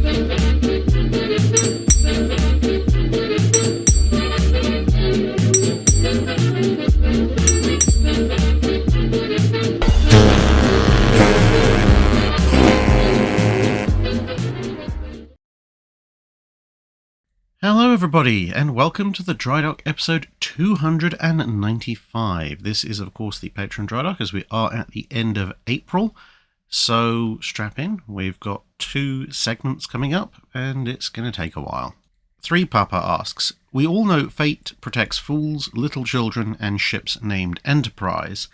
Hello everybody, and welcome to the Drydock episode 295. This is of course the Patreon Drydock as we are at the end of April, so strap in, we've got 2 segments coming up and it's going to take a while. 3 Papa asks, we all know fate protects fools, little children and ships named Enterprise.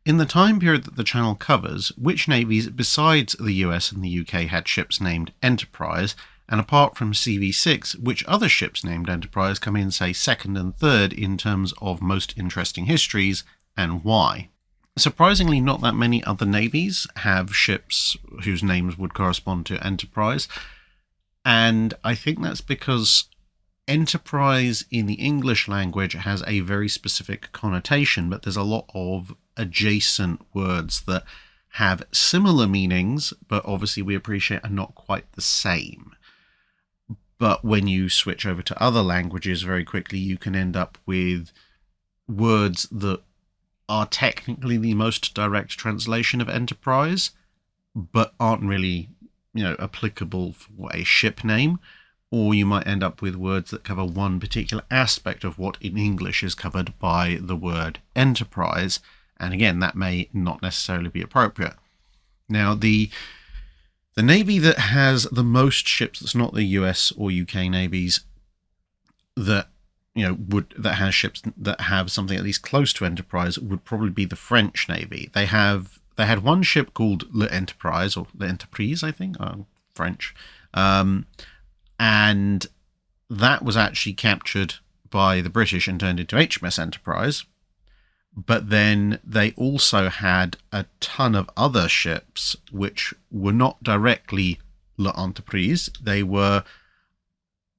In the time period that the channel covers, which navies besides the US and the UK had ships named Enterprise? And apart from CV6, which other ships named Enterprise come in, say, 2nd and 3rd in terms of most interesting histories, and why? Surprisingly, not that many other navies have ships whose names would correspond to Enterprise, and I think that's because Enterprise in the English language has a very specific connotation, but there's a lot of adjacent words that have similar meanings, but obviously we appreciate are not quite the same. But when you switch over to other languages very quickly, you can end up with words that are technically the most direct translation of Enterprise, but aren't really, applicable for a ship name. Or you might end up with words that cover one particular aspect of what in English is covered by the word Enterprise. And again, that may not necessarily be appropriate. Now, the navy that has the most ships that's not the US or UK navies that that has ships that have something at least close to Enterprise would probably be the French Navy. They had one ship called l'Enterprise, or l'Entreprise, I think, French, and that was actually captured by the British and turned into HMS Enterprise. But then they also had a ton of other ships which were not directly l'Entreprise. They were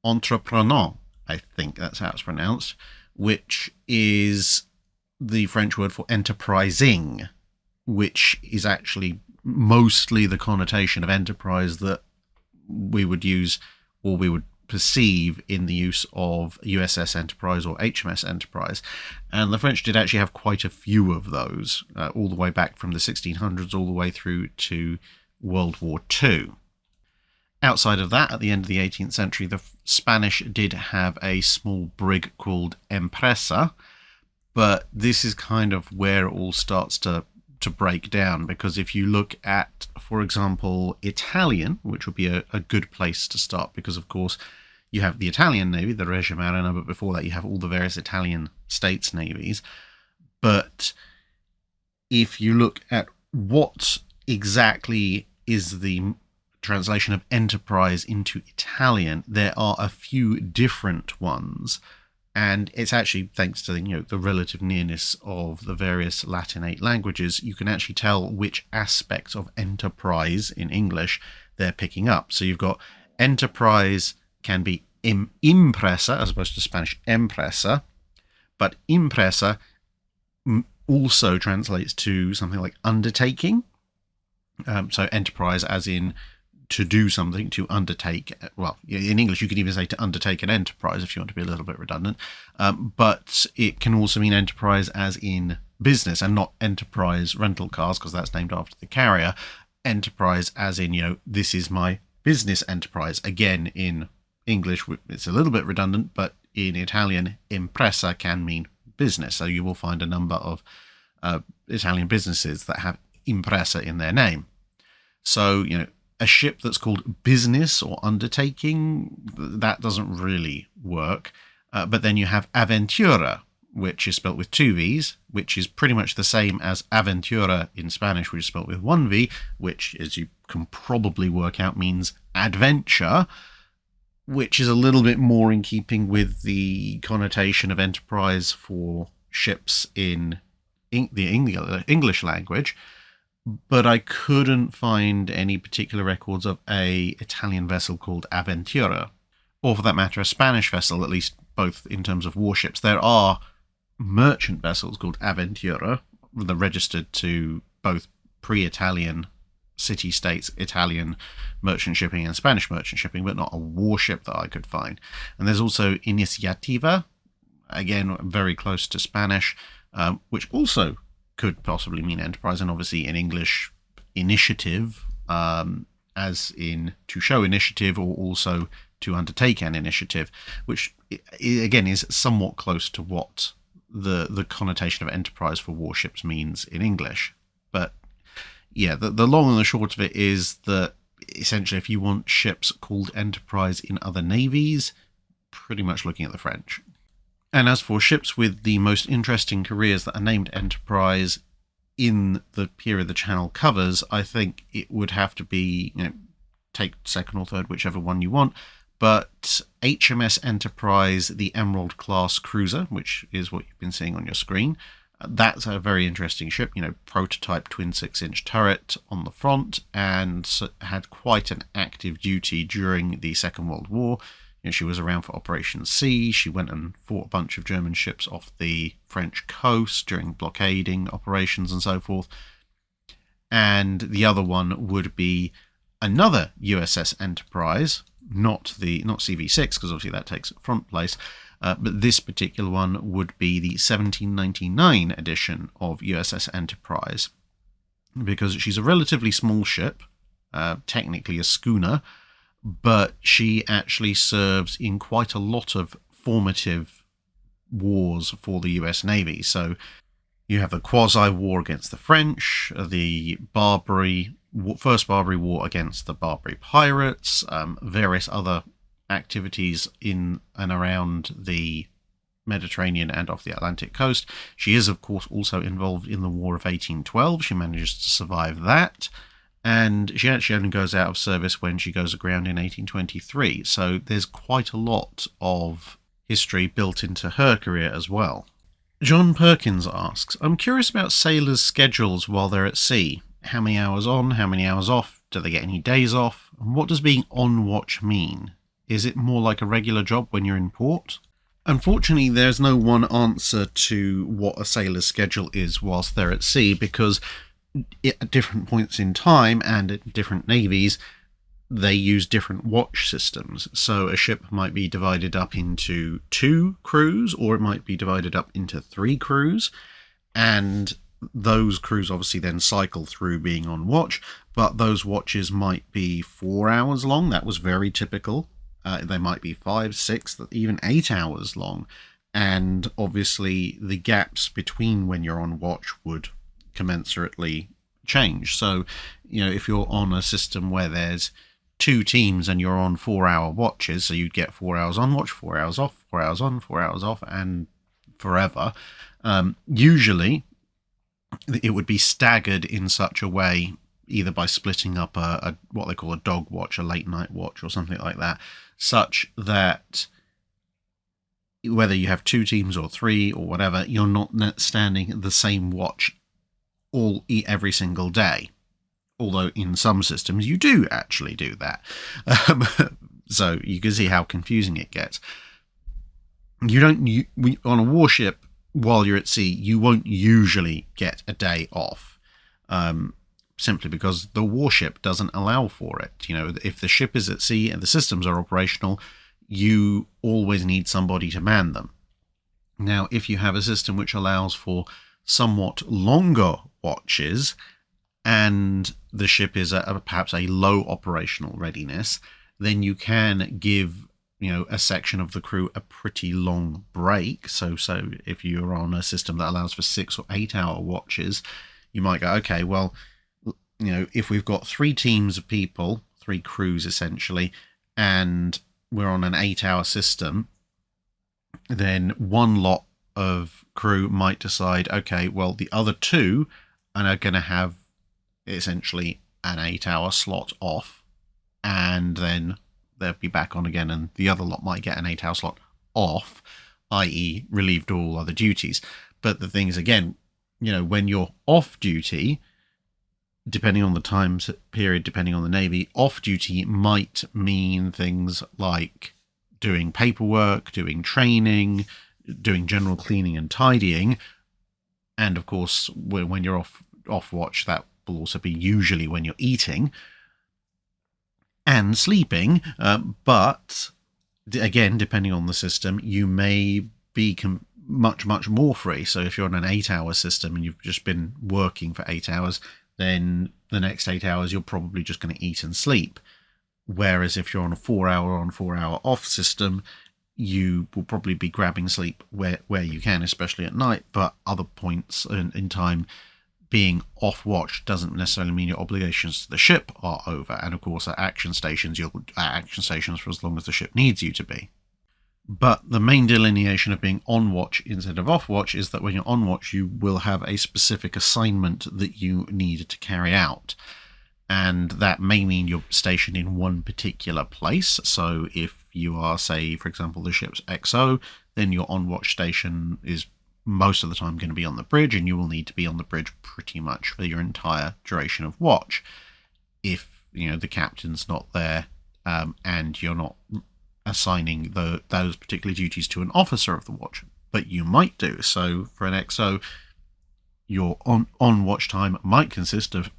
entreprenant, I think that's how it's pronounced, which is the French word for enterprising, which is actually mostly the connotation of enterprise that we would use, or we would perceive in the use of USS Enterprise or HMS Enterprise. And the French did actually have quite a few of those, all the way back from the 1600s all the way through to World War II. Outside of that, at the end of the 18th century, the Spanish did have a small brig called Empresa, but this is kind of where it all starts to break down, because if you look at, for example, Italian, which would be a good place to start, because of course you have the Italian Navy, the Regia Marina, but before that you have all the various Italian states navies. But if you look at what exactly is the translation of enterprise into Italian, there are a few different ones. And it's actually thanks to the relative nearness of the various Latinate languages, you can actually tell which aspects of enterprise in English they're picking up. So you've got enterprise can be impresa as opposed to Spanish empresa, but impresa also translates to something like undertaking. So enterprise as in to do something, to undertake. Well, in English you could even say to undertake an enterprise if you want to be a little bit redundant, but it can also mean enterprise as in business, and not enterprise rental cars, because that's named after the carrier. Enterprise as in, this is my business enterprise. Again, in English it's a little bit redundant, but in Italian impresa can mean business, so you will find a number of Italian businesses that have impresa in their name. So a ship that's called business or undertaking, that doesn't really work. But then you have Aventura, which is spelt with 2 V's, which is pretty much the same as Aventura in Spanish, which is spelt with 1 V, which, as you can probably work out, means adventure, which is a little bit more in keeping with the connotation of enterprise for ships in the English language. But I couldn't find any particular records of a Italian vessel called Aventura, or for that matter a Spanish vessel, at least both in terms of warships. There are merchant vessels called Aventura that are registered to both pre-Italian city-states Italian merchant shipping and Spanish merchant shipping, but not a warship that I could find. And there's also Iniciativa, again, very close to Spanish, which also could possibly mean enterprise, and obviously in English, initiative, as in to show initiative or also to undertake an initiative, which again is somewhat close to what the connotation of enterprise for warships means in English. But yeah, the long and the short of it is that essentially if you want ships called enterprise in other navies, pretty much looking at the French. And as for ships with the most interesting careers that are named enterprise in the period the channel covers, I think it would have to be, take second or third, whichever one you want, but HMS Enterprise, the Emerald class cruiser, which is what you've been seeing on your screen. That's a very interesting ship, prototype twin 6-inch turret on the front, and had quite an active duty during the Second World War. She was around for Operation C. She went and fought a bunch of German ships off the French coast during blockading operations and so forth. And the other one would be another USS Enterprise, not CV6, because obviously that takes front place, but this particular one would be the 1799 edition of USS Enterprise, because she's a relatively small ship, technically a schooner, but she actually serves in quite a lot of formative wars for the US Navy. So you have the quasi-war against the French, the First Barbary War against the Barbary pirates, various other activities in and around the Mediterranean and off the Atlantic coast. She is, of course, also involved in the War of 1812. She manages to survive that. And she actually only goes out of service when she goes aground in 1823. So there's quite a lot of history built into her career as well. John Perkins asks, I'm curious about sailors' schedules while they're at sea. How many hours on, how many hours off? Do they get any days off? And what does being on watch mean? Is it more like a regular job when you're in port? Unfortunately, there's no one answer to what a sailor's schedule is whilst they're at sea, because at different points in time and at different navies, they use different watch systems. So a ship might be divided up into 2 crews, or it might be divided up into 3 crews, and those crews obviously then cycle through being on watch, but those watches might be 4 hours long. That was very typical. They might be 5, 6, even 8 hours long, and obviously the gaps between when you're on watch would commensurately change. So, if you're on a system where there's 2 teams and you're on 4-hour watches, so you'd get 4 hours on watch, 4 hours off, 4 hours on, 4 hours off, and forever. Usually, it would be staggered in such a way, either by splitting up a what they call a dog watch, a late night watch, or something like that, such that whether you have 2 teams or 3 or whatever, you're not standing the same watch every single day. Although in some systems you do actually do that. So you can see how confusing it gets. On a warship, while you're at sea, you won't usually get a day off, simply because the warship doesn't allow for it. If the ship is at sea and the systems are operational, you always need somebody to man them. Now, if you have a system which allows for somewhat longer watches, and the ship is perhaps a low operational readiness, then you can give a section of the crew a pretty long break. So if you're on a system that allows for 6 or 8 hour watches, you might go, okay, well, if we've got 3 teams of people, 3 crews essentially, and we're on an 8-hour system, then one lot of crew might decide, okay, well, the other 2 are going to have essentially an 8-hour slot off, and then they'll be back on again, and the other lot might get an 8-hour slot off, i.e. relieved all other duties. But the thing is, again, when you're off duty, depending on the time period, depending on the navy, off duty might mean things like doing paperwork, doing training, doing general cleaning and tidying. And of course, when you're off watch, that will also be usually when you're eating and sleeping, but again, depending on the system, you may be much more free. So if you're on an 8-hour system and you've just been working for 8 hours, then the next 8 hours you're probably just going to eat and sleep. Whereas if you're on a 4-hour on 4-hour off system, you will probably be grabbing sleep where you can, especially at night, but other points in time, being off watch doesn't necessarily mean your obligations to the ship are over. And of course, at action stations, you're at action stations for as long as the ship needs you to be. But the main delineation of being on watch instead of off watch is that when you're on watch, you will have a specific assignment that you need to carry out. And that may mean you're stationed in one particular place. So if you are, say, for example, the ship's XO, then your on watch station is most of the time going to be on the bridge, and you will need to be on the bridge pretty much for your entire duration of watch. If, the captain's not there, and you're not assigning those particular duties to an officer of the watch, but you might do. So for an XO, your on watch time might consist of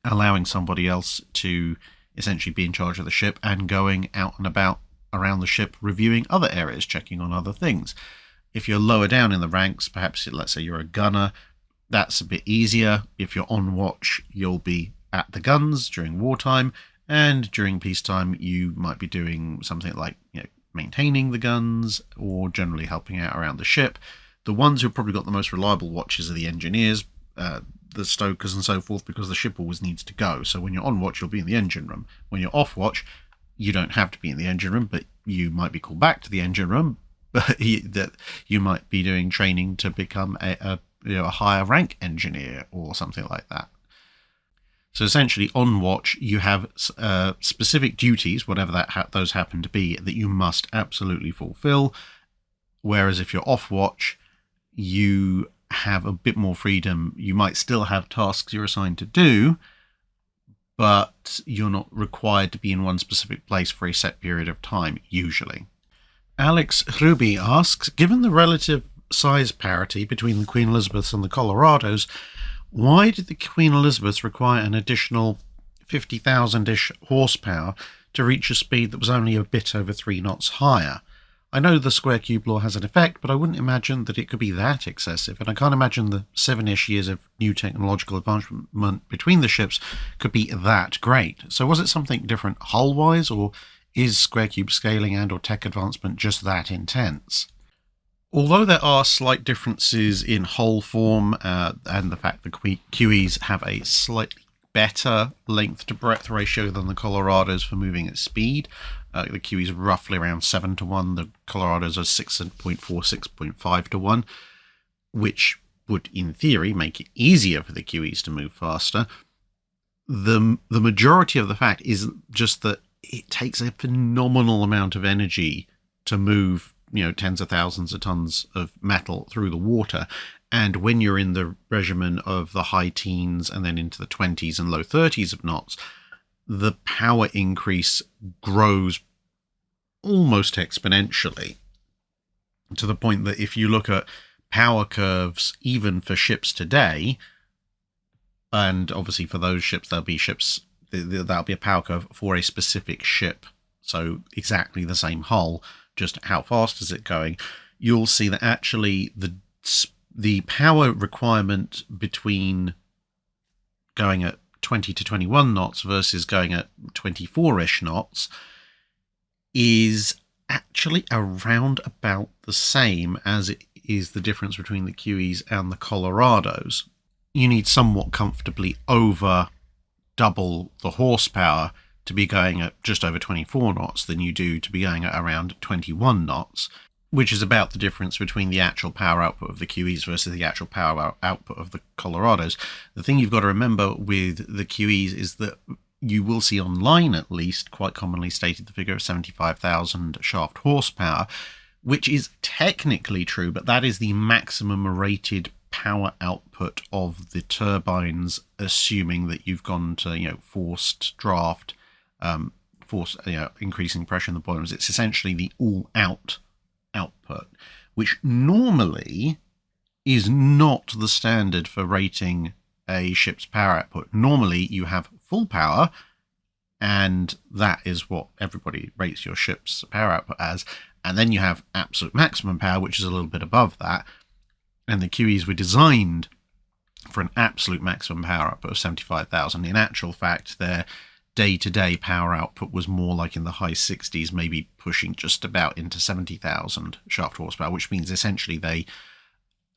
allowing somebody else to essentially be in charge of the ship and going out and about around the ship, reviewing other areas, checking on other things. If you're lower down in the ranks, perhaps let's say you're a gunner, that's a bit easier. If you're on watch, you'll be at the guns during wartime, and during peacetime you might be doing something like maintaining the guns or generally helping out around the ship. The ones who've probably got the most reliable watches are the engineers, the stokers and so forth, because the ship always needs to go. So when you're on watch, you'll be in the engine room. When you're off watch, you don't have to be in the engine room, but you might be called back to the engine room, but that you might be doing training to become a higher rank engineer or something like that. So essentially, on watch, you have specific duties, whatever those happen to be, that you must absolutely fulfill. Whereas if you're off watch, you have a bit more freedom. You might still have tasks you're assigned to do, but you're not required to be in one specific place for a set period of time, usually. Alex Ruby asks, given the relative size parity between the Queen Elizabeths and the Colorados, why did the Queen Elizabeth require an additional 50,000-ish horsepower to reach a speed that was only a bit over 3 knots higher? I know the square cube law has an effect, but I wouldn't imagine that it could be that excessive, and I can't imagine the 7-ish years of new technological advancement between the ships could be that great. So was it something different hull-wise, or is square cube scaling and or tech advancement just that intense? Although there are slight differences in hull form and the fact that QEs have a slightly better length to breadth ratio than the Colorados for moving at speed, the QEs are roughly around 7 to 1, the Colorados are 6.4, 6.5 to 1, which would in theory make it easier for the QEs to move faster. The majority of the fact is just that it takes a phenomenal amount of energy to move tens of thousands of tons of metal through the water. And when you're in the regimen of the high teens and then into the 20s and low 30s of knots, the power increase grows almost exponentially, to the point that if you look at power curves, even for ships today, and obviously for those ships, there'll be a power curve for a specific ship. So exactly the same hull, just how fast is it going? You'll see that actually the power requirement between going at 20 to 21 knots versus going at 24-ish knots is actually around about the same as it is the difference between the QEs and the Colorados. You need somewhat comfortably over double the horsepower to be going at just over 24 knots than you do to be going at around 21 knots, which is about the difference between the actual power output of the QEs versus the actual power output of the Colorados. The thing you've got to remember with the QEs is that you will see online, at least, quite commonly stated the figure of 75,000 shaft horsepower, which is technically true, but that is the maximum rated power output of the turbines, assuming that you've gone to forced draft, increasing pressure in the boilers. It's essentially the all-out output, which normally is not the standard for rating a ship's power output. Normally you have full power, and that is what everybody rates your ship's power output as. And then you have absolute maximum power, which is a little bit above that. And the QEs were designed for an absolute maximum power output of 75,000. In actual fact, their day-to-day power output was more like in the high 60s, maybe pushing just about into 70,000 shaft horsepower, which means essentially they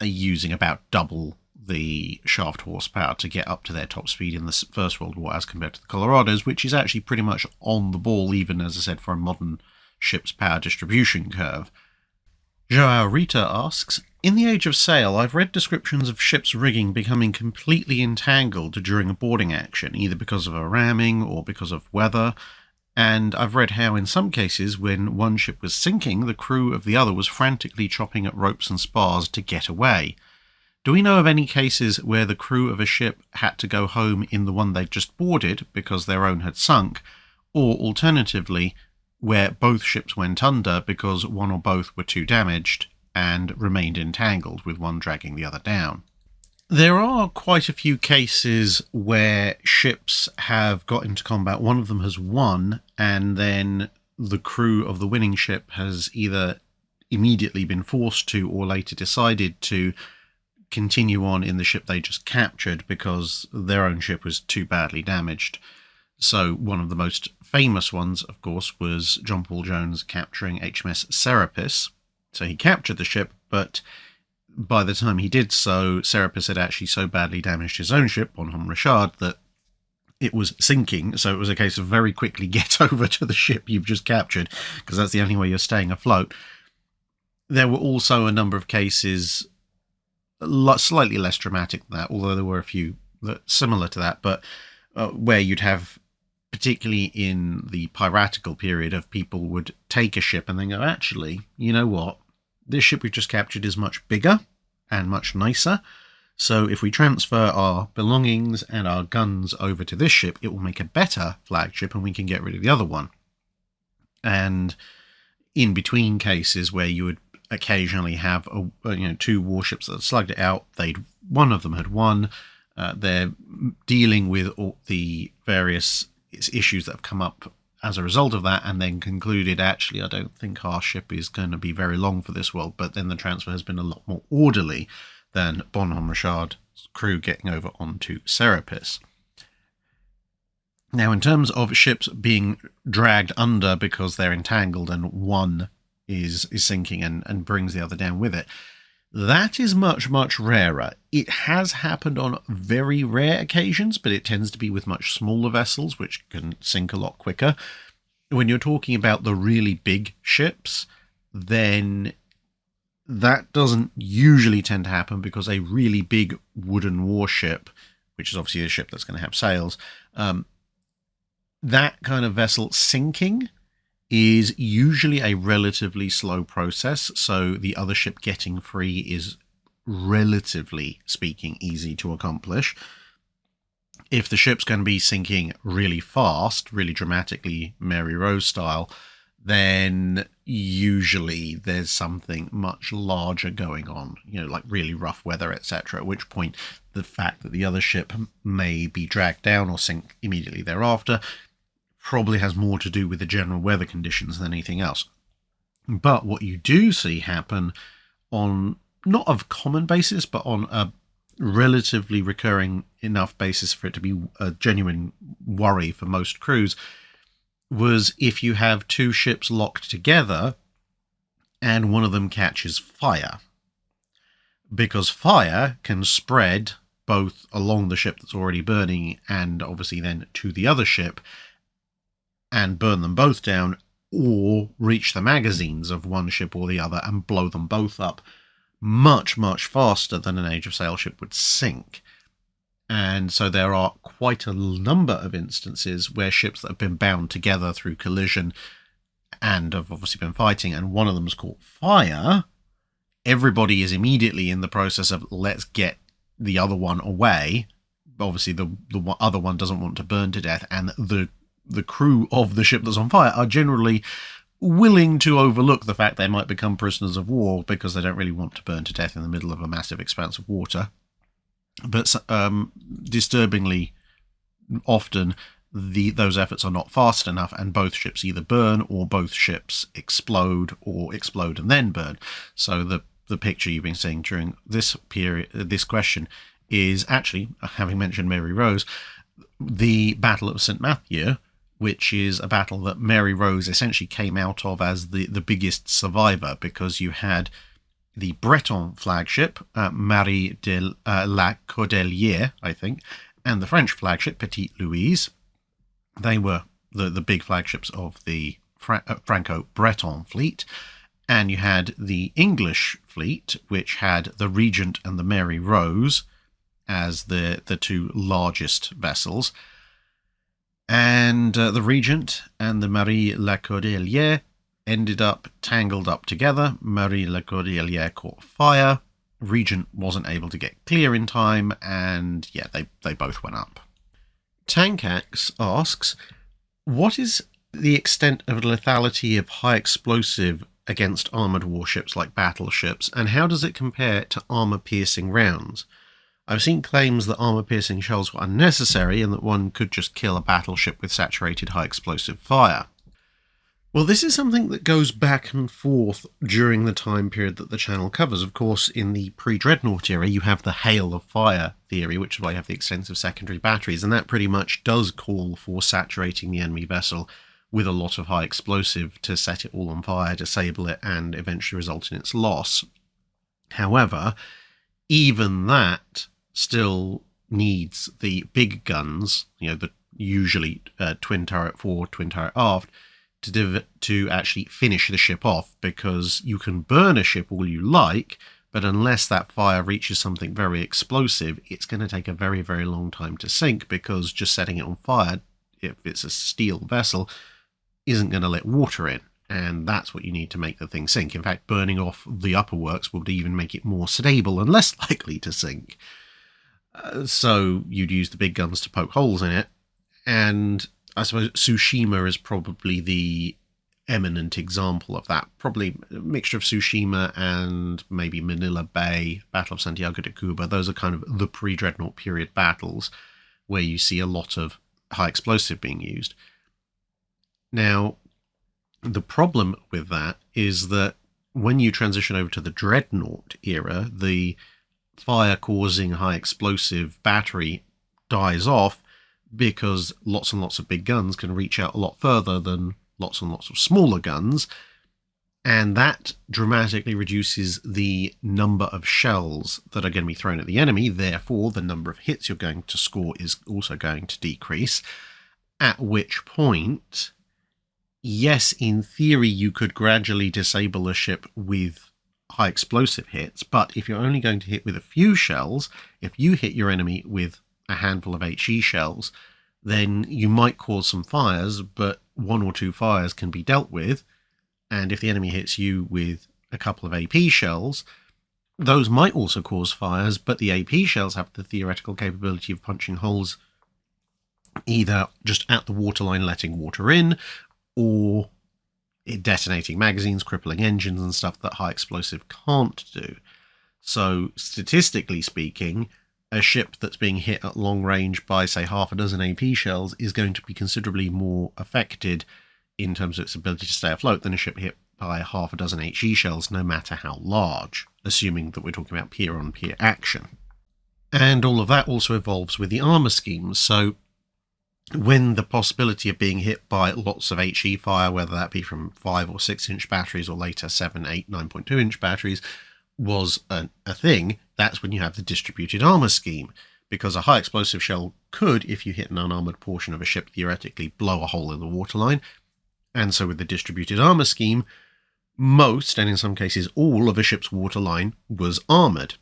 are using about double the shaft horsepower to get up to their top speed in the First World War as compared to the Colorados, which is actually pretty much on the ball, even, as I said, for a modern ship's power distribution curve. Joao Rita asks, in the Age of Sail, I've read descriptions of ships' rigging becoming completely entangled during a boarding action, either because of a ramming or because of weather, and I've read how in some cases when one ship was sinking, the crew of the other was frantically chopping at ropes and spars to get away. Do we know of any cases where the crew of a ship had to go home in the one they'd just boarded because their own had sunk, or alternatively, where both ships went under because one or both were too damaged and remained entangled, with one dragging the other down? There are quite a few cases where ships have got into combat, one of them has won, and then the crew of the winning ship has either immediately been forced to or later decided to continue on in the ship they just captured because their own ship was too badly damaged. So one of the most famous ones, of course, was John Paul Jones capturing HMS Serapis. So he captured the ship, but by the time he did so, Serapis had actually so badly damaged his own ship, Bonhomme Richard, that it was sinking. So it was a case of very quickly get over to the ship you've just captured, because that's the only way you're staying afloat. There were also a number of cases slightly less dramatic than that, although there were a few that similar to that, but where you'd have, particularly in the piratical period, of people would take a ship and then go, actually, you know what? This ship we've just captured is much bigger and much nicer. So if we transfer our belongings and our guns over to this ship, it will make a better flagship and we can get rid of the other one. And in between cases where you would occasionally have two warships that had slugged it out, one of them had won. They're dealing with all the various issues that have come up as a result of that, and then concluded, actually, I don't think our ship is going to be very long for this world. But then the transfer has been a lot more orderly than Bonhomme Richard's crew getting over onto Serapis. Now, in terms of ships being dragged under because they're entangled and one is sinking and brings the other down with it, that is much, much rarer. It has happened on very rare occasions, but it tends to be with much smaller vessels, which can sink a lot quicker. When you're talking about the really big ships, then that doesn't usually tend to happen, because a really big wooden warship, which is obviously a ship that's going to have sails, that kind of vessel sinking is usually a relatively slow process, so the other ship getting free is, relatively speaking, easy to accomplish. If the ship's going to be sinking really fast, really dramatically Mary Rose style, then usually there's something much larger going on, like really rough weather, etc., at which point the fact that the other ship may be dragged down or sink immediately thereafter probably has more to do with the general weather conditions than anything else. But what you do see happen on, not of common basis, but on a relatively recurring enough basis for it to be a genuine worry for most crews, was if you have two ships locked together and one of them catches fire. Because fire can spread both along the ship that's already burning and obviously then to the other ship, and burn them both down, or reach the magazines of one ship or the other and blow them both up much, much faster than an Age of Sail ship would sink. And so there are quite a number of instances where ships that have been bound together through collision and have obviously been fighting, and one of them's caught fire, everybody is immediately in the process of, let's get the other one away. Obviously the other one doesn't want to burn to death, and the crew of the ship that's on fire are generally willing to overlook the fact they might become prisoners of war, because they don't really want to burn to death in the middle of a massive expanse of water. But disturbingly often, those efforts are not fast enough, and both ships either burn or both ships explode, or explode and then burn. So the picture you've been seeing during this period, this question, is actually, having mentioned Mary Rose, the Battle of St. Mathieu, which is a battle that Mary Rose essentially came out of as the biggest survivor, because you had the Breton flagship, Marie de la Cordelière, I think, and the French flagship, Petite Louise. They were the big flagships of the Franco-Breton fleet. And you had the English fleet, which had the Regent and the Mary Rose as the two largest vessels. And the Regent and the Marie La Cordelière ended up tangled up together. Marie La Cordelière caught fire. Regent wasn't able to get clear in time, and yeah, they both went up. Tankax asks, what is the extent of lethality of high explosive against armoured warships like battleships, and how does it compare to armour-piercing rounds? I've seen claims that armour-piercing shells were unnecessary and that one could just kill a battleship with saturated high-explosive fire. Well, this is something that goes back and forth during the time period that the channel covers. Of course, in the pre-Dreadnought era, you have the hail of fire theory, which is why you have the extensive secondary batteries, and that pretty much does call for saturating the enemy vessel with a lot of high explosive to set it all on fire, disable it, and eventually result in its loss. However, even that still needs the big guns, the usually twin turret fore, twin turret aft, to actually finish the ship off, because you can burn a ship all you like, but unless that fire reaches something very explosive, it's going to take a very, very long time to sink, because just setting it on fire, if it's a steel vessel, isn't going to let water in, and that's what you need to make the thing sink. In fact, burning off the upper works would even make it more stable and less likely to sink. So you'd use the big guns to poke holes in it, and I suppose Tsushima is probably the eminent example of that. Probably a mixture of Tsushima and maybe Manila Bay, Battle of Santiago de Cuba. Those are kind of the pre-Dreadnought period battles where you see a lot of high explosive being used. Now, the problem with that is that when you transition over to the Dreadnought era, the fire-causing high explosive battery dies off, because lots and lots of big guns can reach out a lot further than lots and lots of smaller guns, and that dramatically reduces the number of shells that are going to be thrown at the enemy. Therefore, the number of hits you're going to score is also going to decrease, at which point, yes, in theory, you could gradually disable a ship with high explosive hits, but if you're only going to hit with a few shells, if you hit your enemy with a handful of HE shells, then you might cause some fires, but one or two fires can be dealt with, and if the enemy hits you with a couple of AP shells, those might also cause fires, but the AP shells have the theoretical capability of punching holes either just at the waterline, letting water in, or detonating magazines, crippling engines and stuff that high explosive can't do. So statistically speaking, a ship that's being hit at long range by, say, half a dozen AP shells is going to be considerably more affected in terms of its ability to stay afloat than a ship hit by half a dozen HE shells, no matter how large, assuming that we're talking about peer-on-peer action. And all of that also evolves with the armour schemes. So when the possibility of being hit by lots of HE fire, whether that be from 5 or 6 inch batteries or later 7, 8, 9.2 inch batteries, was a thing, that's when you have the distributed armour scheme, because a high explosive shell could, if you hit an unarmoured portion of a ship, theoretically blow a hole in the waterline. And so with the distributed armour scheme, most, and in some cases all, of a ship's waterline was armoured.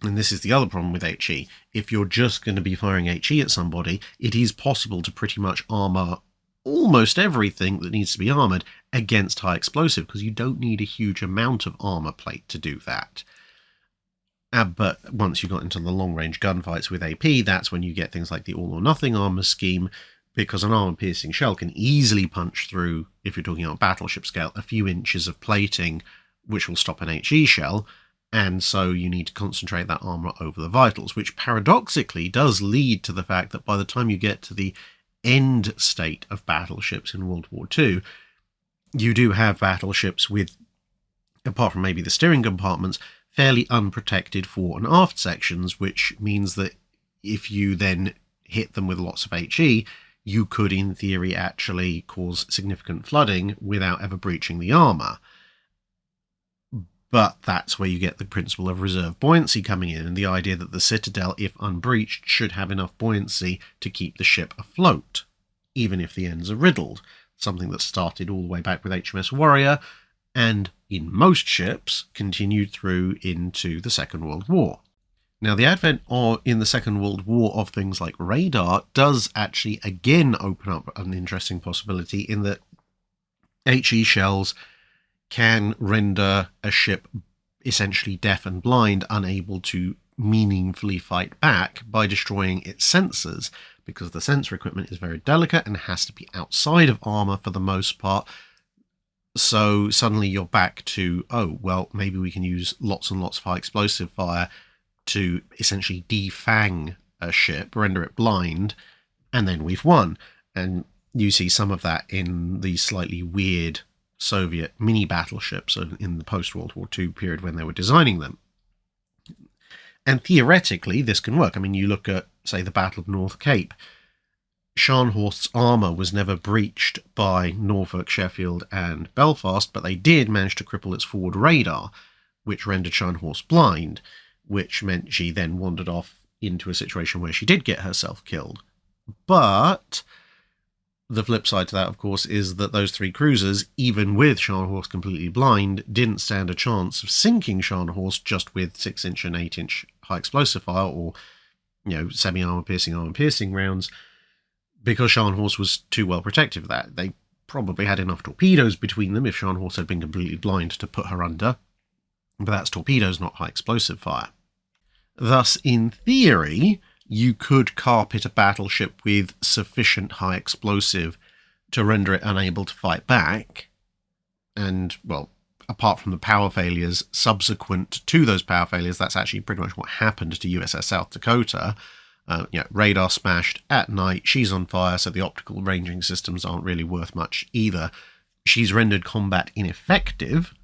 And this is the other problem with HE. If you're just going to be firing HE at somebody, it is possible to pretty much armour almost everything that needs to be armoured against high explosive, because you don't need a huge amount of armour plate to do that. But once you got into the long-range gunfights with AP, that's when you get things like the all-or-nothing armour scheme, because an armour-piercing shell can easily punch through, if you're talking about battleship scale, a few inches of plating, which will stop an HE shell, And so you need to concentrate that armour over the vitals, which paradoxically does lead to the fact that by the time you get to the end state of battleships in World War II, you do have battleships with, apart from maybe the steering compartments, fairly unprotected fore and aft sections, which means that if you then hit them with lots of HE, you could in theory actually cause significant flooding without ever breaching the armour. But that's where you get the principle of reserve buoyancy coming in, and the idea that the citadel, if unbreached, should have enough buoyancy to keep the ship afloat, even if the ends are riddled. Something that started all the way back with HMS Warrior, and in most ships continued through into the Second World War. Now, the advent in the Second World War of things like radar does actually again open up an interesting possibility in that HE shells can render a ship essentially deaf and blind, unable to meaningfully fight back by destroying its sensors, because the sensor equipment is very delicate and has to be outside of armour for the most part. So suddenly you're back to, oh, well, maybe we can use lots and lots of high explosive fire to essentially defang a ship, render it blind, and then we've won. And you see some of that in the slightly weird Soviet mini battleships in the post-World War II period when they were designing them. And theoretically, this can work. I mean, you look at, say, the Battle of North Cape. Scharnhorst's armour was never breached by Norfolk, Sheffield, and Belfast, but they did manage to cripple its forward radar, which rendered Scharnhorst blind, which meant she then wandered off into a situation where she did get herself killed. But the flip side to that, of course, is that those three cruisers, even with Scharnhorst completely blind, didn't stand a chance of sinking Scharnhorst just with 6-inch and 8-inch high explosive fire, or, semi-armor piercing rounds, because Scharnhorst was too well protected for that. They probably had enough torpedoes between them if Scharnhorst had been completely blind to put her under, but that's torpedoes, not high explosive fire. Thus, in theory, you could carpet a battleship with sufficient high explosive to render it unable to fight back. And, well, apart from the power failures subsequent to those power failures, that's actually pretty much what happened to USS South Dakota. Radar smashed at night, she's on fire, so the optical ranging systems aren't really worth much either. She's rendered combat ineffective,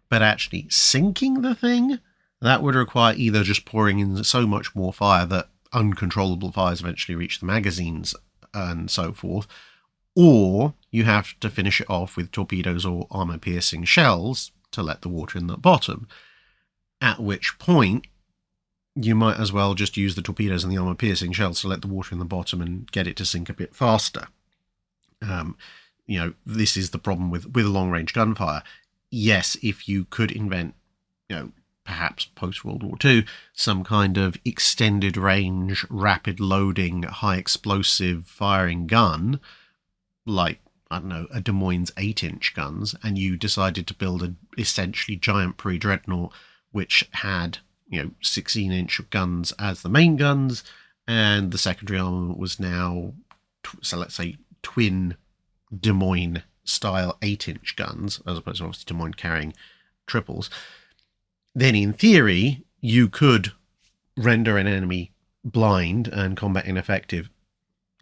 but actually sinking the thing, that would require either just pouring in so much more fire that uncontrollable fires eventually reach the magazines and so forth, or you have to finish it off with torpedoes or armor-piercing shells to let the water in the bottom, at which point you might as well just use the torpedoes and the armor-piercing shells to let the water in the bottom and get it to sink a bit faster. This is the problem with long-range gunfire. Yes, if you could invent, perhaps post-World War II, some kind of extended range, rapid loading, high explosive firing gun, like, I don't know, a Des Moines 8-inch guns, and you decided to build an essentially giant pre-dreadnought which had, 16-inch guns as the main guns, and the secondary armament was now, so let's say, twin Des Moines style 8-inch guns, as opposed to obviously Des Moines carrying triples, then in theory, you could render an enemy blind and combat ineffective,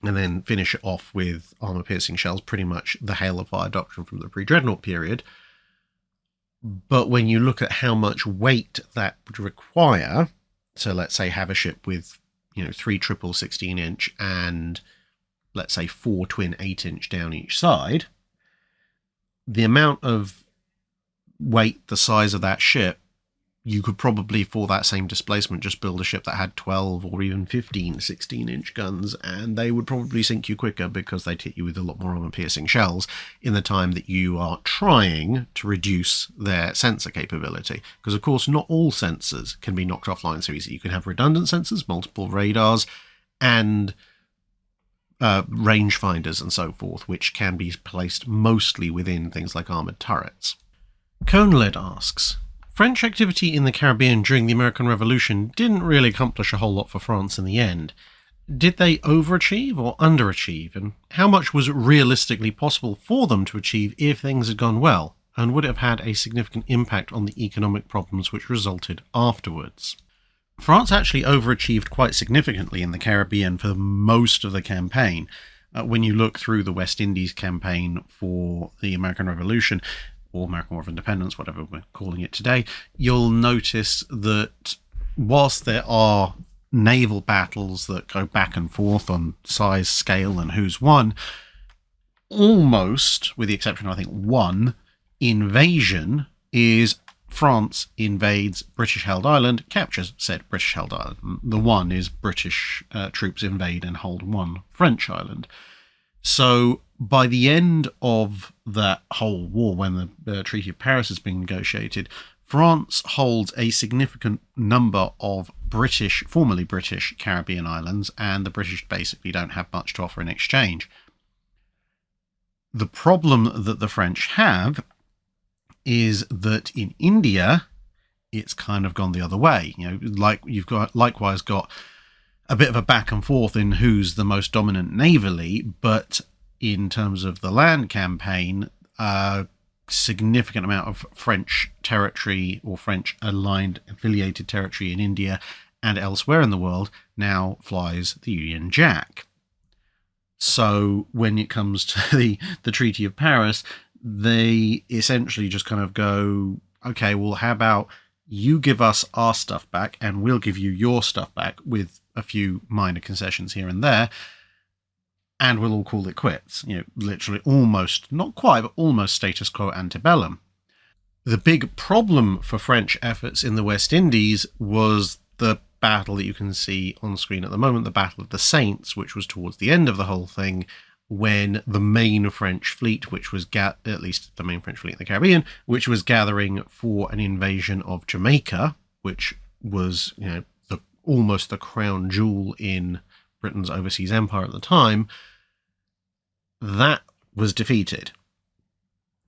and then finish it off with armor-piercing shells, pretty much the hail of fire doctrine from the pre-dreadnought period. But when you look at how much weight that would require, so let's say have a ship with, 3 triple 16-inch and, let's say, 4 twin 8-inch down each side, the amount of weight the size of that ship, you could probably, for that same displacement, just build a ship that had 12 or even 15 16-inch guns, and they would probably sink you quicker because they'd hit you with a lot more armor-piercing shells in the time that you are trying to reduce their sensor capability. Because, of course, not all sensors can be knocked offline so easy. You can have redundant sensors, multiple radars, and rangefinders and so forth, which can be placed mostly within things like armoured turrets. Coneled asks, French activity in the Caribbean during the American Revolution didn't really accomplish a whole lot for France in the end. Did they overachieve or underachieve, and how much was realistically possible for them to achieve if things had gone well? and would have had a significant impact on the economic problems which resulted afterwards. France actually overachieved quite significantly in the Caribbean for most of the campaign. When you look through the West Indies campaign for the American Revolution, or American War of Independence, whatever we're calling it today, you'll notice that whilst there are naval battles that go back and forth on size, scale, and who's won, almost, with the exception of, I think, one invasion, is France invades British-held island, captures said British-held island. The one is British troops invade and hold one French island. So by the end of that whole war, when the Treaty of Paris is being negotiated, France holds a significant number of formerly British Caribbean islands, and the British basically don't have much to offer in exchange. The problem that the French have is that in India, it's kind of gone the other way. Like you've likewise got a bit of a back and forth in who's the most dominant navally, but in terms of the land campaign, significant amount of French territory or French aligned affiliated territory in India and elsewhere in the world now flies the Union Jack. So when it comes to the Treaty of Paris, they essentially just kind of go, okay, well, how about you give us our stuff back and we'll give you your stuff back with a few minor concessions here and there, and we'll all call it quits. Literally almost, not quite, but almost status quo antebellum. The big problem for French efforts in the West Indies was the battle that you can see on screen at the moment, the Battle of the Saints, which was towards the end of the whole thing, when the main French fleet, which was at least the main French fleet in the Caribbean, which was gathering for an invasion of Jamaica, which was almost the crown jewel in Britain's overseas empire at the time, that was defeated.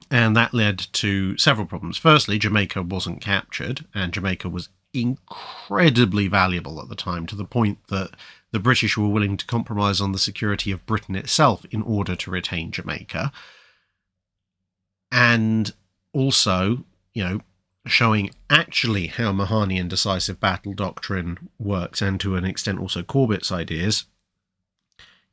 And that led to several problems. Firstly, Jamaica wasn't captured, and Jamaica was incredibly valuable at the time, to the point that the British were willing to compromise on the security of Britain itself in order to retain Jamaica. And also, showing actually how Mahanian decisive battle doctrine works, and to an extent also Corbett's ideas.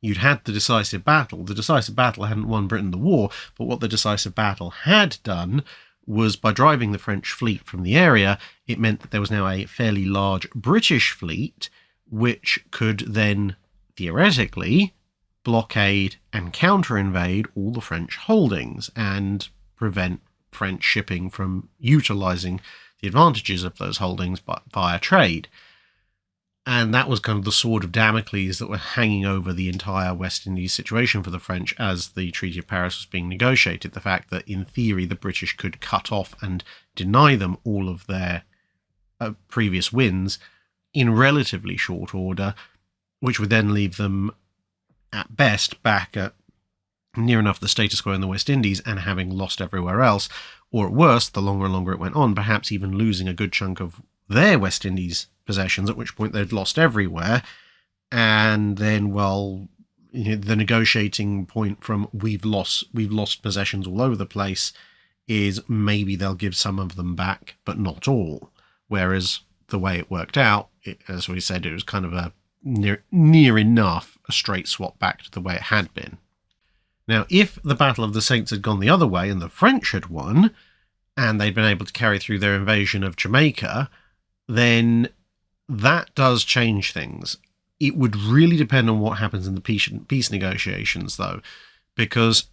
You'd had the decisive battle. The decisive battle hadn't won Britain the war, but what the decisive battle had done was, by driving the French fleet from the area, it meant that there was now a fairly large British fleet, which could then, theoretically, blockade and counter-invade all the French holdings and prevent French shipping from utilising the advantages of those holdings via trade. And that was kind of the sword of Damocles that were hanging over the entire West Indies situation for the French as the Treaty of Paris was being negotiated. The fact that, in theory, the British could cut off and deny them all of their previous wins in relatively short order, which would then leave them, at best, back at near enough the status quo in the West Indies and having lost everywhere else, or at worst, the longer and longer it went on, perhaps even losing a good chunk of their West Indies possessions, at which point they'd lost everywhere. And then, the negotiating point from we've lost possessions all over the place is maybe they'll give some of them back, but not all. Whereas the way it worked out, as we said, it was kind of a near enough a straight swap back to the way it had been. Now, if the Battle of the Saints had gone the other way and the French had won, and they'd been able to carry through their invasion of Jamaica, then that does change things. It would really depend on what happens in the peace negotiations, though, because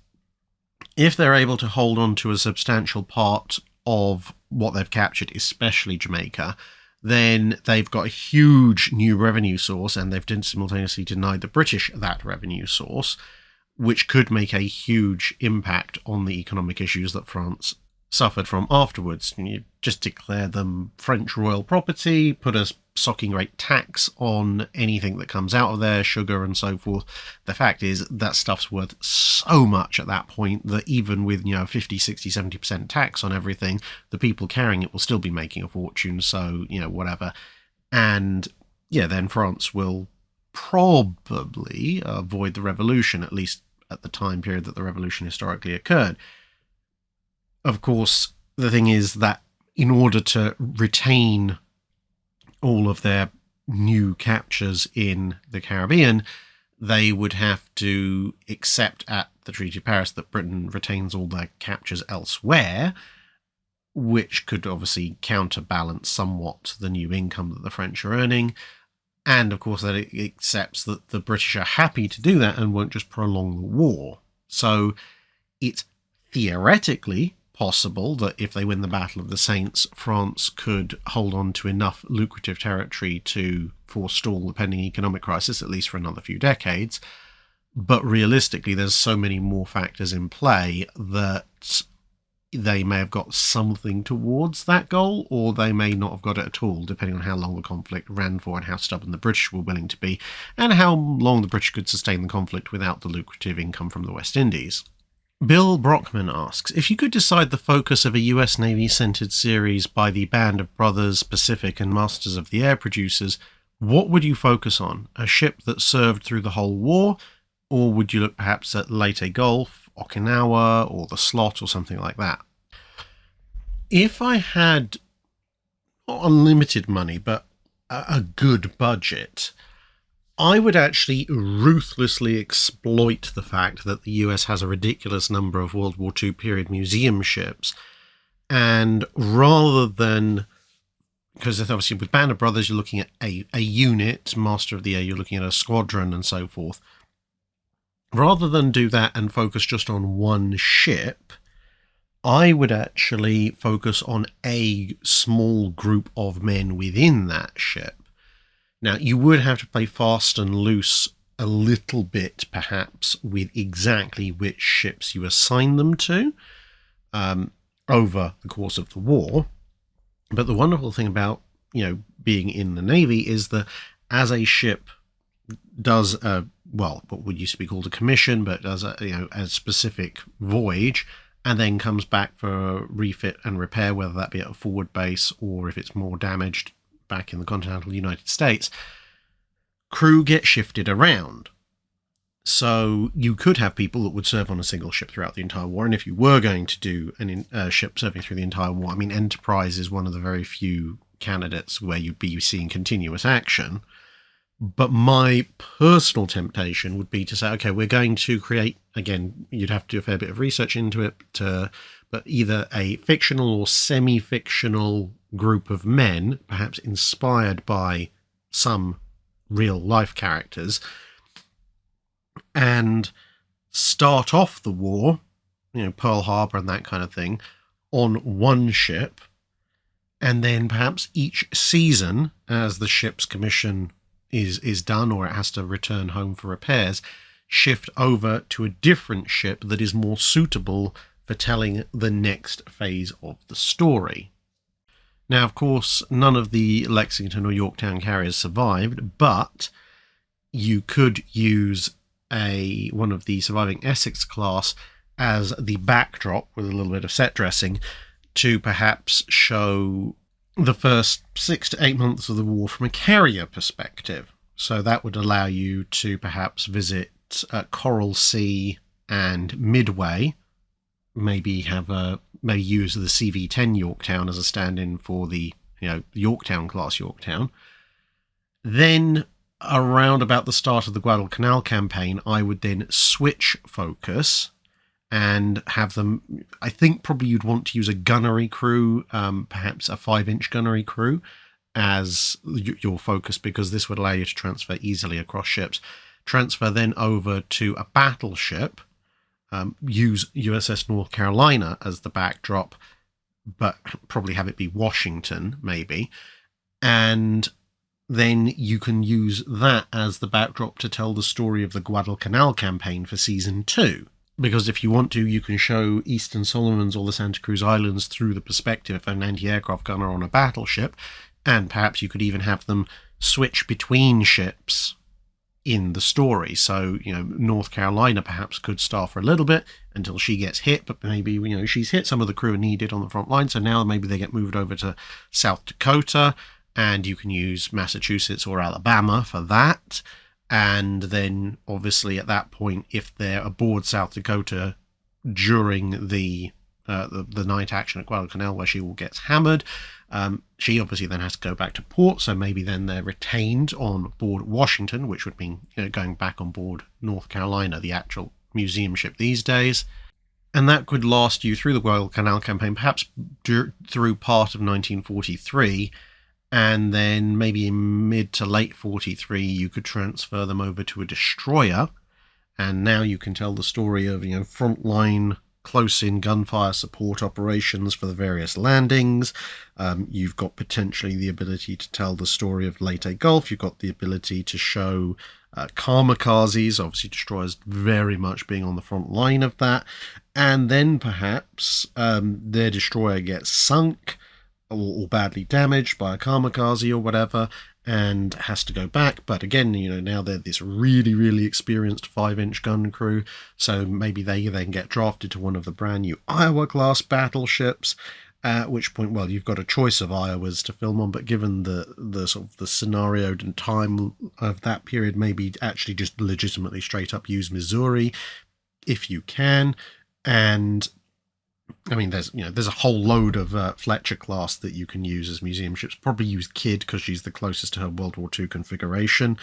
if they're able to hold on to a substantial part of what they've captured, especially Jamaica, then they've got a huge new revenue source, and they've simultaneously denied the British that revenue source, which could make a huge impact on the economic issues that France suffered from afterwards. You just declare them French royal property, put a socking rate tax on anything that comes out of there, sugar and so forth. The fact is that stuff's worth so much at that point that even with 50, 60, 70% tax on everything, the people carrying it will still be making a fortune. So whatever. And then France will probably avoid the revolution, at least at the time period that the revolution historically occurred. Of course, the thing is that in order to retain all of their new captures in the Caribbean, they would have to accept at the Treaty of Paris that Britain retains all their captures elsewhere, which could obviously counterbalance somewhat the new income that the French are earning. And of course, that it accepts that the British are happy to do that and won't just prolong the war. So it's theoretically possible that if they win the Battle of the Saints, France could hold on to enough lucrative territory to forestall the pending economic crisis, at least for another few decades. But realistically, there's so many more factors in play that they may have got something towards that goal, or they may not have got it at all, depending on how long the conflict ran for and how stubborn the British were willing to be, and how long the British could sustain the conflict without the lucrative income from the West Indies. Bill Brockman asks, if you could decide the focus of a US Navy-centered series by the Band of Brothers, Pacific and Masters of the Air producers, what would you focus on? A ship that served through the whole war, or would you look perhaps at Leyte Gulf, Okinawa, or the Slot, or something like that? If I had not unlimited money, but a good budget, I would actually ruthlessly exploit the fact that the US has a ridiculous number of World War II period museum ships. And rather than, because obviously with Band of Brothers, you're looking at a unit, Master of the Air, you're looking at a squadron and so forth. Rather than do that and focus just on one ship, I would actually focus on a small group of men within that ship. Now, you would have to play fast and loose a little bit, perhaps, with exactly which ships you assign them to over the course of the war. But the wonderful thing about, being in the Navy is that as a ship does what would used to be called a commission, but does a specific voyage, and then comes back for refit and repair, whether that be at a forward base or if it's more damaged back in the continental United States, crew get shifted around. So you could have people that would serve on a single ship throughout the entire war, and if you were going to do a ship serving through the entire war, Enterprise is one of the very few candidates where you'd be seeing continuous action. But my personal temptation would be to say, okay, we're going to create, again, you'd have to do a fair bit of research into it, but either a fictional or semi-fictional group of men, perhaps inspired by some real life characters, and start off the war, Pearl Harbor and that kind of thing, on one ship, and then perhaps each season, as the ship's commission is done or it has to return home for repairs, shift over to a different ship that is more suitable for telling the next phase of the story. Now, of course, none of the Lexington or Yorktown carriers survived, but you could use one of the surviving Essex class as the backdrop with a little bit of set dressing to perhaps show the first 6 to 8 months of the war from a carrier perspective. So that would allow you to perhaps visit Coral Sea and Midway, maybe use the CV-10 Yorktown as a stand-in for the Yorktown class Yorktown. Then around about the start of the Guadalcanal campaign, I would then switch focus and have them, I think probably you'd want to use a gunnery crew, perhaps a 5-inch gunnery crew as your focus, because this would allow you to transfer easily across ships. Transfer then over to a battleship, use USS North Carolina as the backdrop, but probably have it be Washington, maybe. And then you can use that as the backdrop to tell the story of the Guadalcanal campaign for Season 2. Because if you want to, you can show Eastern Solomons or the Santa Cruz Islands through the perspective of an anti-aircraft gunner on a battleship, and perhaps you could even have them switch between ships in the story. So, North Carolina perhaps could start for a little bit until she gets hit, but maybe, she's hit, some of the crew are needed on the front line, so now maybe they get moved over to South Dakota, and you can use Massachusetts or Alabama for that. And then, obviously, at that point, if they're aboard South Dakota during the the night action at Guadalcanal, where she all gets hammered. She obviously then has to go back to port, so maybe then they're retained on board Washington, which would mean going back on board North Carolina, the actual museum ship these days. And that could last you through the Guadalcanal campaign, perhaps through part of 1943, and then maybe in mid to late 43 you could transfer them over to a destroyer, and now you can tell the story of frontline close-in gunfire support operations for the various landings. You've got potentially the ability to tell the story of Leyte Gulf. You've got the ability to show kamikazes, obviously destroyers very much being on the front line of that. And then perhaps their destroyer gets sunk or badly damaged by a kamikaze or whatever, and has to go back. But again, now they're this really, really experienced 5-inch gun crew, so maybe they then get drafted to one of the brand new Iowa-class battleships, at which point, well, you've got a choice of Iowas to film on, but given the sort of the scenario and time of that period, maybe actually just legitimately straight up use Missouri, if you can. And I mean, there's a whole load of Fletcher class that you can use as museum ships. Probably use Kidd because she's the closest to her World War II configuration,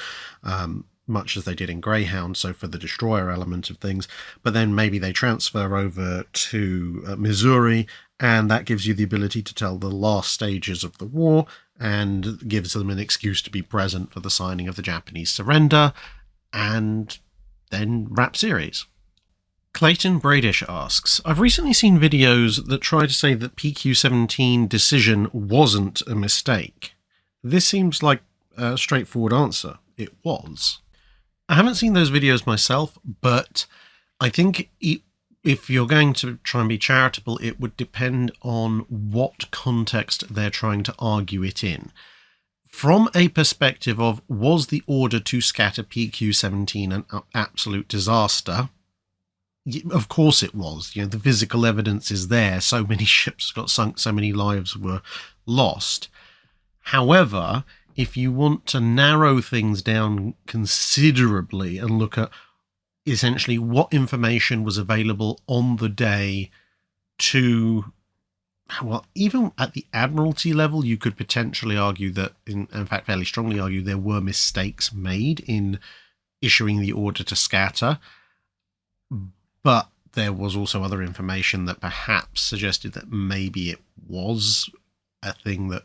much as they did in Greyhound, so for the destroyer element of things. But then maybe they transfer over to Missouri, and that gives you the ability to tell the last stages of the war and gives them an excuse to be present for the signing of the Japanese surrender, and then wrap series. Clayton Bradish asks, I've recently seen videos that try to say that PQ-17 decision wasn't a mistake. This seems like a straightforward answer. It was. I haven't seen those videos myself, but I think if you're going to try and be charitable, it would depend on what context they're trying to argue it in. From a perspective of, was the order to scatter PQ-17 an absolute disaster? Of course it was. The physical evidence is there. So many ships got sunk, so many lives were lost. However, if you want to narrow things down considerably and look at essentially what information was available on the day to, well, even at the Admiralty level, you could potentially argue that, in fact, fairly strongly argue there were mistakes made in issuing the order to scatter. But there was also other information that perhaps suggested that maybe it was a thing that,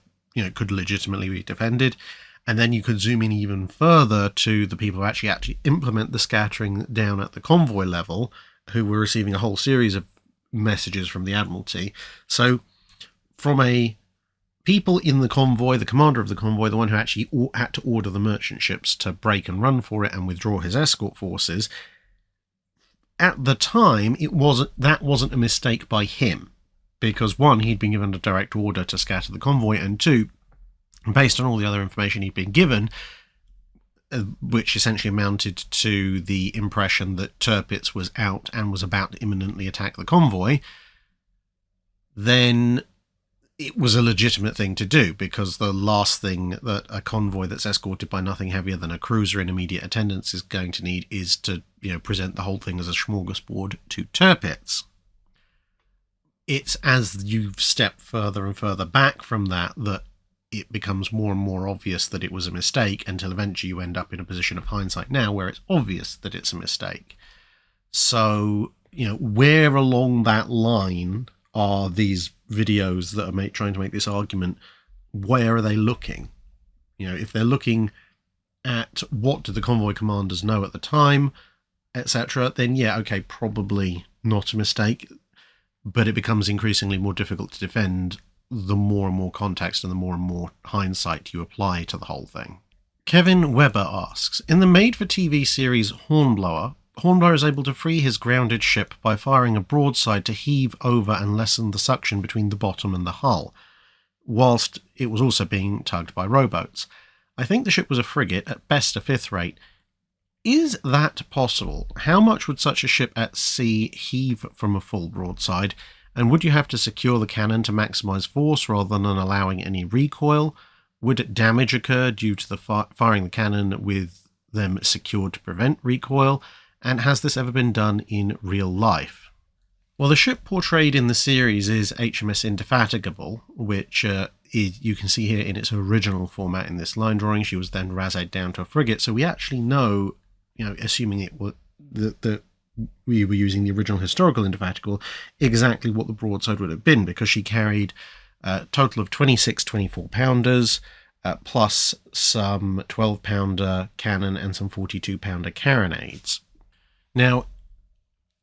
could legitimately be defended. And then you could zoom in even further to the people who actually implement the scattering down at the convoy level, who were receiving a whole series of messages from the Admiralty. So from a people in the convoy, the commander of the convoy, the one who actually had to order the merchant ships to break and run for it and withdraw his escort forces, at the time, that wasn't a mistake by him, because one, he'd been given a direct order to scatter the convoy, and two, based on all the other information he'd been given, which essentially amounted to the impression that Tirpitz was out and was about to imminently attack the convoy, then it was a legitimate thing to do, because the last thing that a convoy that's escorted by nothing heavier than a cruiser in immediate attendance is going to need is to, present the whole thing as a smorgasbord to Tirpitz. It's as you step further and further back from that it becomes more and more obvious that it was a mistake, until eventually you end up in a position of hindsight now where it's obvious that it's a mistake. So, where along that line are these videos that are trying to make this argument? Where are they looking? If they're looking at what did the convoy commanders know at the time, etc., then yeah, okay, probably not a mistake, but it becomes increasingly more difficult to defend the more and more context and the more hindsight you apply to the whole thing. Kevin Weber asks, in the made-for-TV series Hornblower is able to free his grounded ship by firing a broadside to heave over and lessen the suction between the bottom and the hull, whilst it was also being tugged by rowboats. I think the ship was a frigate, at best a fifth rate. Is that possible? How much would such a ship at sea heave from a full broadside, and would you have to secure the cannon to maximise force rather than allowing any recoil? Would damage occur due to the firing the cannon with them secured to prevent recoil? And has this ever been done in real life? Well, the ship portrayed in the series is HMS Indefatigable, which you can see here in its original format in this line drawing. She was then razzed down to a frigate, so we actually know, assuming it was that we were using the original historical Indefatigable, exactly what the broadside would have been, because she carried a total of 26 24-pounders, plus some 12-pounder cannon and some 42-pounder carronades. Now,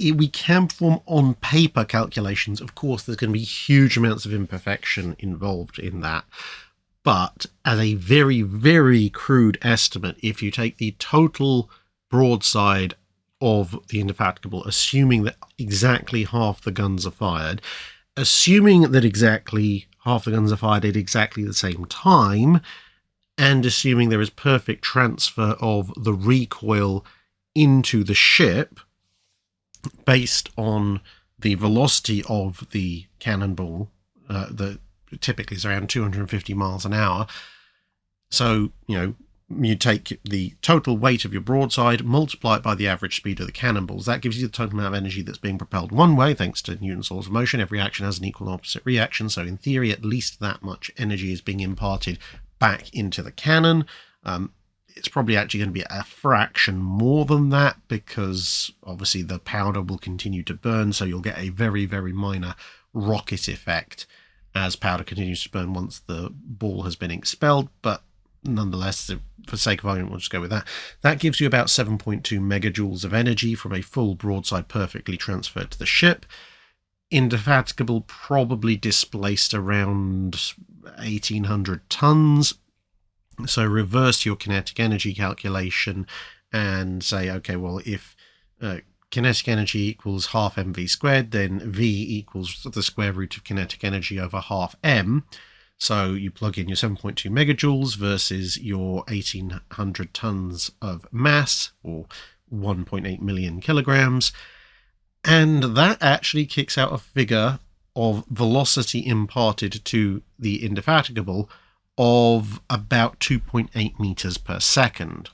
we can perform on paper calculations. Of course, there's going to be huge amounts of imperfection involved in that. But as a very, very crude estimate, if you take the total broadside of the Indefatigable, assuming that exactly half the guns are fired, assuming that exactly half the guns are fired at exactly the same time, and assuming there is perfect transfer of the recoil into the ship, based on the velocity of the cannonball, that typically is around 250 miles an hour. So, you take the total weight of your broadside, multiply it by the average speed of the cannonballs. That gives you the total amount of energy that's being propelled one way, thanks to Newton's laws of motion. Every action has an equal and opposite reaction, so in theory, at least that much energy is being imparted back into the cannon. It's probably actually going to be a fraction more than that, because obviously the powder will continue to burn, so you'll get a very, very minor rocket effect as powder continues to burn once the ball has been expelled. But nonetheless, for sake of argument, we'll just go with that. That gives you about 7.2 megajoules of energy from a full broadside perfectly transferred to the ship. Indefatigable probably displaced around 1,800 tons. So reverse your kinetic energy calculation and say, okay, well, if kinetic energy equals half mv squared, then v equals the square root of kinetic energy over half m. So you plug in your 7.2 megajoules versus your 1,800 tons of mass, or 1.8 million kilograms, and that actually kicks out a figure of velocity imparted to the Indefatigable of about 2.8 meters per second.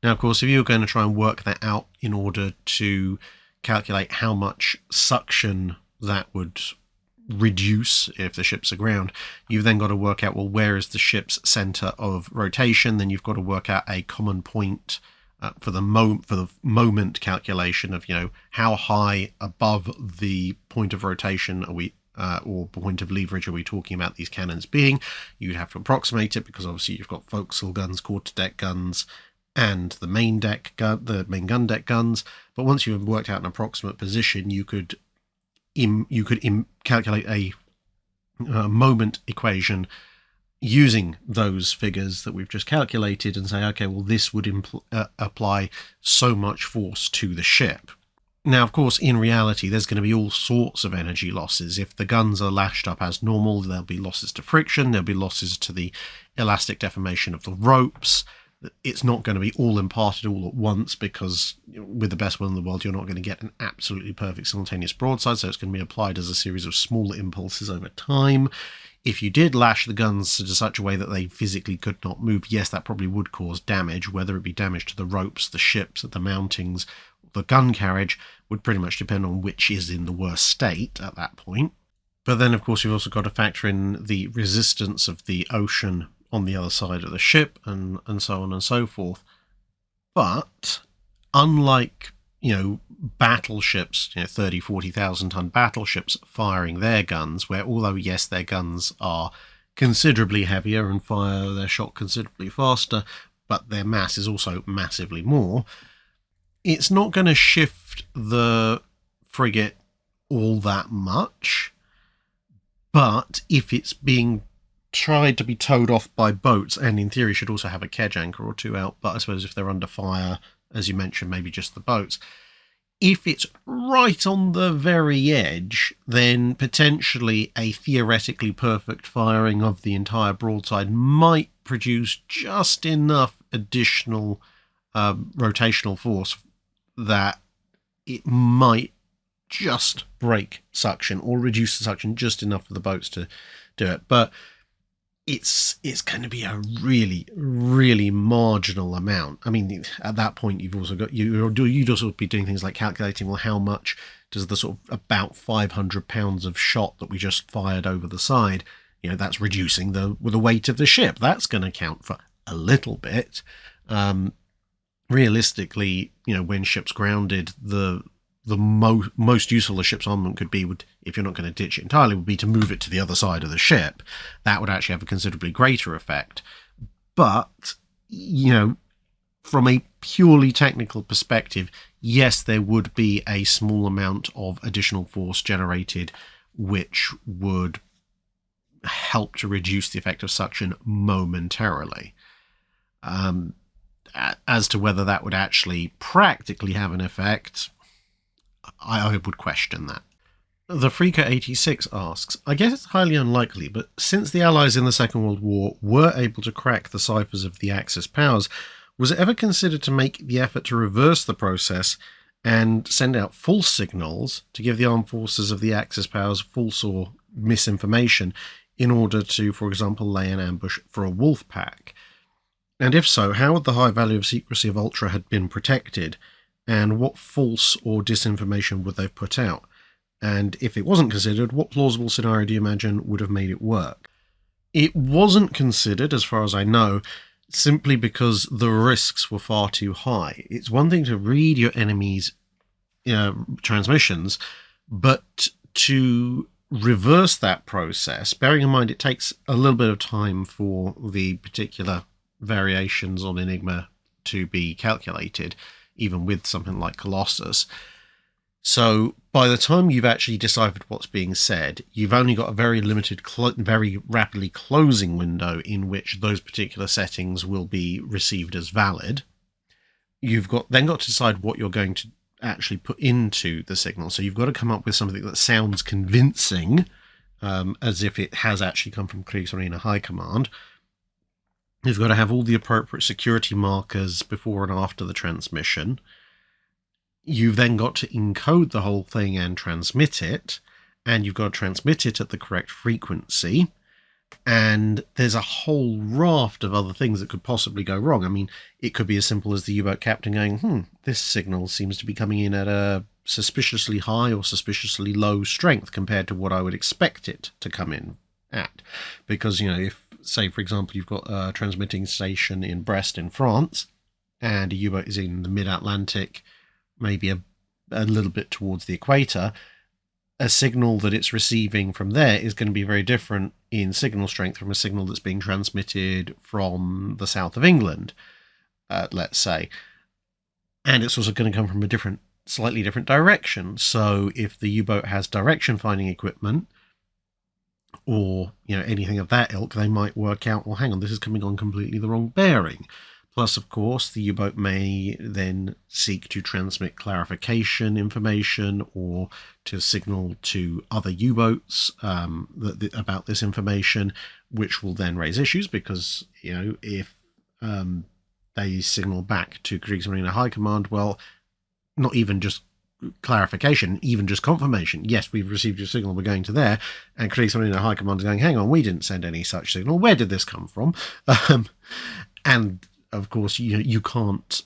Now, of course, if you're going to try and work that out in order to calculate how much suction that would reduce if the ship's aground, you've then got to work out, well, where is the ship's center of rotation? Then you've got to work out a common point for the moment calculation of, how high above the point of rotation are we, or point of leverage are we talking about these cannons being. You'd have to approximate it, because obviously you've got forecastle guns, quarterdeck guns, and the main gun deck guns. But once you've worked out an approximate position, you could calculate a moment equation using those figures that we've just calculated and say, okay, well, this would apply so much force to the ship. Now, of course, in reality, there's going to be all sorts of energy losses. If the guns are lashed up as normal, there'll be losses to friction, there'll be losses to the elastic deformation of the ropes. It's not going to be all imparted all at once, because with the best one in the world, you're not going to get an absolutely perfect simultaneous broadside, so it's going to be applied as a series of small impulses over time. If you did lash the guns to such a way that they physically could not move, yes, that probably would cause damage, whether it be damage to the ropes, the ships, the mountings, the gun carriage, would pretty much depend on which is in the worst state at that point. But then, of course, you've also got to factor in the resistance of the ocean on the other side of the ship, and so on and so forth. But unlike, battleships, 30, 40,000 ton battleships firing their guns, where although, yes, their guns are considerably heavier and fire their shot considerably faster, but their mass is also massively more, it's not going to shift the frigate all that much. But if it's being tried to be towed off by boats, and in theory should also have a kedge anchor or two out, but I suppose if they're under fire, as you mentioned, maybe just the boats, if it's right on the very edge, then potentially a theoretically perfect firing of the entire broadside might produce just enough additional rotational force that it might just break suction or reduce the suction just enough for the boats to do it. But it's going to be a really, really marginal amount. I mean, at that point, you've also got you'd also be doing things like calculating, well, how much does the sort of about 500 pounds of shot that we just fired over the side, that's reducing the weight of the ship. That's going to count for a little bit. Realistically, when ships grounded, the most useful a ship's armament could be, if you're not going to ditch it entirely, would be to move it to the other side of the ship. That would actually have a considerably greater effect. But, from a purely technical perspective, yes, there would be a small amount of additional force generated, which would help to reduce the effect of suction momentarily. As to whether that would actually practically have an effect, I would question that. The Freaka 86 asks, I guess it's highly unlikely, but since the Allies in the Second World War were able to crack the ciphers of the Axis powers, was it ever considered to make the effort to reverse the process and send out false signals to give the armed forces of the Axis powers false or misinformation in order to, for example, lay an ambush for a wolf pack? And if so, how would the high value of secrecy of Ultra had been protected? And what false or disinformation would they have put out? And if it wasn't considered, what plausible scenario do you imagine would have made it work? It wasn't considered, as far as I know, simply because the risks were far too high. It's one thing to read your enemy's transmissions, but to reverse that process, bearing in mind it takes a little bit of time for the particular variations on Enigma to be calculated, even with something like Colossus. So by the time you've actually deciphered what's being said, you've only got a very limited, very rapidly closing window in which those particular settings will be received as valid. You've then got to decide what you're going to actually put into the signal. So you've got to come up with something that sounds convincing, as if it has actually come from Kriegsmarine High Command. You've got to have all the appropriate security markers before and after the transmission. You've then got to encode the whole thing and transmit it, and you've got to transmit it at the correct frequency. And there's a whole raft of other things that could possibly go wrong. I mean, it could be as simple as the U-boat captain going, this signal seems to be coming in at a suspiciously high or suspiciously low strength compared to what I would expect it to come in at. Because, if, say, for example, you've got a transmitting station in Brest in France, and a U-boat is in the mid-Atlantic, maybe a little bit towards the equator, a signal that it's receiving from there is going to be very different in signal strength from a signal that's being transmitted from the south of England, let's say. And it's also going to come from a slightly different direction. So if the U-boat has direction finding equipment, or anything of that ilk, they might work out, well, hang on, this is coming on completely the wrong bearing. Plus, of course, the U-boat may then seek to transmit clarification information or to signal to other U-boats about this information, which will then raise issues because, if they signal back to Kriegsmarine High Command, well, not even just clarification, even just confirmation. Yes, we've received your signal, we're going to there. And Kriegsmarine High Command is going, hang on, we didn't send any such signal. Where did this come from? And of course, you can't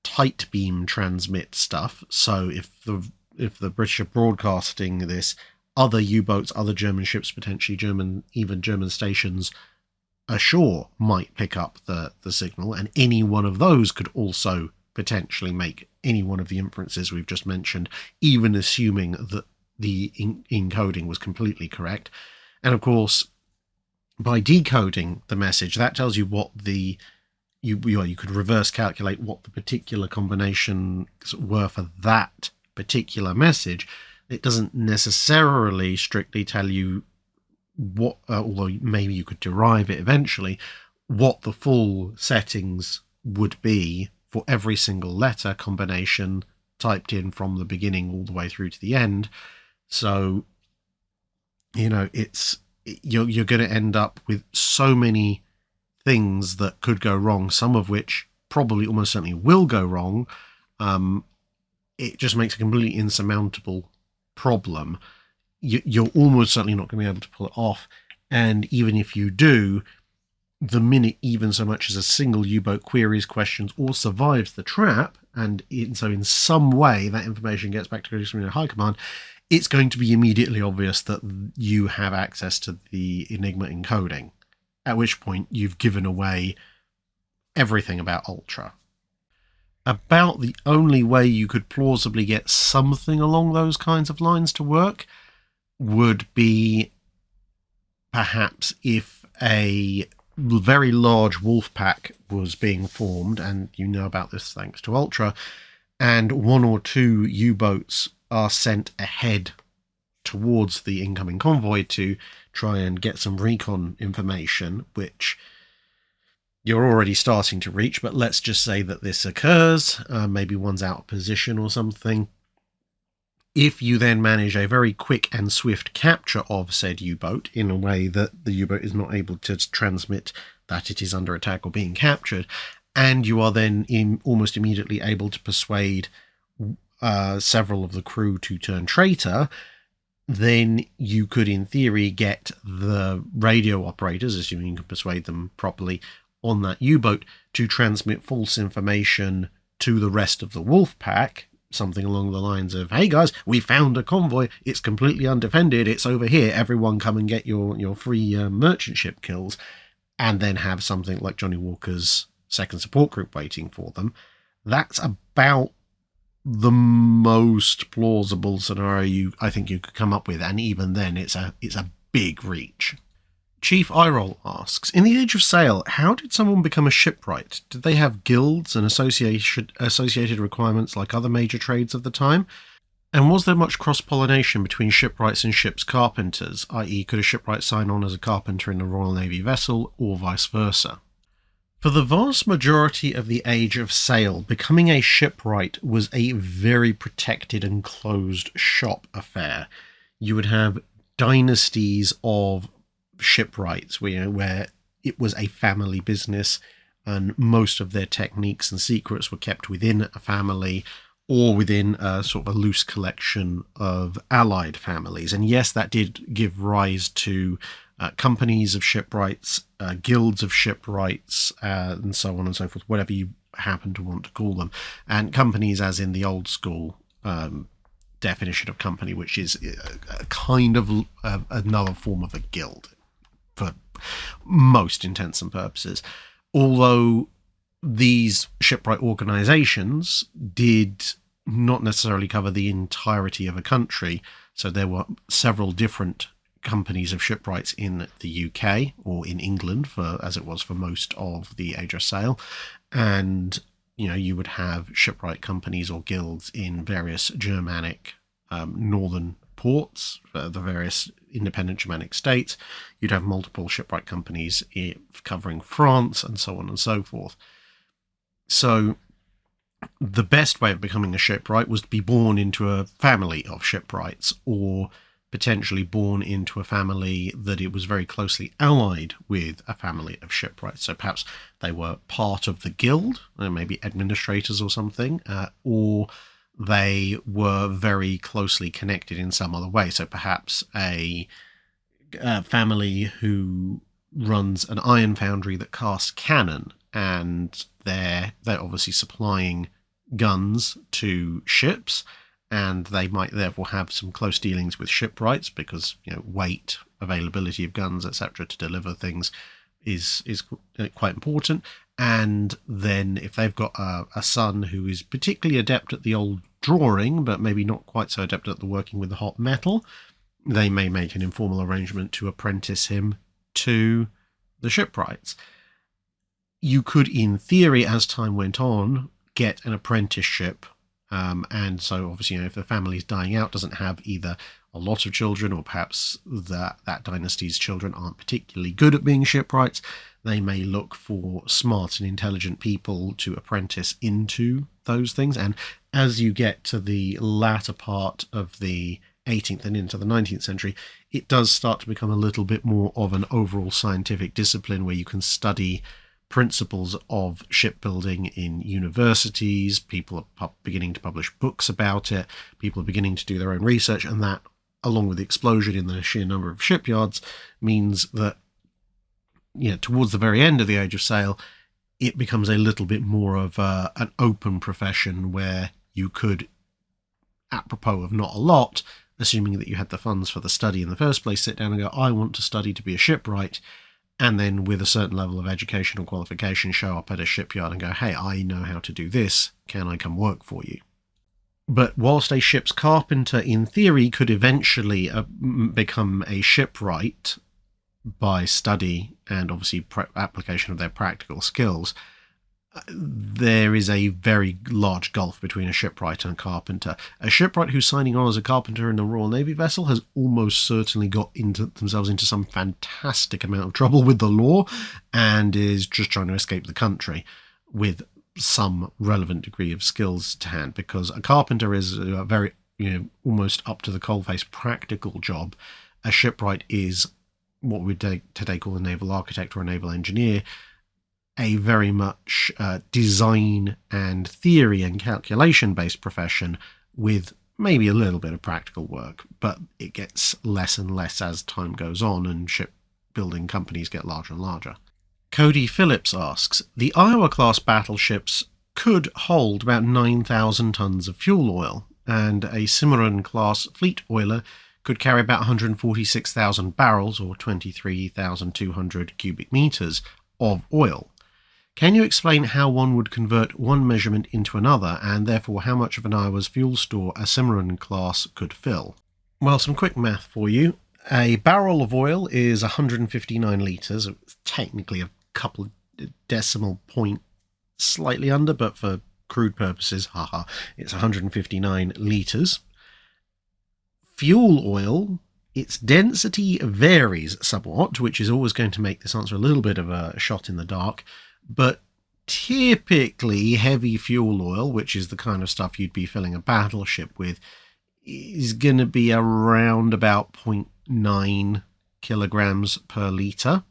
tight beam transmit stuff. So if the British are broadcasting this, other U-boats, other German ships, potentially even German stations ashore might pick up the signal, and any one of those could also potentially make any one of the inferences we've just mentioned, even assuming that the encoding was completely correct. And of course, by decoding the message, that tells you what you could reverse calculate what the particular combinations were for that particular message. It doesn't necessarily strictly tell you what, although maybe you could derive it eventually, what the full settings would be for every single letter combination typed in from the beginning all the way through to the end. So, you're going to end up with so many things that could go wrong, some of which probably almost certainly will go wrong. It just makes a completely insurmountable problem. You're almost certainly not going to be able to pull it off. And even if you do, the minute even so much as a single U-boat queries questions or survives the trap, and so in some way that information gets back to Kriegsmarine High Command, it's going to be immediately obvious that you have access to the Enigma encoding, at which point you've given away everything about Ultra. About the only way you could plausibly get something along those kinds of lines to work would be perhaps if a very large wolf pack was being formed, and you know about this thanks to Ultra, and one or two U-boats are sent ahead towards the incoming convoy to try and get some recon information, which you're already starting to reach, but let's just say that this occurs, maybe one's out of position or something. If you then manage a very quick and swift capture of said U-boat in a way that the U-boat is not able to transmit that it is under attack or being captured, and you are then almost immediately able to persuade several of the crew to turn traitor, then you could in theory get the radio operators, assuming you can persuade them properly, on that U-boat to transmit false information to the rest of the wolf pack, something along the lines of, hey guys, we found a convoy, it's completely undefended, it's over here, everyone come and get your free merchant ship kills, and then have something like Johnny Walker's second support group waiting for them. That's about the most plausible scenario I think you could come up with, and even then it's a big reach. Chief Eyeroll asks, in the Age of Sail, how did someone become a shipwright? Did they have guilds and associated requirements like other major trades of the time? And was there much cross-pollination between shipwrights and ship's carpenters, i.e. could a shipwright sign on as a carpenter in a Royal Navy vessel, or vice versa? For the vast majority of the Age of Sail, becoming a shipwright was a very protected and closed shop affair. You would have dynasties of shipwrights where it was a family business, and most of their techniques and secrets were kept within a family or within a sort of a loose collection of allied families. And yes, that did give rise to companies of shipwrights, guilds of shipwrights, and so on and so forth, whatever you happen to want to call them. And companies as in the old school definition of company, which is a kind of another form of a guild for most intents and purposes. Although these shipwright organizations did not necessarily cover the entirety of a country, so there were several different companies of shipwrights in the UK or in England, as it was for most of the Age of Sail, and you would have shipwright companies or guilds in various Germanic northern ports, the various independent Germanic states. You'd have multiple shipwright companies covering France, and so on and so forth. So the best way of becoming a shipwright was to be born into a family of shipwrights, or potentially born into a family that it was very closely allied with a family of shipwrights. So perhaps they were part of the guild, maybe administrators or something, or they were very closely connected in some other way. So perhaps a family who runs an iron foundry that casts cannon, and they're obviously supplying guns to ships, and they might therefore have some close dealings with shipwrights because weight, availability of guns, etc., to deliver things is quite important. And then if they've got a son who is particularly adept at the old drawing, but maybe not quite so adept at the working with the hot metal, they may make an informal arrangement to apprentice him to the shipwrights. You could, in theory, as time went on, get an apprenticeship. And so obviously, if the family's dying out, doesn't have either a lot of children, or perhaps that dynasty's children aren't particularly good at being shipwrights, they may look for smart and intelligent people to apprentice into those things. And as you get to the latter part of the 18th and into the 19th century, it does start to become a little bit more of an overall scientific discipline where you can study principles of shipbuilding in universities. People are beginning to publish books about it. People are beginning to do their own research, and that, along with the explosion in the sheer number of shipyards, means that towards the very end of the Age of Sail, it becomes a little bit more of an open profession where you could, apropos of not a lot, assuming that you had the funds for the study in the first place, sit down and go, I want to study to be a shipwright, and then with a certain level of education or qualification show up at a shipyard and go, hey, I know how to do this, can I come work for you? But whilst a ship's carpenter in theory could eventually become a shipwright by study and obviously application of their practical skills, there is a very large gulf between a shipwright and a carpenter. A shipwright who's signing on as a carpenter in a Royal Navy vessel has almost certainly got themselves into some fantastic amount of trouble with the law and is just trying to escape the country with some relevant degree of skills to hand, because a carpenter is a very, almost up to the coalface practical job. A shipwright is what we today call a naval architect or a naval engineer, a very much design and theory and calculation based profession with maybe a little bit of practical work, but it gets less and less as time goes on and shipbuilding companies get larger and larger. Cody Phillips asks, the Iowa-class battleships could hold about 9,000 tons of fuel oil, and a Cimarron-class fleet oiler could carry about 146,000 barrels, or 23,200 cubic meters, of oil. Can you explain how one would convert one measurement into another, and therefore how much of an Iowa's fuel store a Cimarron-class could fill? Well, some quick math for you. A barrel of oil is 159 litres, technically a couple decimal point slightly under, but for crude purposes, it's 159 litres. Fuel oil, its density varies somewhat, which is always going to make this answer a little bit of a shot in the dark, but typically heavy fuel oil, which is the kind of stuff you'd be filling a battleship with, is going to be around about 0.9 kilograms per litre,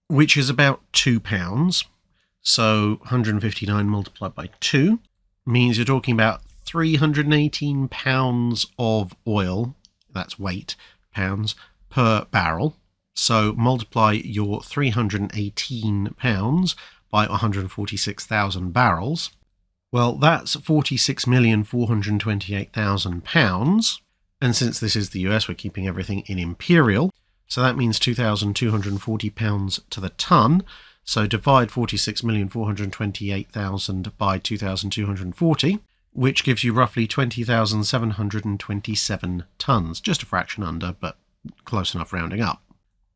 which is about 2 pounds. So 159 multiplied by 2 means you're talking about 318 pounds of oil, that's weight, pounds, per barrel. So multiply your 318 pounds by 146,000 barrels. Well, that's 46,428,000 pounds. And since this is the US, we're keeping everything in imperial. So that means 2,240 pounds to the ton. So divide 46,428,000 by 2,240, which gives you roughly 20,727 tons. Just a fraction under, but close enough rounding up.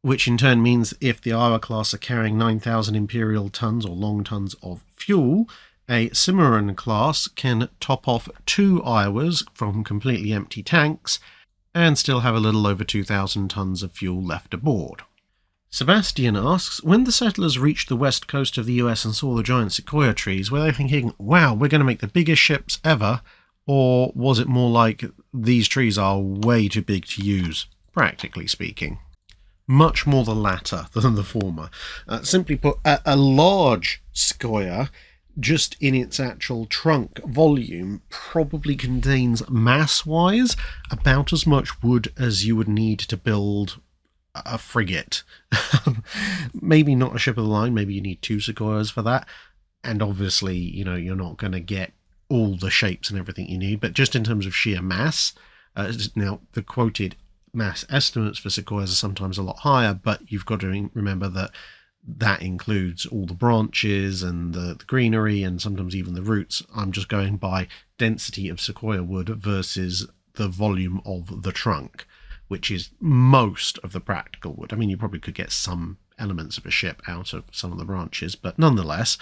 Which in turn means if the Iowa class are carrying 9,000 imperial tons or long tons of fuel, a Cimarron class can top off 2 Iowas from completely empty tanks and still have a little over 2,000 tons of fuel left aboard. Sebastian asks, when the settlers reached the west coast of the US and saw the giant sequoia trees, were they thinking, wow, we're going to make the biggest ships ever? Or was it more like, these trees are way too big to use, practically speaking? Much more the latter than the former. Simply put, a large sequoia, just in its actual trunk volume, probably contains mass-wise about as much wood as you would need to build a frigate. Maybe not a ship of the line, maybe you need 2 sequoias for that. And obviously, you're not going to get all the shapes and everything you need, but just in terms of sheer mass, now the quoted mass estimates for sequoias are sometimes a lot higher, but you've got to remember that that includes all the branches and the greenery and sometimes even the roots. I'm just going by density of sequoia wood versus the volume of the trunk, which is most of the practical wood. I mean, you probably could get some elements of a ship out of some of the branches, but nonetheless,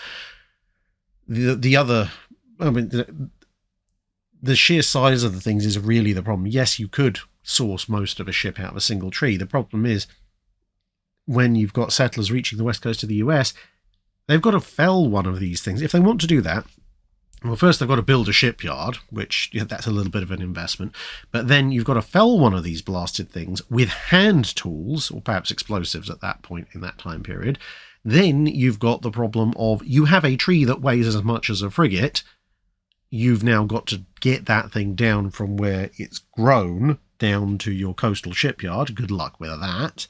the sheer size of the things is really the problem. Yes, you could source most of a ship out of a single tree. The problem is, when you've got settlers reaching the west coast of the US, they've got to fell one of these things. If they want to do that, well, first they've got to build a shipyard, which that's a little bit of an investment. But then you've got to fell one of these blasted things with hand tools, or perhaps explosives at that point in that time period. Then you've got the problem of, you have a tree that weighs as much as a frigate. You've now got to get that thing down from where it's grown down to your coastal shipyard. Good luck with that.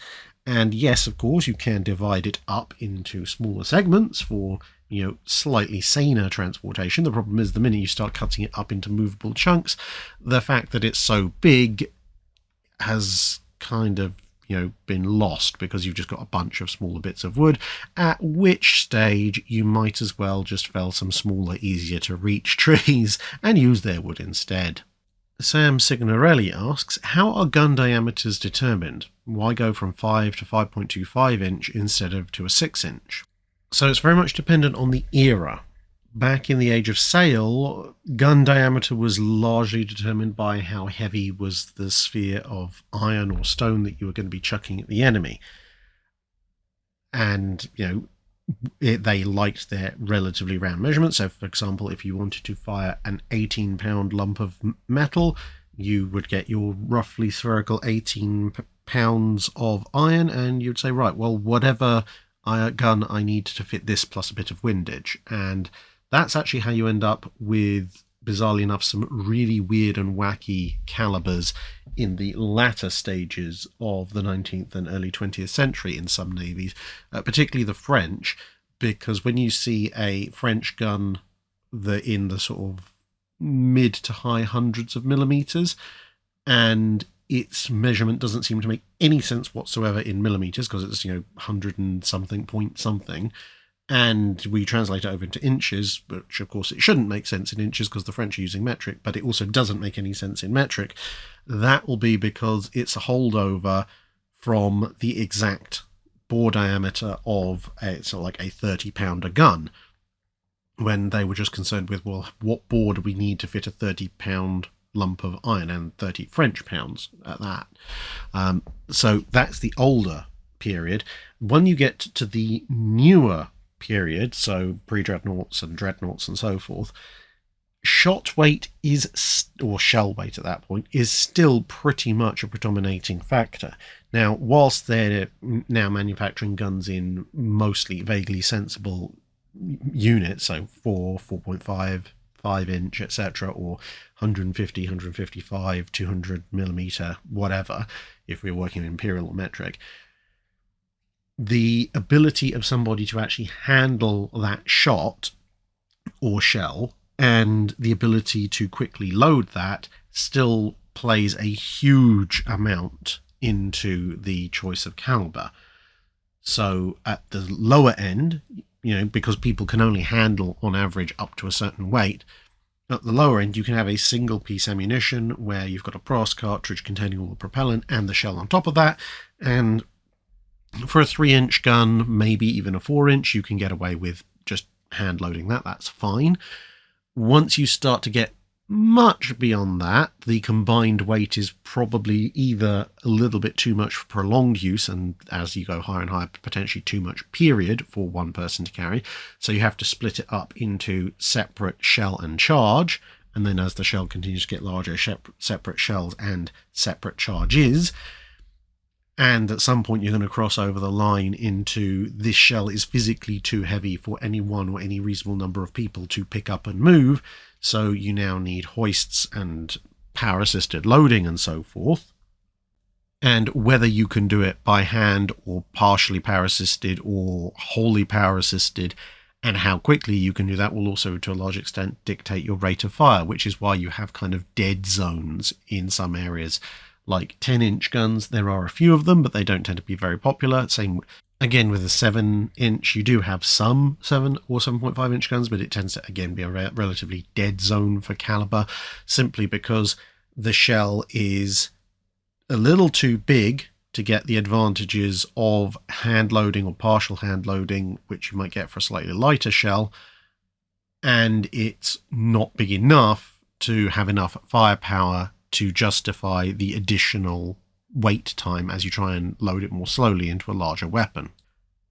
And yes, of course, you can divide it up into smaller segments for, slightly saner transportation. The problem is the minute you start cutting it up into movable chunks, the fact that it's so big has kind of, been lost because you've just got a bunch of smaller bits of wood, at which stage you might as well just fell some smaller, easier to reach trees and use their wood instead. Sam Signorelli asks, how are gun diameters determined? Why go from 5 to 5.25 inch instead of to a 6 inch? So it's very much dependent on the era. Back in the age of sail, gun diameter was largely determined by how heavy was the sphere of iron or stone that you were going to be chucking at the enemy. And, they liked their relatively round measurements. So, for example, if you wanted to fire an 18-pound lump of metal, you would get your roughly spherical 18 pounds of iron, and you'd say, right, well, whatever gun I need to fit this plus a bit of windage. And that's actually how you end up with, bizarrely enough, some really weird and wacky calibers in the latter stages of the 19th and early 20th century in some navies, particularly the French, because when you see a French gun in the sort of mid to high hundreds of millimeters, and its measurement doesn't seem to make any sense whatsoever in millimeters because it's 100 and something point something, and we translate it over into inches, which of course it shouldn't make sense in inches because the French are using metric, but it also doesn't make any sense in metric. That will be because it's a holdover from the exact bore diameter of a 30-pounder gun, when they were just concerned with, well, what bore do we need to fit a 30-pound lump of iron, and 30 French pounds at that. So that's the older period. When you get to the newer period, so pre-dreadnoughts and dreadnoughts and so forth, shot weight or shell weight at that point is still pretty much a predominating factor. Now, whilst they're now manufacturing guns in mostly vaguely sensible units, so 4.5, 5 inch, etc., or 150, 155, 200 millimeter, whatever, if we're working in imperial or metric, the ability of somebody to actually handle that shot or shell and the ability to quickly load that still plays a huge amount into the choice of caliber. So at the lower end, because people can only handle on average up to a certain weight, at the lower end you can have a single piece ammunition where you've got a brass cartridge containing all the propellant and the shell on top of that, and for a 3-inch gun, maybe even a 4-inch, you can get away with just hand loading that. That's fine. Once you start to get much beyond that, the combined weight is probably either a little bit too much for prolonged use, and as you go higher and higher, potentially too much period for one person to carry. So you have to split it up into separate shell and charge, and then as the shell continues to get larger, separate shells and separate charges. And at some point you're going to cross over the line into this shell is physically too heavy for any one or any reasonable number of people to pick up and move, so you now need hoists and power-assisted loading and so forth. And whether you can do it by hand or partially power-assisted or wholly power-assisted, and how quickly you can do that will also to a large extent dictate your rate of fire, which is why you have kind of dead zones in some areas. Like 10-inch guns, there are a few of them, but they don't tend to be very popular. Same again with a 7-inch, you do have some 7 or 7.5-inch guns, but it tends to again be a relatively dead zone for caliber, simply because the shell is a little too big to get the advantages of hand loading or partial hand loading, which you might get for a slightly lighter shell, and it's not big enough to have enough firepower to justify the additional wait time as you try and load it more slowly into a larger weapon.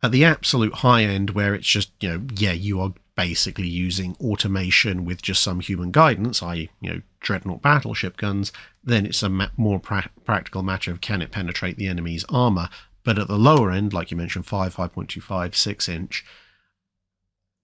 At the absolute high end, where it's just, you are basically using automation with just some human guidance, i.e., dreadnought battleship guns, then it's a more practical matter of can it penetrate the enemy's armour. But at the lower end, like you mentioned, 5.25, 6-inch,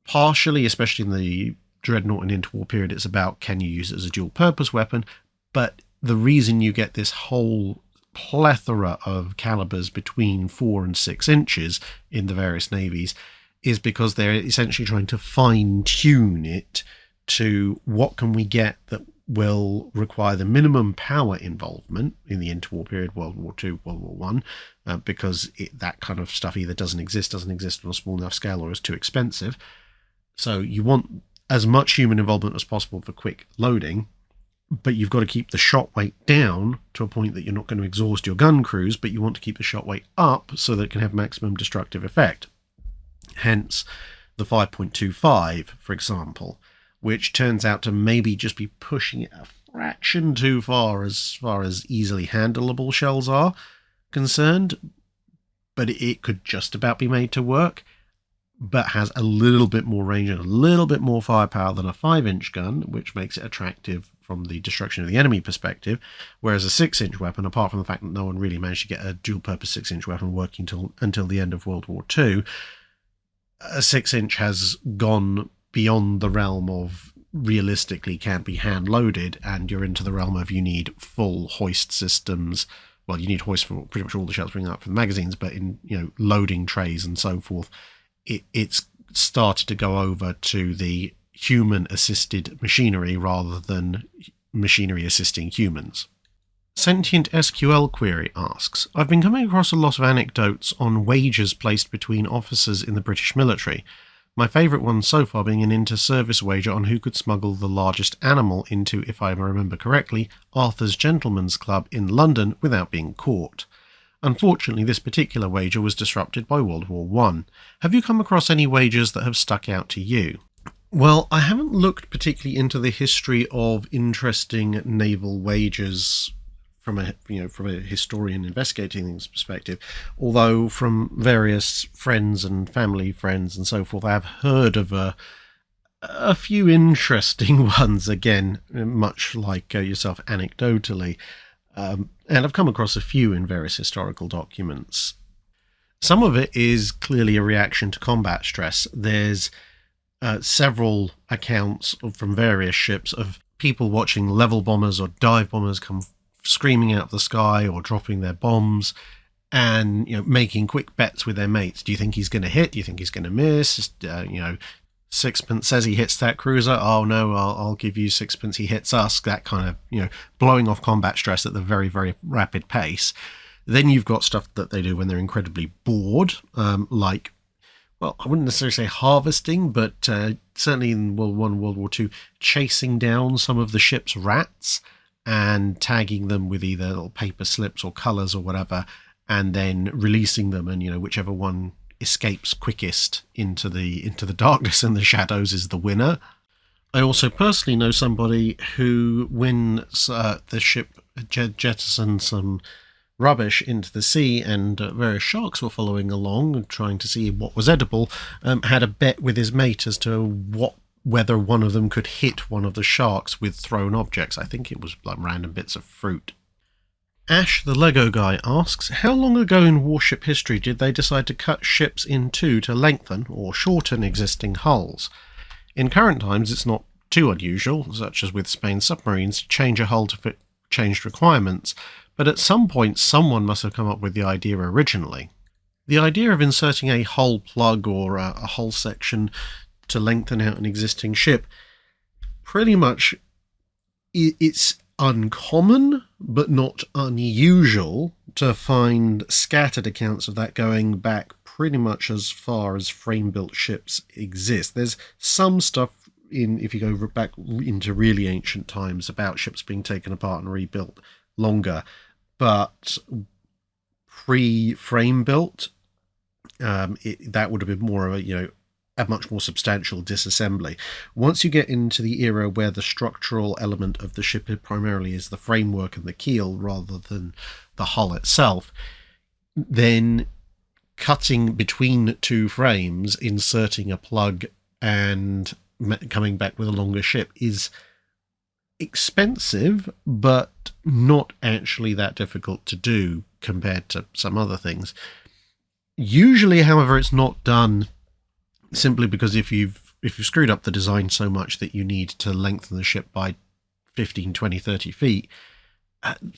partially, especially in the dreadnought and interwar period, it's about can you use it as a dual-purpose weapon. But the reason you get this whole plethora of calibers between 4 and 6 inches in the various navies is because they're essentially trying to fine-tune it to what can we get that will require the minimum power involvement in the interwar period, World War II, World War One, because that kind of stuff either doesn't exist on a small enough scale, or is too expensive. So you want as much human involvement as possible for quick loading, but you've got to keep the shot weight down to a point that you're not going to exhaust your gun crews, but you want to keep the shot weight up so that it can have maximum destructive effect. Hence the 5.25, for example, which turns out to maybe just be pushing it a fraction too far as easily handleable shells are concerned, but it could just about be made to work, but has a little bit more range and a little bit more firepower than a 5-inch gun, which makes it attractive from the destruction of the enemy perspective, whereas a 6-inch weapon, apart from the fact that no one really managed to get a dual-purpose 6-inch weapon working until the end of World War II, a 6-inch has gone beyond the realm of realistically can't be hand-loaded, and you're into the realm of you need full hoist systems. Well, you need hoist for pretty much all the shells bringing up from the magazines, but in loading trays and so forth, it's started to go over to the human-assisted machinery rather than machinery assisting humans. Sentient SQL Query asks, I've been coming across a lot of anecdotes on wagers placed between officers in the British military. My favourite one so far being an inter-service wager on who could smuggle the largest animal into, if I remember correctly, Arthur's Gentlemen's Club in London without being caught. Unfortunately, this particular wager was disrupted by World War I. Have you come across any wagers that have stuck out to you? Well, I haven't looked particularly into the history of interesting naval wagers from a historian investigating things perspective, although from various friends and family friends and so forth, I have heard of a few interesting ones, again, much like yourself anecdotally, and I've come across a few in various historical documents. Some of it is clearly a reaction to combat stress. There's several accounts from various ships of people watching level bombers or dive bombers come screaming out of the sky or dropping their bombs and making quick bets with their mates. Do you think he's going to hit? Do you think he's going to miss? Sixpence says he hits that cruiser. Oh no, I'll give you sixpence he hits us. That kind of blowing off combat stress at the very, very rapid pace. Then you've got stuff that they do when they're incredibly bored, like, well, I wouldn't necessarily say harvesting, but certainly in World War I, World War II, chasing down some of the ship's rats and tagging them with either little paper slips or colours or whatever, and then releasing them, and whichever one escapes quickest into the darkness and the shadows is the winner. I also personally know somebody who, when the ship jettisoned some rubbish into the sea and various sharks were following along and trying to see what was edible, had a bet with his mate as to whether one of them could hit one of the sharks with thrown objects. I think it was like random bits of fruit. Ash the Lego guy asks, how long ago in warship history did they decide to cut ships in two to lengthen or shorten existing hulls? In current times it's not too unusual, such as with Spain's submarines, to change a hull to fit changed requirements, but at some point someone must have come up with the idea originally. The idea of inserting a hull plug or a hull section to lengthen out an existing ship, pretty much it's uncommon but not unusual to find scattered accounts of that going back pretty much as far as frame-built ships exist. There's some stuff if you go back into really ancient times about ships being taken apart and rebuilt longer, but pre-frame built, that would have been more of a much more substantial disassembly. Once you get into the era where the structural element of the ship primarily is the framework and the keel rather than the hull itself, then cutting between two frames, inserting a plug and coming back with a longer ship is expensive, but not actually that difficult to do compared to some other things. Usually, however, it's not done simply because if you've screwed up the design so much that you need to lengthen the ship by 15, 20, 30 feet,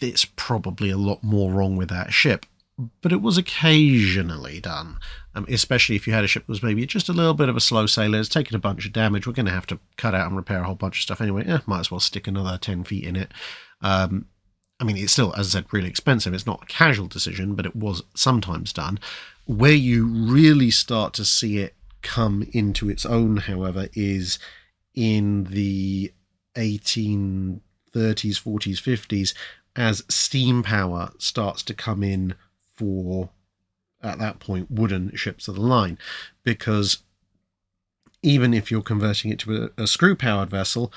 it's probably a lot more wrong with that ship. But it was occasionally done, especially if you had a ship that was maybe just a little bit of a slow sailer, it's taken a bunch of damage, we're going to have to cut out and repair a whole bunch of stuff anyway, might as well stick another 10 feet in it. I mean, it's still, as I said, really expensive. It's not a casual decision, but it was sometimes done. Where you really start to see it come into its own, however, is in the 1830s, 40s, 50s, as steam power starts to come in for, at that point, wooden ships of the line. Because even if you're converting it to a screw-powered vessel,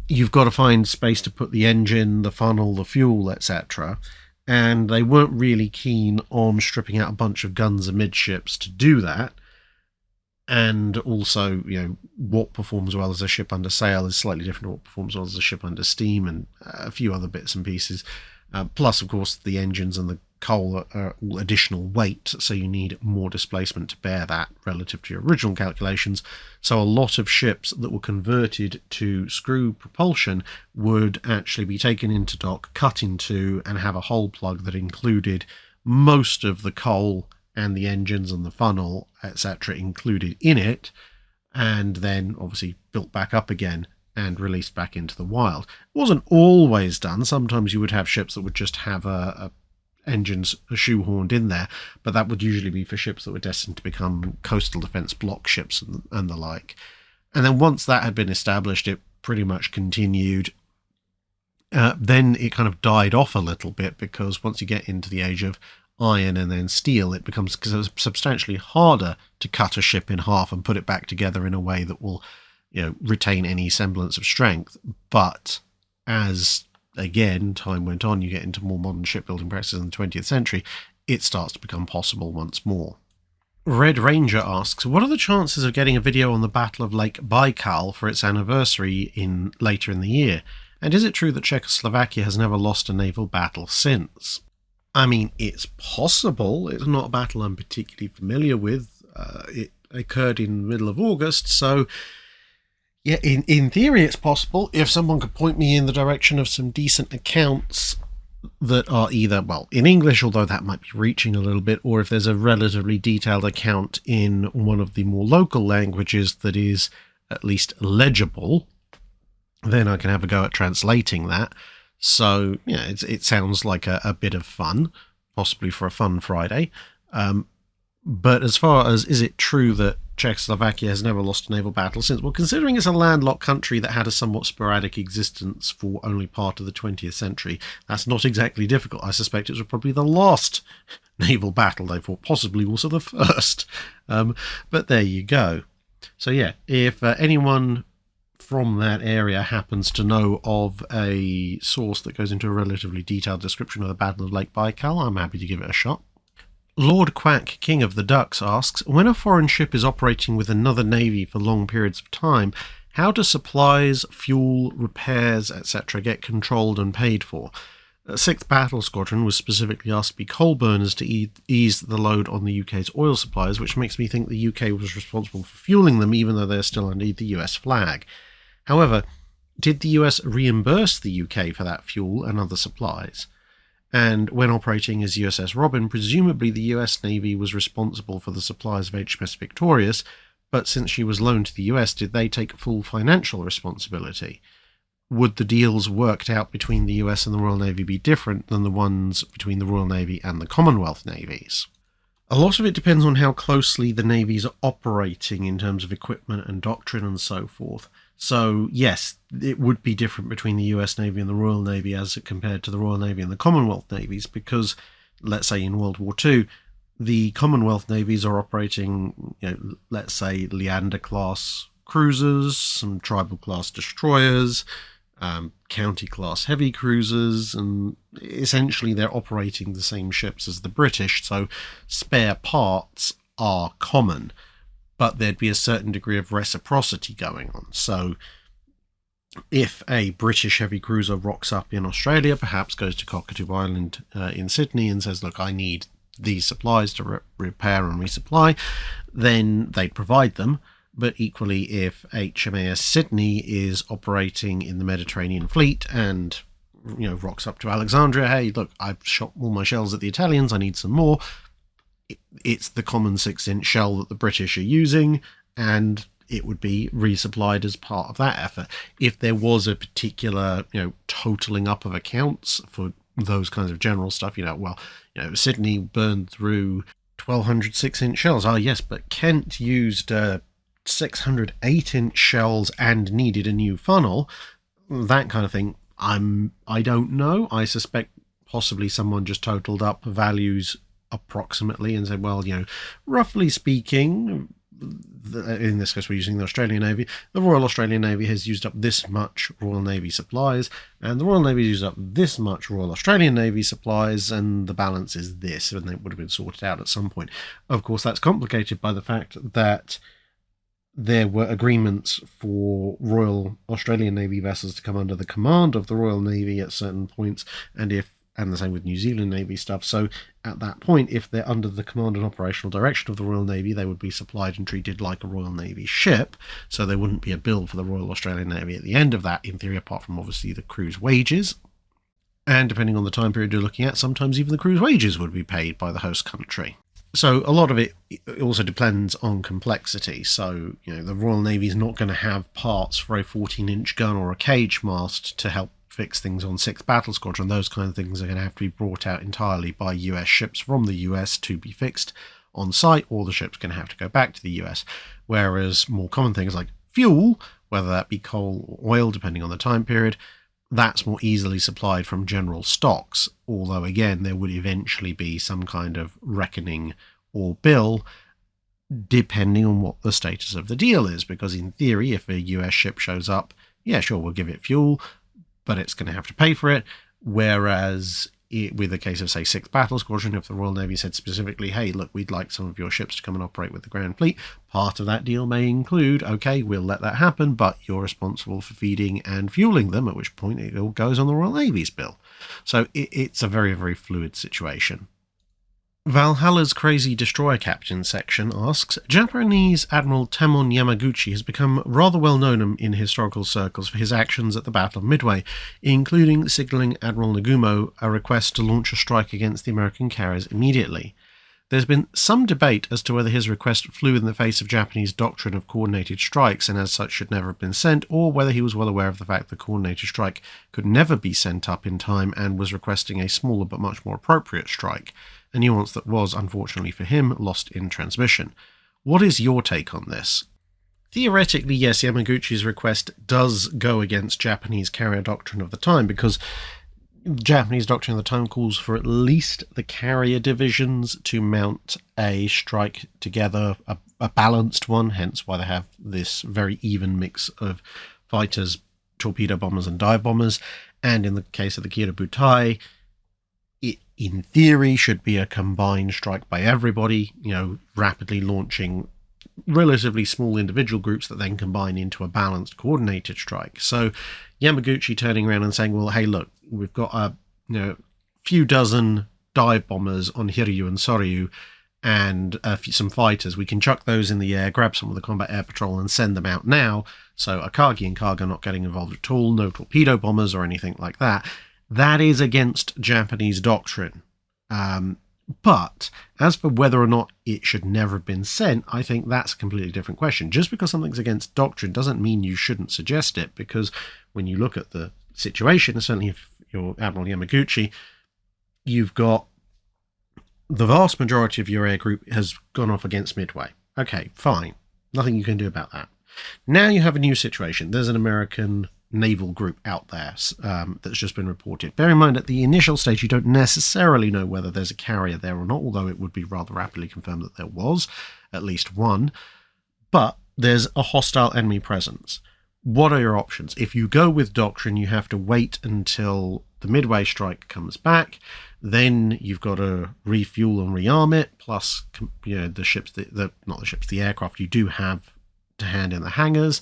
you've got to find space to put the engine, the funnel, the fuel, etc. And they weren't really keen on stripping out a bunch of guns amidships to do that. And also, what performs well as a ship under sail is slightly different to what performs well as a ship under steam, and a few other bits and pieces. Plus, of course, the engines and the coal are all additional weight, so you need more displacement to bear that relative to your original calculations. So a lot of ships that were converted to screw propulsion would actually be taken into dock, cut in two, and have a hole plug that included most of the coal and the engines and the funnel, etc., included in it, and then obviously built back up again and released back into the wild. It wasn't always done. Sometimes you would have ships that would just have engines shoehorned in there, but that would usually be for ships that were destined to become coastal defense block ships and the like. And then once that had been established, it pretty much continued. Then it kind of died off a little bit, because once you get into the age of iron and then steel, it becomes substantially harder to cut a ship in half and put it back together in a way that will, retain any semblance of strength. But as, again, time went on, you get into more modern shipbuilding practices in the 20th century, it starts to become possible once more. Red Ranger asks, what are the chances of getting a video on the Battle of Lake Baikal for its anniversary later in the year? And is it true that Czechoslovakia has never lost a naval battle since? I mean, it's possible. It's not a battle I'm particularly familiar with. It occurred in the middle of August, so yeah, in theory it's possible. If someone could point me in the direction of some decent accounts that are either, well, in English, although that might be reaching a little bit, or if there's a relatively detailed account in one of the more local languages that is at least legible, then I can have a go at translating that. So, it sounds like a bit of fun, possibly for a fun Friday. But as far as, is it true that Czechoslovakia has never lost a naval battle since? Well, considering it's a landlocked country that had a somewhat sporadic existence for only part of the 20th century, that's not exactly difficult. I suspect it was probably the last naval battle they fought, possibly also the first. But there you go. So yeah, if anyone from that area happens to know of a source that goes into a relatively detailed description of the Battle of Lake Baikal, I'm happy to give it a shot. Lord Quack, King of the Ducks, asks, when a foreign ship is operating with another navy for long periods of time, how do supplies, fuel, repairs, etc. get controlled and paid for? 6th Battle Squadron was specifically asked to be coal burners to ease the load on the UK's oil supplies, which makes me think the UK was responsible for fueling them, even though they're still under the US flag. However, did the US reimburse the UK for that fuel and other supplies? And when operating as USS Robin, presumably the US Navy was responsible for the supplies of HMS Victorious, but since she was loaned to the US, did they take full financial responsibility? Would the deals worked out between the US and the Royal Navy be different than the ones between the Royal Navy and the Commonwealth Navies? A lot of it depends on how closely the navies are operating in terms of equipment and doctrine and so forth. So, yes, it would be different between the US Navy and the Royal Navy as compared to the Royal Navy and the Commonwealth Navies, because, let's say in World War II, the Commonwealth Navies are operating, let's say, Leander-class cruisers, some Tribal-class destroyers, County-class heavy cruisers, and essentially they're operating the same ships as the British, so spare parts are common. But there'd be a certain degree of reciprocity going on. So if a British heavy cruiser rocks up in Australia, perhaps goes to Cockatoo Island in Sydney and says, look, I need these supplies to repair and resupply, then they'd provide them. But equally, if HMAS Sydney is operating in the Mediterranean Fleet and rocks up to Alexandria. Hey, look, I've shot all my shells at the Italians. I need some more. It's the common 6-inch shell that the British are using, and it would be resupplied as part of that effort. If there was a particular, totaling up of accounts for those kinds of general stuff, Sydney burned through 1,200 6-inch shells. Ah, yes, but Kent used 600 8-inch shells and needed a new funnel. That kind of thing. I don't know. I suspect possibly someone just totaled up values approximately and said, well, roughly speaking, in this case we're using the Australian Navy, the Royal Australian Navy has used up this much Royal Navy supplies, and the Royal Navy used up this much Royal Australian Navy supplies, and the balance is this, and it would have been sorted out at some point. Of course, that's complicated by the fact that there were agreements for Royal Australian Navy vessels to come under the command of the Royal Navy at certain points, and the same with New Zealand Navy stuff. So at that point, if they're under the command and operational direction of the Royal Navy, they would be supplied and treated like a Royal Navy ship. So there wouldn't be a bill for the Royal Australian Navy at the end of that, in theory, apart from obviously the crew's wages. And depending on the time period you're looking at, sometimes even the crew's wages would be paid by the host country. So a lot of it also depends on complexity. So, the Royal Navy is not going to have parts for a 14-inch gun or a cage mast to help fix things on 6th Battle Squadron. Those kind of things are going to have to be brought out entirely by US ships from the US to be fixed on site, or the ship's going to have to go back to the US. Whereas more common things like fuel, whether that be coal or oil, depending on the time period, that's more easily supplied from general stocks, although again there would eventually be some kind of reckoning or bill depending on what the status of the deal is, because in theory if a US ship shows up, yeah sure, we'll give it fuel, but it's going to have to pay for it. Whereas with the case of, say, 6th Battle Squadron, if the Royal Navy said specifically, hey, look, we'd like some of your ships to come and operate with the Grand Fleet, part of that deal may include, okay, we'll let that happen, but you're responsible for feeding and fueling them, at which point it all goes on the Royal Navy's bill. So it's a very, very fluid situation. Valhalla's Crazy Destroyer Captain section asks, Japanese Admiral Temon Yamaguchi has become rather well known in historical circles for his actions at the Battle of Midway, including signalling Admiral Nagumo a request to launch a strike against the American carriers immediately. There's been some debate as to whether his request flew in the face of Japanese doctrine of coordinated strikes and as such should never have been sent, or whether he was well aware of the fact the coordinated strike could never be sent up in time and was requesting a smaller but much more appropriate strike, a nuance that was, unfortunately for him, lost in transmission. What is your take on this? Theoretically, yes, Yamaguchi's request does go against Japanese carrier doctrine of the time, because Japanese doctrine at the time calls for at least the carrier divisions to mount a strike together, a balanced one, hence why they have this very even mix of fighters, torpedo bombers and dive bombers. And in the case of the Kira Butai, it in theory should be a combined strike by everybody, rapidly launching relatively small individual groups that then combine into a balanced coordinated strike. So Yamaguchi turning around and saying, well, hey, look, we've got a few dozen dive bombers on Hiryu and Soryu and some fighters. We can chuck those in the air, grab some of the combat air patrol and send them out now. So Akagi and Kaga not getting involved at all, no torpedo bombers or anything like that. That is against Japanese doctrine. But as for whether or not it should never have been sent, I think that's a completely different question. Just because something's against doctrine doesn't mean you shouldn't suggest it, because when you look at the situation, certainly if you're Admiral Yamaguchi, you've got the vast majority of your air group has gone off against Midway. Okay, fine. Nothing you can do about that. Now you have a new situation. There's an American naval group out there that's just been reported. Bear in mind, at the initial stage, you don't necessarily know whether there's a carrier there or not, although it would be rather rapidly confirmed that there was at least one. But there's a hostile enemy presence. What are your options? If you go with doctrine, you have to wait until the Midway strike comes back. Then you've got to refuel and rearm it. Plus, the aircraft you do have to hand in the hangars.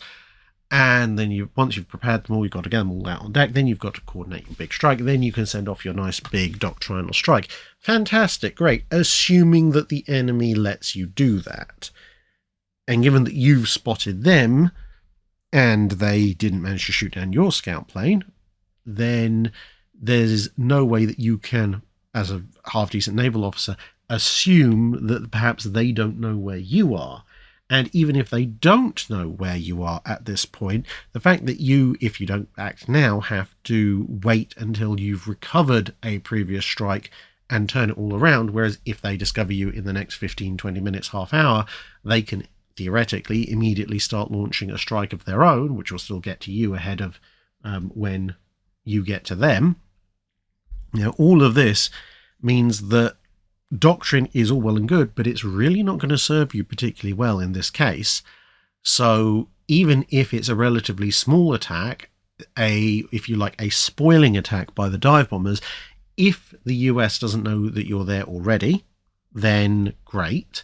And then once you've prepared them all, you've got to get them all out on deck. Then you've got to coordinate your big strike. Then you can send off your nice big doctrinal strike. Fantastic, great. Assuming that the enemy lets you do that. And given that you've spotted them and they didn't manage to shoot down your scout plane, then there's no way that you can, as a half-decent naval officer, assume that perhaps they don't know where you are. And even if they don't know where you are at this point, the fact that you, if you don't act now, have to wait until you've recovered a previous strike and turn it all around, whereas if they discover you in the next 15, 20 minutes, half hour, they can theoretically immediately start launching a strike of their own, which will still get to you ahead of when you get to them. All of this means that doctrine is all well and good, but it's really not going to serve you particularly well in this case. So even if it's a relatively small attack, if you like, a spoiling attack by the dive bombers, if the US doesn't know that you're there already, then great,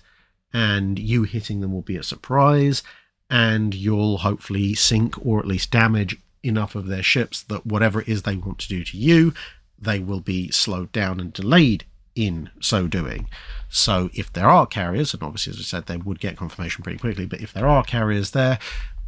and you hitting them will be a surprise, and you'll hopefully sink or at least damage enough of their ships that whatever it is they want to do to you, they will be slowed down and delayed in so doing. So if there are carriers, and obviously as I said they would get confirmation pretty quickly, but if there are carriers there,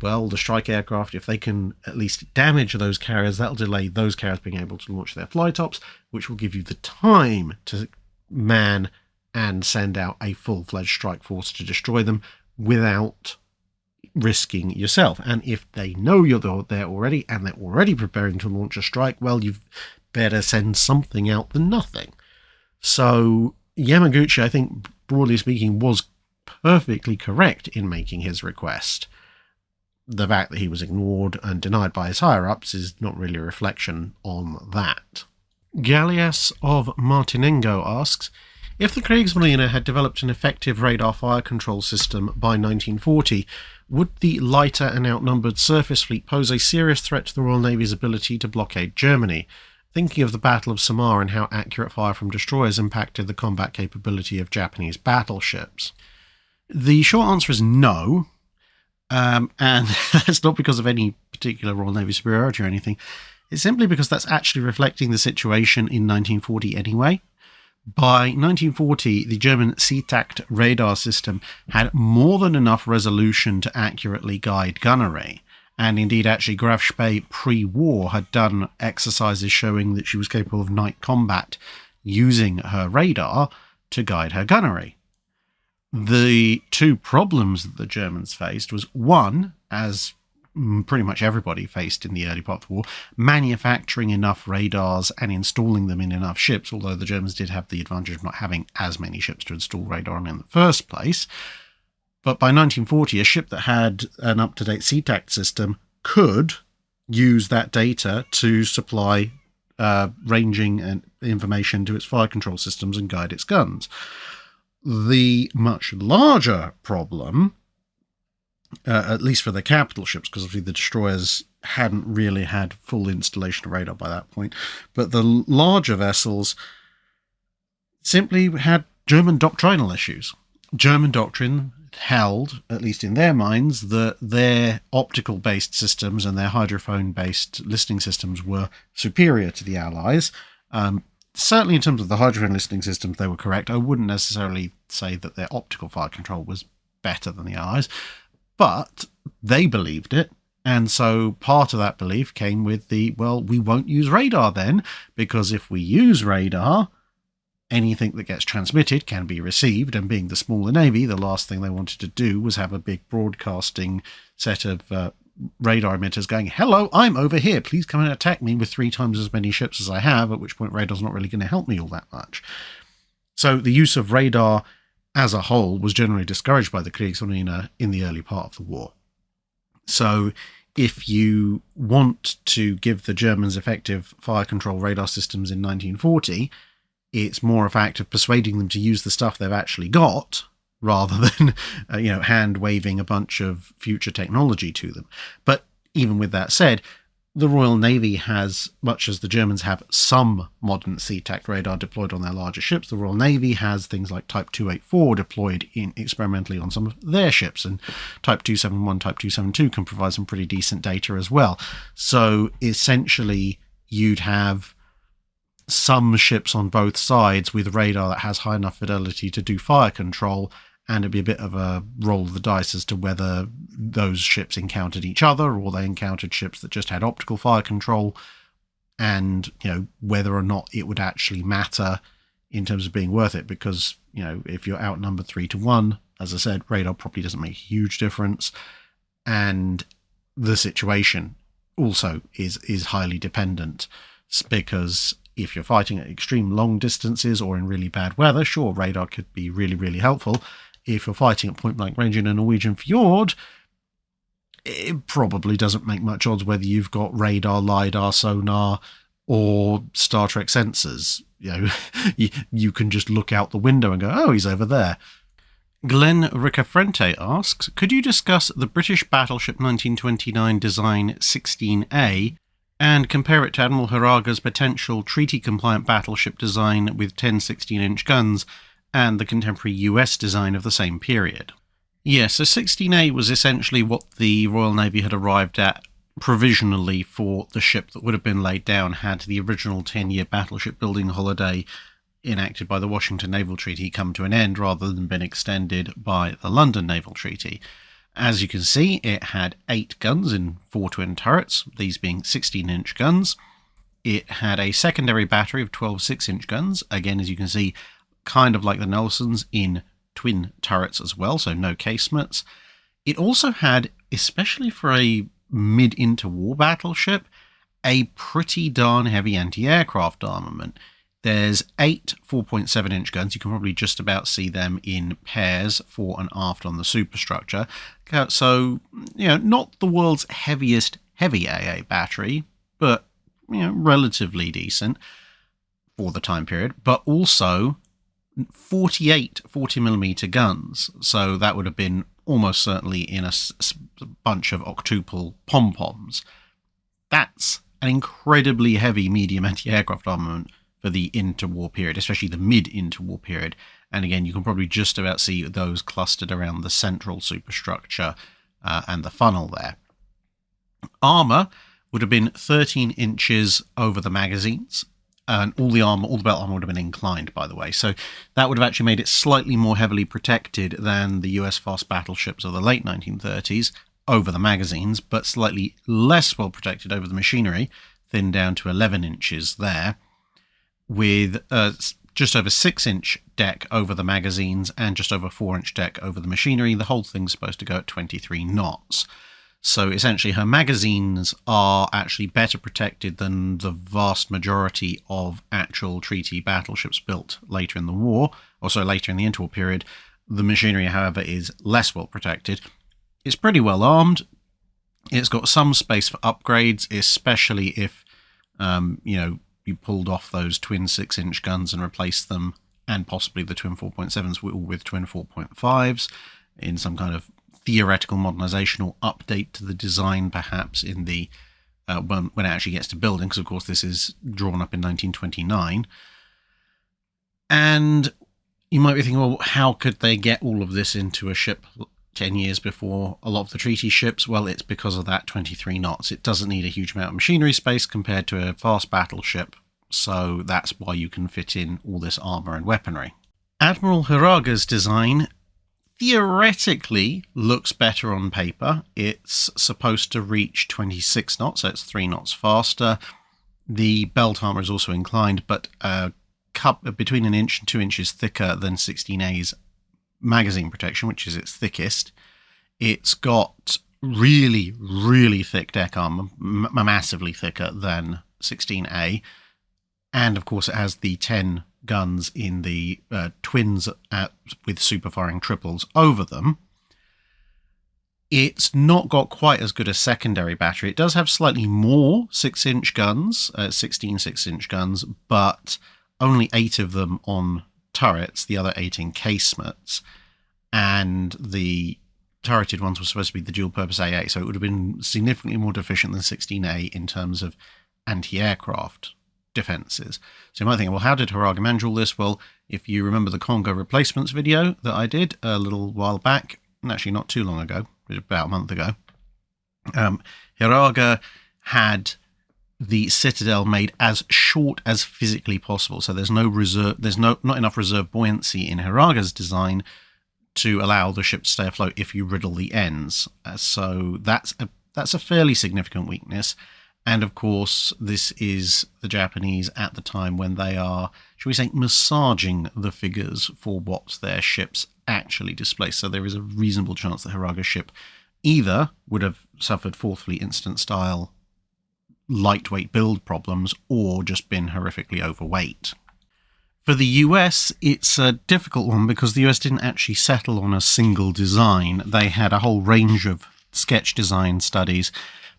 well, the strike aircraft, if they can at least damage those carriers, that'll delay those carriers being able to launch their flytops, which will give you the time to man and send out a full-fledged strike force to destroy them without risking yourself. And if they know you're there already and they're already preparing to launch a strike, well, you've better send something out than nothing. So Yamaguchi, I think, broadly speaking, was perfectly correct in making his request. The fact that he was ignored and denied by his higher-ups is not really a reflection on that. Gallias of Martinengo asks, if the Kriegsmarine had developed an effective radar fire control system by 1940, would the lighter and outnumbered surface fleet pose a serious threat to the Royal Navy's ability to blockade Germany? Thinking of the Battle of Samar and how accurate fire from destroyers impacted the combat capability of Japanese battleships. The short answer is no, and that's not because of any particular Royal Navy superiority or anything. It's simply because that's actually reflecting the situation in 1940 anyway. By 1940, the German SeaTact radar system had more than enough resolution to accurately guide gunnery. And indeed, actually, Graf Spee pre-war had done exercises showing that she was capable of night combat using her radar to guide her gunnery. The two problems that the Germans faced was, one, as pretty much everybody faced in the early part of the war, manufacturing enough radars and installing them in enough ships, although the Germans did have the advantage of not having as many ships to install radar on in the first place. But by 1940, a ship that had an up-to-date SeaTact system could use that data to supply ranging and information to its fire control systems and guide its guns. The much larger problem, at least for the capital ships, because obviously the destroyers hadn't really had full installation of radar by that point, but the larger vessels simply had German doctrinal issues. German doctrine held, at least in their minds, that their optical-based systems and their hydrophone-based listening systems were superior to the Allies. Certainly in terms of the hydrophone listening systems, they were correct. I wouldn't necessarily say that their optical fire control was better than the Allies, but they believed it. And so part of that belief came with we won't use radar then, because if we use radar, anything that gets transmitted can be received, and being the smaller navy, the last thing they wanted to do was have a big broadcasting set of radar emitters going, hello, I'm over here, please come and attack me with 3 times as many ships as I have, at which point radar's not really going to help me all that much. So the use of radar as a whole was generally discouraged by the Kriegsmarine in the early part of the war. So if you want to give the Germans effective fire control radar systems in 1940, it's more a fact of persuading them to use the stuff they've actually got rather than, hand-waving a bunch of future technology to them. But even with that said, the Royal Navy has, much as the Germans have some modern SeaTact radar deployed on their larger ships, the Royal Navy has things like Type 284 deployed experimentally on some of their ships, and Type 271, Type 272 can provide some pretty decent data as well. So essentially, you'd have some ships on both sides with radar that has high enough fidelity to do fire control, and it'd be a bit of a roll of the dice as to whether those ships encountered each other or they encountered ships that just had optical fire control. and whether or not it would actually matter in terms of being worth it, because if you're outnumbered 3-1, as I said, radar probably doesn't make a huge difference, and the situation also is highly dependent, because if you're fighting at extreme long distances or in really bad weather, sure, radar could be really, really helpful. If you're fighting at point blank range in a Norwegian fjord, it probably doesn't make much odds whether you've got radar, lidar, sonar, or Star Trek sensors. You can just look out the window and go, oh, he's over there. Glenn Ricafrente asks, could you discuss the British Battleship 1929 design 16A and compare it to Admiral Hiraga's potential treaty-compliant battleship design with 10 16-inch guns and the contemporary US design of the same period? Yes, so 16A was essentially what the Royal Navy had arrived at provisionally for the ship that would have been laid down had the original 10-year battleship building holiday enacted by the Washington Naval Treaty come to an end rather than been extended by the London Naval Treaty. As you can see, it had 8 guns in 4 twin turrets, these being 16-inch guns. It had a secondary battery of 12 6-inch guns, again, as you can see, kind of like the Nelsons in twin turrets as well, so no casemates. It also had, especially for a mid-interwar battleship, a pretty darn heavy anti-aircraft armament. There's 8 4.7-inch guns. You can probably just about see them in pairs, fore and aft on the superstructure. So, not the world's heaviest heavy AA battery, but, relatively decent for the time period, but also 48 40mm guns. So that would have been almost certainly in a bunch of octuple pom-poms. That's an incredibly heavy medium anti-aircraft armament for the interwar period, especially the mid-interwar period. And again, you can probably just about see those clustered around the central superstructure and the funnel there. Armour would have been 13 inches over the magazines, and all the belt armour would have been inclined, by the way. So that would have actually made it slightly more heavily protected than the US fast battleships of the late 1930s over the magazines, but slightly less well protected over the machinery, thinned down to 11 inches there, with just over 6-inch deck over the magazines and just over 4-inch deck over the machinery. The whole thing's supposed to go at 23 knots. So essentially her magazines are actually better protected than the vast majority of actual treaty battleships built later in the war, also later in the interwar period. The machinery, however, is less well protected. It's pretty well armed. It's got some space for upgrades, especially if, you pulled off those twin 6-inch guns and replaced them, and possibly the twin 4.7s with twin 4.5s in some kind of theoretical modernization or update to the design, perhaps in the when it actually gets to building, because of course this is drawn up in 1929. And you might be thinking, well, how could they get all of this into a ship 10 years before a lot of the treaty ships? Well, it's because of that 23 knots. It doesn't need a huge amount of machinery space compared to a fast battleship, so that's why you can fit in all this armour and weaponry. Admiral Hiraga's design theoretically looks better on paper. It's supposed to reach 26 knots, so it's 3 knots faster. The belt armour is also inclined, but between 1 inch and 2 inches thicker than 16A's magazine protection, which is its thickest. It's got really, really thick deck armour, massively thicker than 16A. And of course it has the 10 guns in the twins with super firing triples over them. It's not got quite as good a secondary battery. It does have slightly more 6-inch guns, 16 6-inch guns, but only 8 of them on turrets, the other 8 in casemates, and the turreted ones were supposed to be the dual-purpose AA, so it would have been significantly more deficient than 16A in terms of anti-aircraft defences. So you might think, well, how did Hiraga manage all this? Well, if you remember the Congo replacements video that I did a little while back, and actually not too long ago, about a month ago, Hiraga had the citadel made as short as physically possible. So there's not enough reserve buoyancy in Hiraga's design to allow the ship to stay afloat if you riddle the ends. So that's a fairly significant weakness. And of course, this is the Japanese at the time when they are, shall we say, massaging the figures for what their ships actually display. So there is a reasonable chance that Hiraga's ship either would have suffered Fourth Fleet incident style lightweight build problems or just been horrifically overweight. For the US, it's a difficult one because the US didn't actually settle on a single design. They had a whole range of sketch design studies.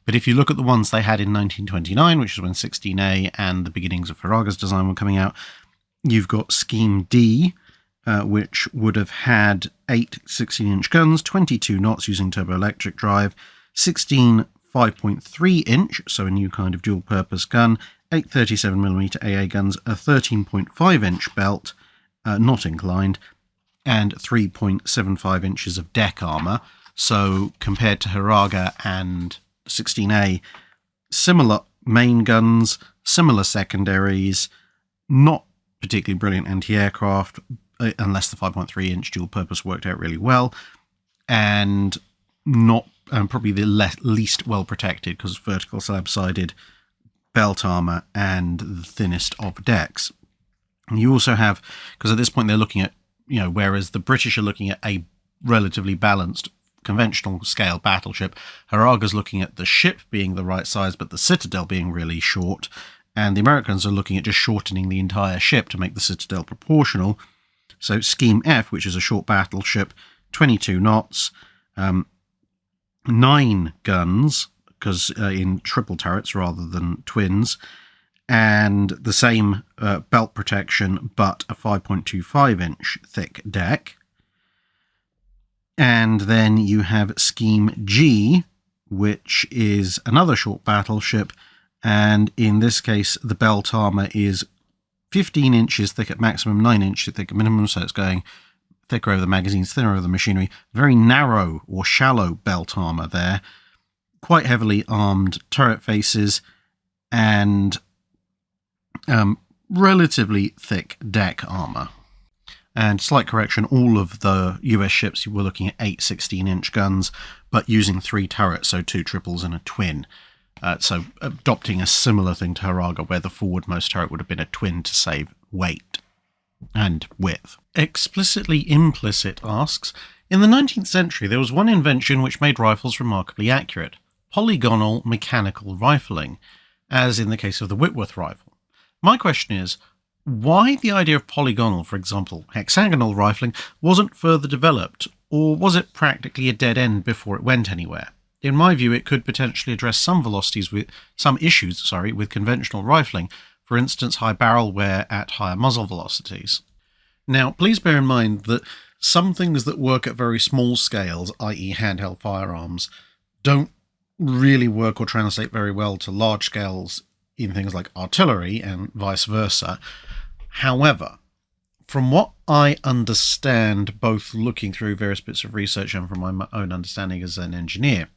But if you look at the ones they had in 1929, which is when 16A and the beginnings of Hiraga's design were coming out, you've got Scheme D, which would have had 8 16-inch guns, 22 knots using turboelectric drive, 16 5.3-inch, so a new kind of dual-purpose gun, 8 37mm AA guns, a 13.5-inch belt, not inclined, and 3.75 inches of deck armour. So compared to Hiraga and 16A, similar main guns, similar secondaries, not particularly brilliant anti-aircraft, unless the 5.3-inch dual purpose worked out really well, and not probably the least well protected because vertical slab-sided belt armour and the thinnest of decks. And you also have, because at this point they're looking at, whereas the British are looking at a relatively balanced conventional scale battleship, Hiraga's looking at the ship being the right size but the citadel being really short, and the Americans are looking at just shortening the entire ship to make the citadel proportional. So Scheme F, which is a short battleship, 22 knots, 9 guns, because in triple turrets rather than twins, and the same belt protection but a 5.25-inch thick deck. And then you have Scheme G, which is another short battleship, and in this case the belt armour is 15 inches thick at maximum, 9 inches thick at minimum, so it's going thicker over the magazines, thinner over the machinery. Very narrow or shallow belt armour there, quite heavily armed turret faces, and relatively thick deck armour. And slight correction, all of the US ships were looking at 8 16-inch guns, but using 3 turrets, so 2 triples and a twin. So adopting a similar thing to Hiraga, where the forwardmost turret would have been a twin to save weight and width. Explicitly Implicit asks, in the 19th century there was one invention which made rifles remarkably accurate: polygonal mechanical rifling, as in the case of the Whitworth rifle. My question is, why the idea of polygonal, for example, hexagonal rifling, wasn't further developed, or was it practically a dead end before it went anywhere? In my view, it could potentially address some issues with conventional rifling, for instance, high barrel wear at higher muzzle velocities. Now, please bear in mind that some things that work at very small scales, i.e. handheld firearms, don't really work or translate very well to large scales in things like artillery and vice versa. However, from what I understand, both looking through various bits of research and from my own understanding as an engineer,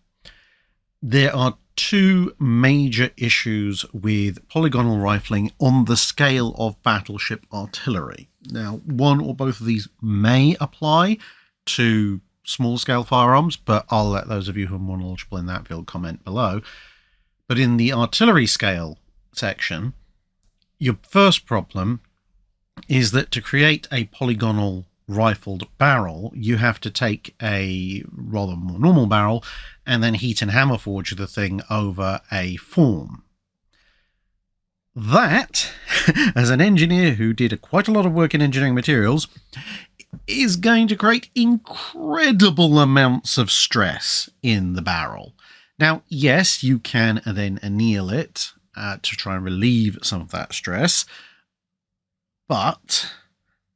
there are 2 major issues with polygonal rifling on the scale of battleship artillery. Now, one or both of these may apply to small-scale firearms, but I'll let those of you who are more knowledgeable in that field comment below. But in the artillery scale section, your first problem is that to create a polygonal rifled barrel, you have to take a rather more normal barrel and then heat and hammer forge the thing over a form. That, as an engineer who did quite a lot of work in engineering materials, is going to create incredible amounts of stress in the barrel. Now, yes, you can then anneal it to try and relieve some of that stress, but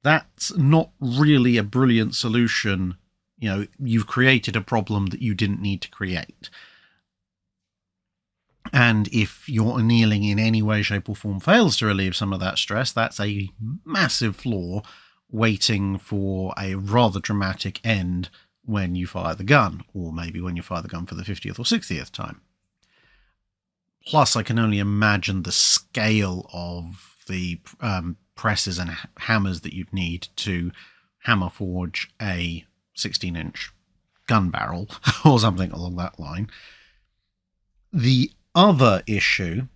that's not really a brilliant solution. You've created a problem that you didn't need to create. And if your annealing in any way, shape or form fails to relieve some of that stress, that's a massive flaw waiting for a rather dramatic end when you fire the gun, or maybe when you fire the gun for the 50th or 60th time. Plus, I can only imagine the scale of the presses and hammers that you'd need to hammer forge a 16-inch gun barrel or something along that line. The other issue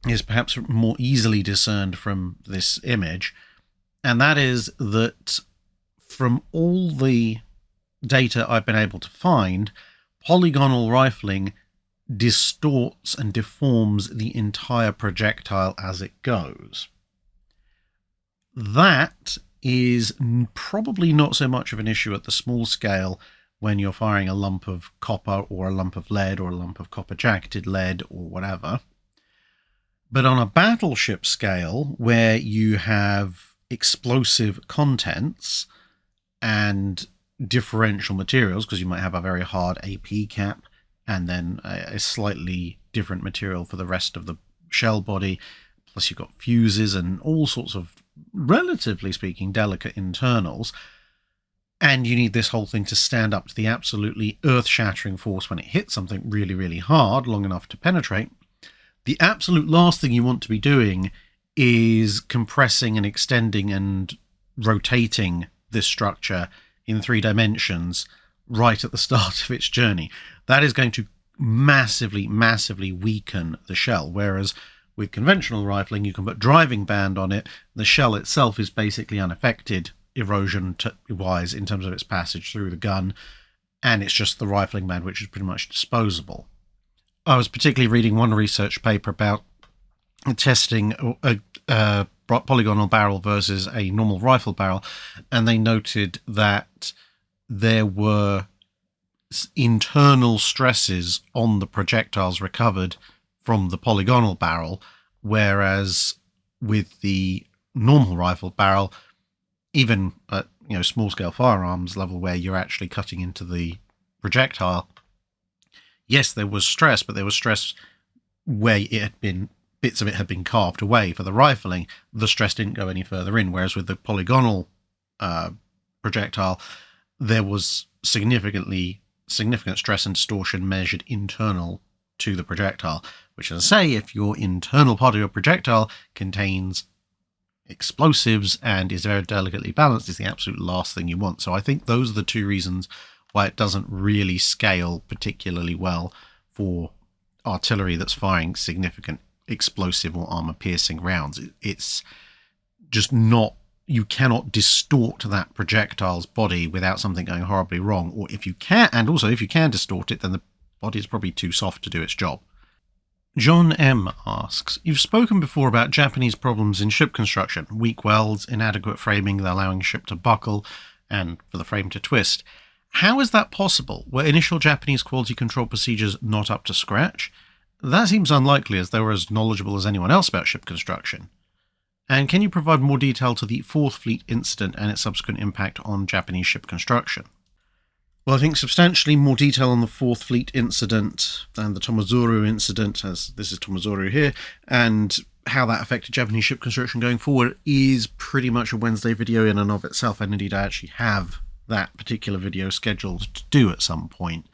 is perhaps more easily discerned from this image, and that is that from all the data I've been able to find, polygonal rifling distorts and deforms the entire projectile as it goes. That is probably not so much of an issue at the small scale when you're firing a lump of copper or a lump of lead or a lump of copper jacketed lead or whatever. But on a battleship scale, where you have explosive contents and differential materials, because you might have a very hard AP cap and then a slightly different material for the rest of the shell body, plus you've got fuses and all sorts of, relatively speaking, delicate internals, and you need this whole thing to stand up to the absolutely earth-shattering force when it hits something really, really hard, long enough to penetrate. The absolute last thing you want to be doing is compressing and extending and rotating this structure in 3 dimensions right at the start of its journey. That is going to massively, massively weaken the shell, whereas with conventional rifling, you can put driving band on it. The shell itself is basically unaffected erosion-wise in terms of its passage through the gun, and it's just the rifling band, which is pretty much disposable. I was particularly reading one research paper about testing a polygonal barrel versus a normal rifle barrel, and they noted that there were internal stresses on the projectiles recovered from the polygonal barrel, whereas with the normal rifle barrel, even at small scale firearms level where you're actually cutting into the projectile, yes, there was stress, but there was stress where bits of it had been carved away. For the rifling, the stress didn't go any further in, whereas with the polygonal projectile, there was significant stress and distortion measured internal to the projectile, which, as I say, if your internal part of your projectile contains explosives and is very delicately balanced, is the absolute last thing you want. So I think those are the 2 reasons why it doesn't really scale particularly well for artillery that's firing significant explosive or armor-piercing rounds. It's just not, you cannot distort that projectile's body without something going horribly wrong, or if you can, and also if you can distort it, then the body is probably too soft to do its job. John M. asks, you've spoken before about Japanese problems in ship construction, weak welds, inadequate framing, allowing ship to buckle, and for the frame to twist. How is that possible? Were initial Japanese quality control procedures not up to scratch? That seems unlikely, as they were as knowledgeable as anyone else about ship construction. And can you provide more detail to the 4th Fleet incident and its subsequent impact on Japanese ship construction? Well, I think substantially more detail on the 4th Fleet incident and the Tomazuru incident, as this is Tomazuru here, and how that affected Japanese ship construction going forward is pretty much a Wednesday video in and of itself, and indeed I actually have that particular video scheduled to do at some point.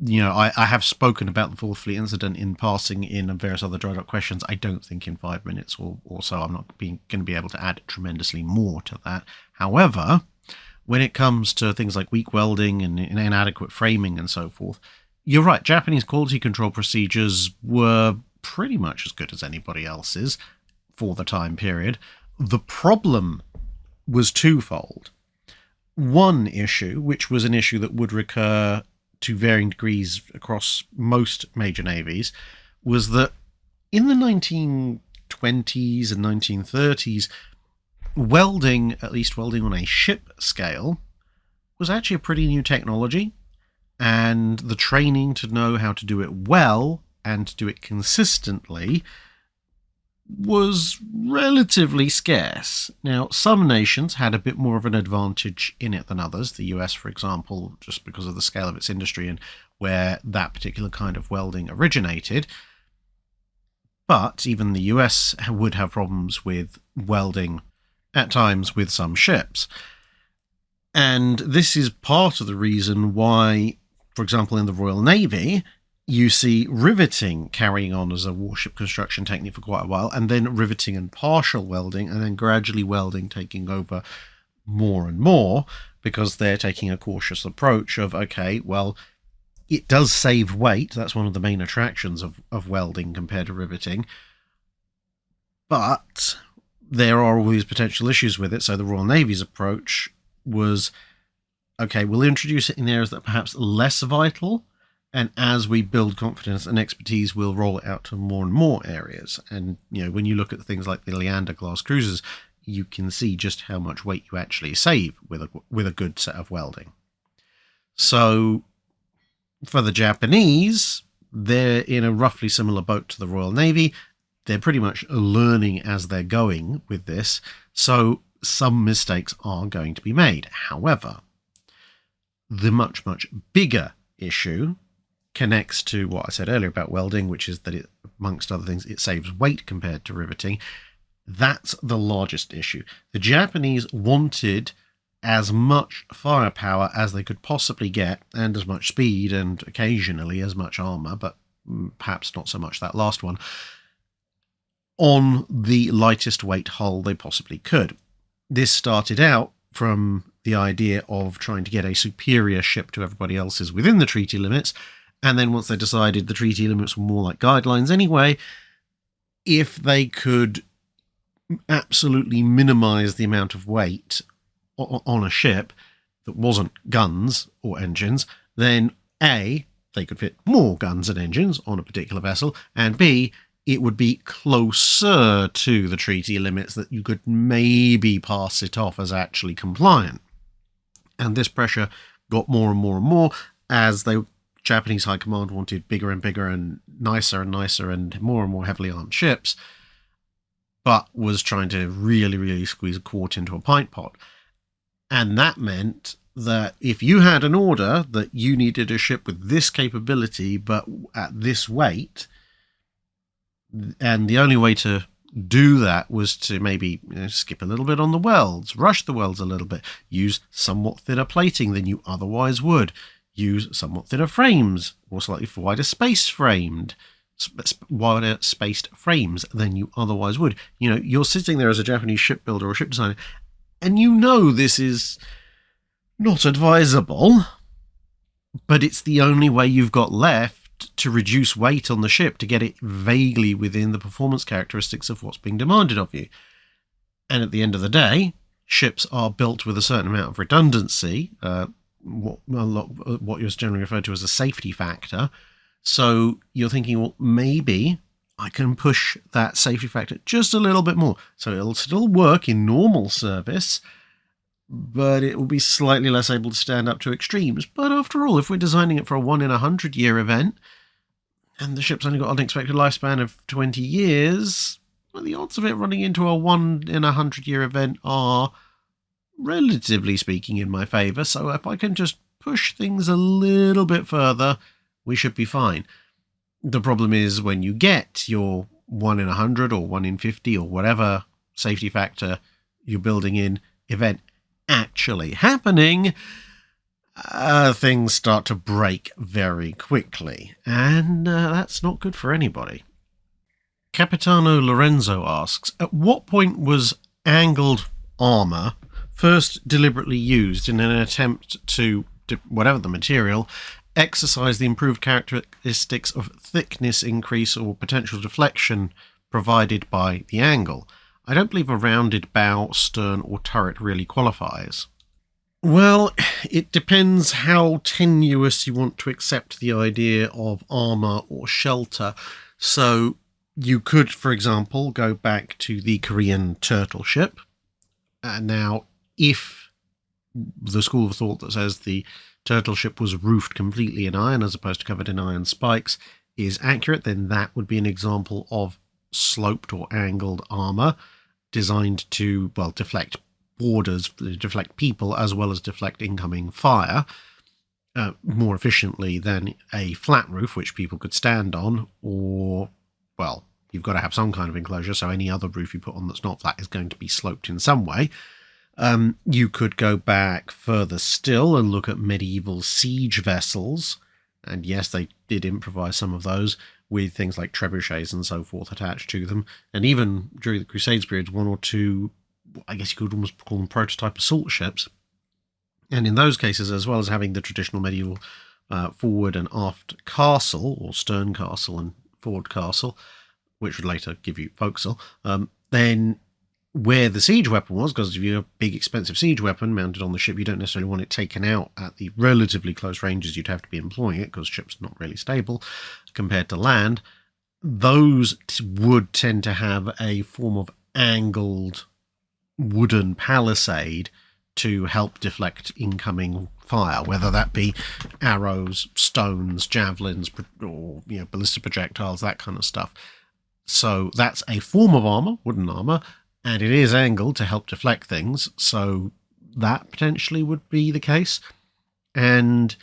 I have spoken about the 4th Fleet incident in passing in various other Drydock questions. I don't think in 5 minutes or so I'm not going to be able to add tremendously more to that. However, when it comes to things like weak welding and inadequate framing and so forth, you're right, Japanese quality control procedures were pretty much as good as anybody else's for the time period. The problem was twofold. One issue, which was an issue that would recur to varying degrees across most major navies, was that in the 1920s and 1930s, welding, at least welding on a ship scale, was actually a pretty new technology, and the training to know how to do it well and to do it consistently was relatively scarce. Now, some nations had a bit more of an advantage in it than others. The US, for example, just because of the scale of its industry and where that particular kind of welding originated. But even the US would have problems with welding at times with some ships. And this is part of the reason why, for example, in the Royal Navy, you see riveting carrying on as a warship construction technique for quite a while, and then riveting and partial welding, and then gradually welding taking over more and more, because they're taking a cautious approach of, okay, well, It does save weight. That's one of the main attractions of welding compared to riveting. But there are all these potential issues with it. So the Royal Navy's approach was, okay, we'll introduce it in areas that are perhaps less vital. And as we build confidence and expertise, we'll roll it out to more and more areas. And, when you look at things like the Leander class cruisers, you can see just how much weight you actually save with a good set of welding. So for the Japanese, they're in a roughly similar boat to the Royal Navy. They're pretty much learning as they're going with this. So some mistakes are going to be made. However, the much, much bigger issue connects to what I said earlier about welding, which is that it, amongst other things, it saves weight compared to riveting. That's the largest issue. The Japanese wanted as much firepower as they could possibly get, and as much speed, and occasionally as much armour, but perhaps not so much that last one, on the lightest weight hull they possibly could. This started out from the idea of trying to get a superior ship to everybody else's within the treaty limits, and then once they decided the treaty limits were more like guidelines anyway, if they could absolutely minimise the amount of weight on a ship that wasn't guns or engines, then A, they could fit more guns and engines on a particular vessel, and B, it would be closer to the treaty limits that you could maybe pass it off as actually compliant. And this pressure got more and more and more as the Japanese High Command wanted bigger and bigger and nicer and more heavily armed ships, but was trying to really, really squeeze a quart into a pint pot. And that meant that if you had an order that you needed a ship with this capability but at this weight, and the only way to do that was to maybe skip a little bit on the welds, rush the welds a little bit, use somewhat thinner plating than you otherwise would, use somewhat thinner frames or slightly wider spaced framed, wider spaced frames than you otherwise would. You're sitting there as a Japanese shipbuilder or ship designer, and this is not advisable, but it's the only way you've got left to reduce weight on the ship to get it vaguely within the performance characteristics of what's being demanded of you. And at the end of the day, ships are built with a certain amount of redundancy, what is generally referred to as a safety factor. So you're thinking, well, maybe I can push that safety factor just a little bit more. So it'll still work in normal service, but it will be slightly less able to stand up to extremes. But after all, if we're designing it for a 1 in 100 year event, and the ship's only got an expected lifespan of 20 years, well, the odds of it running into a 1 in 100 year event are, relatively speaking, in my favour. So if I can just push things a little bit further, we should be fine. The problem is when you get your 1 in 100 or 1 in 50 or whatever safety factor you're building in event actually happening, things start to break very quickly, and that's not good for anybody. Capitano Lorenzo asks, at what point was angled armour first deliberately used in an attempt to, whatever the material, exercise the improved characteristics of thickness increase or potential deflection provided by the angle? I don't believe a rounded bow, stern or turret really qualifies. Well, it depends how tenuous you want to accept the idea of armour or shelter. So you could, for example, go back to the Korean turtle ship. Now, if the school of thought that says the turtle ship was roofed completely in iron as opposed to covered in iron spikes is accurate, then that would be an example of sloped or angled armour designed to, well, deflect borders, deflect people, as well as deflect incoming fire more efficiently than a flat roof, which people could stand on, or, well, you've got to have some kind of enclosure, so any other roof you put on that's not flat is going to be sloped in some way. You could go back further still and look at medieval siege vessels, and yes, they did improvise some of those with things like trebuchets and so forth attached to them, and even during the Crusades period, 1 or 2, I guess you could almost call them prototype assault ships. And in those cases, as well as having the traditional medieval forward and aft castle, or stern castle and forward castle, which would later give you forecastle, then where the siege weapon was, because if you have a big expensive siege weapon mounted on the ship, you don't necessarily want it taken out at the relatively close ranges you'd have to be employing it, because ship's not really stable compared to land. Those would tend to have a form of angled wooden palisade to help deflect incoming fire, whether that be arrows, stones, javelins, or ballistic projectiles, that kind of stuff. So that's a form of armour, wooden armour, and it is angled to help deflect things, so that potentially would be the case. And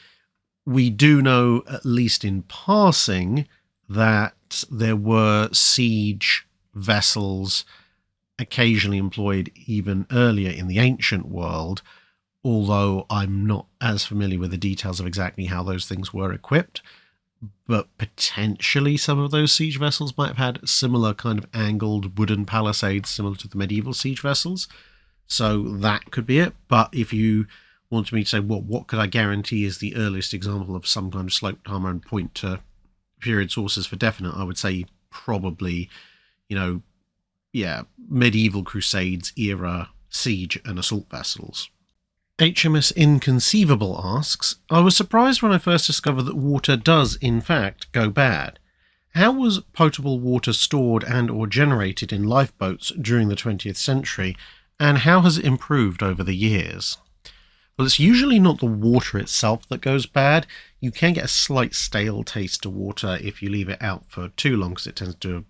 we do know, at least in passing, that there were siege vessels occasionally employed even earlier in the ancient world, although I'm not as familiar with the details of exactly how those things were equipped. But potentially some of those siege vessels might have had similar kind of angled wooden palisades similar to the medieval siege vessels. So that could be it. But if you wanted me to say, well, what could I guarantee is the earliest example of some kind of sloped armour and point to period sources for definite, I would say probably, medieval Crusades era siege and assault vessels. HMS Inconceivable asks, I was surprised when I first discovered that water does, in fact, go bad. How was potable water stored and or generated in lifeboats during the 20th century, and how has it improved over the years? Well, it's usually not the water itself that goes bad. You can get a slight stale taste to water if you leave it out for too long, because it tends to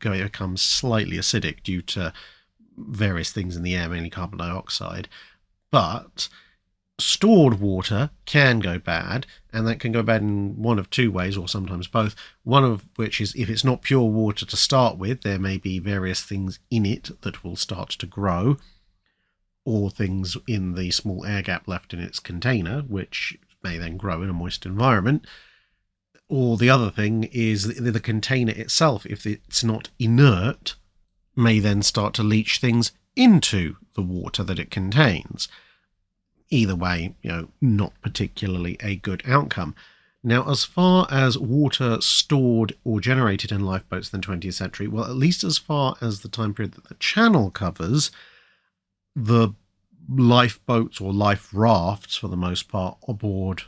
become slightly acidic due to various things in the air, mainly carbon dioxide. But stored water can go bad, and that can go bad in one of two ways, or sometimes both. One of which is, if it's not pure water to start with, there may be various things in it that will start to grow, or things in the small air gap left in its container, which may then grow in a moist environment. Or the other thing is the container itself, if it's not inert, may then start to leach things into the water that it contains. Either way, not particularly a good outcome. Now, as far as water stored or generated in lifeboats in the 20th century, well, at least as far as the time period that the channel covers, the lifeboats or life rafts, for the most part, aboard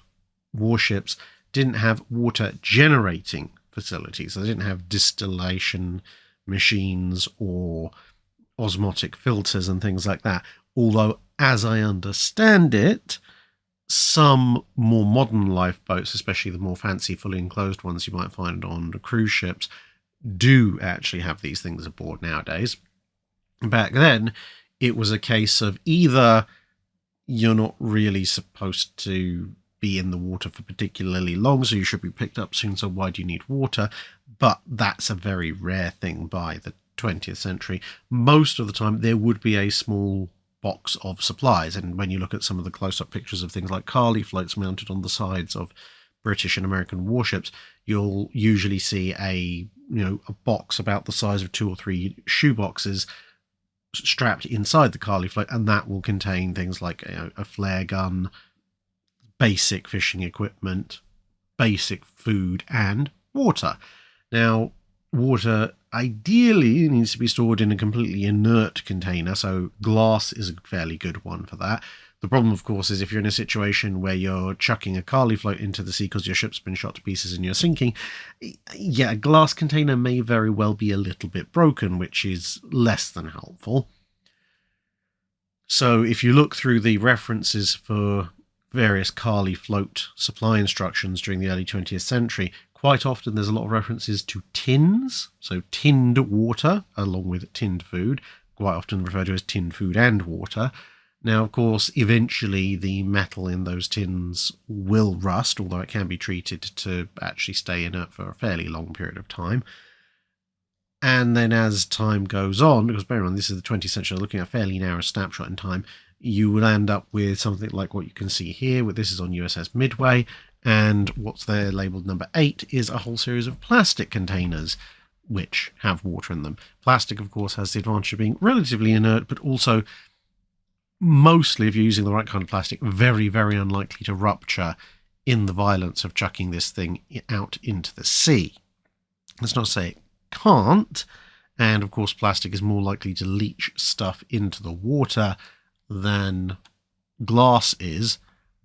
warships, didn't have water generating facilities. So they didn't have distillation machines or osmotic filters and things like that. Although, as I understand it, some more modern lifeboats, especially the more fancy, fully enclosed ones you might find on cruise ships, do actually have these things aboard nowadays. Back then, it was a case of either you're not really supposed to be in the water for particularly long, so you should be picked up soon, so why do you need water? But that's a very rare thing by the 20th century. Most of the time, there would be a small box of supplies, and when you look at some of the close-up pictures of things like Carly floats mounted on the sides of British and American warships, you'll usually see a box about the size of 2 or 3 shoe boxes strapped inside the Carly float, and that will contain things like a flare gun, basic fishing equipment, basic food, and water. Now, water ideally needs to be stored in a completely inert container, so glass is a fairly good one for that. The problem, of course, is if you're in a situation where you're chucking a Carly float into the sea because your ship's been shot to pieces and you're sinking, a glass container may very well be a little bit broken, which is less than helpful. So if you look through the references for various Carly float supply instructions during the early 20th century, quite often there's a lot of references to tins, so tinned water along with tinned food, quite often referred to as tinned food and water. Now, of course, eventually the metal in those tins will rust, although it can be treated to actually stay inert for a fairly long period of time. And then as time goes on, because bear in mind this is the 20th century, looking at a fairly narrow snapshot in time, you will end up with something like what you can see here, where this is on USS Midway, and what's there labelled number 8 is a whole series of plastic containers which have water in them. Plastic, of course, has the advantage of being relatively inert, but also, mostly if you're using the right kind of plastic, very, very unlikely to rupture in the violence of chucking this thing out into the sea. Let's not say it can't, and of course plastic is more likely to leach stuff into the water than glass is,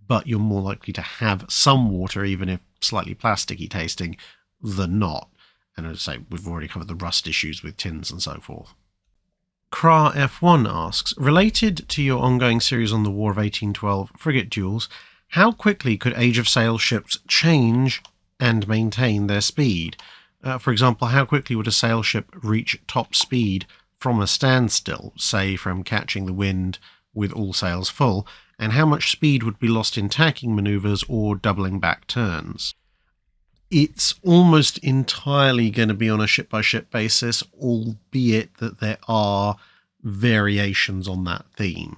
but you're more likely to have some water, even if slightly plasticky tasting, than not. And as I say, we've already covered the rust issues with tins and so forth. Kra F1 asks, related to your ongoing series on the War of 1812 frigate duels, how quickly could Age of Sail ships change and maintain their speed? For example, how quickly would a sail ship reach top speed from a standstill, say from catching the wind with all sails full, and how much speed would be lost in tacking manoeuvres or doubling back turns? It's almost entirely going to be on a ship-by-ship basis, albeit that there are variations on that theme.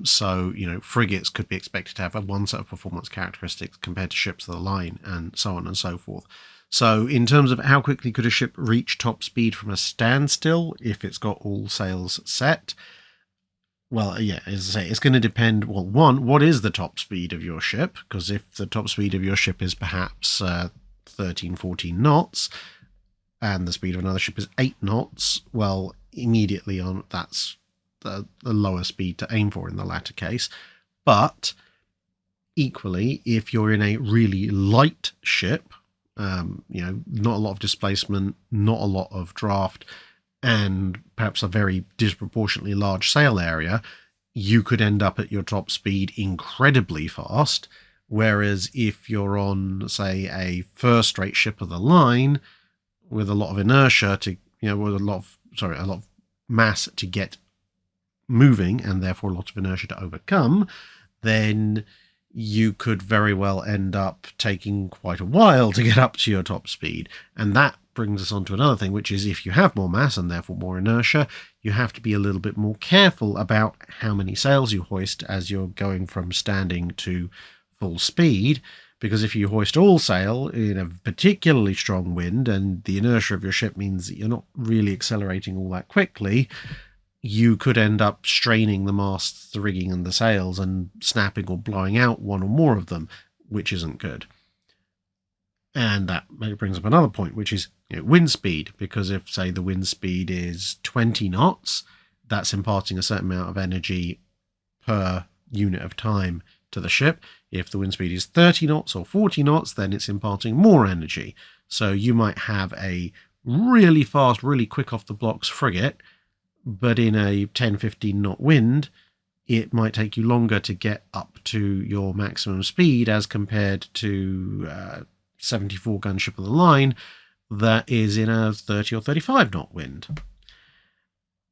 So, frigates could be expected to have one set of performance characteristics compared to ships of the line, and so on and so forth. So, in terms of how quickly could a ship reach top speed from a standstill if it's got all sails set? Well, yeah, as I say, it's going to depend, well, one, what is the top speed of your ship? Because if the top speed of your ship is perhaps 13, 14 knots, and the speed of another ship is 8 knots, well, immediately on that's the lower speed to aim for in the latter case. But equally, if you're in a really light ship, not a lot of displacement, not a lot of draft, and perhaps a very disproportionately large sail area, you could end up at your top speed incredibly fast. Whereas if you're on, say, a first-rate ship of the line with a lot of inertia with a lot of mass to get moving, and therefore a lot of inertia to overcome, then you could very well end up taking quite a while to get up to your top speed. And that brings us on to another thing, which is if you have more mass and therefore more inertia, you have to be a little bit more careful about how many sails you hoist as you're going from standing to full speed, because if you hoist all sail in a particularly strong wind and the inertia of your ship means that you're not really accelerating all that quickly, you could end up straining the masts, the rigging and the sails and snapping or blowing out one or more of them, which isn't good. And that brings up another point, which is wind speed, because if, say, the wind speed is 20 knots, that's imparting a certain amount of energy per unit of time to the ship. If the wind speed is 30 knots or 40 knots, then it's imparting more energy. So you might have a really fast, really quick off the blocks frigate, but in a 10-15 knot wind, it might take you longer to get up to your maximum speed as compared to 74 gun ship of the line that is in a 30 or 35 knot wind.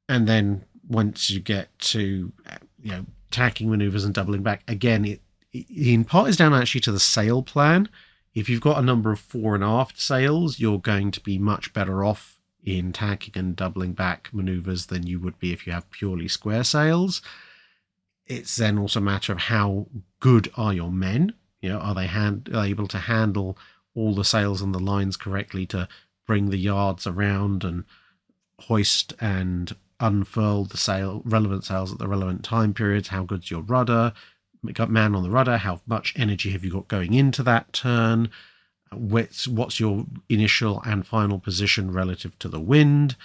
And then once you get to tacking maneuvers and doubling back, again, it in part is down actually to the sail plan. If you've got a number of fore and aft sails, you're going to be much better off in tacking and doubling back maneuvers than you would be if you have purely square sails. It's then also a matter of how good are your men. Are they able to handle all the sails and the lines correctly to bring the yards around and hoist and unfurl the relevant sails at the relevant time periods? How good's your rudder? Got man on the rudder? How much energy have you got going into that turn? What's your initial and final position relative to the wind?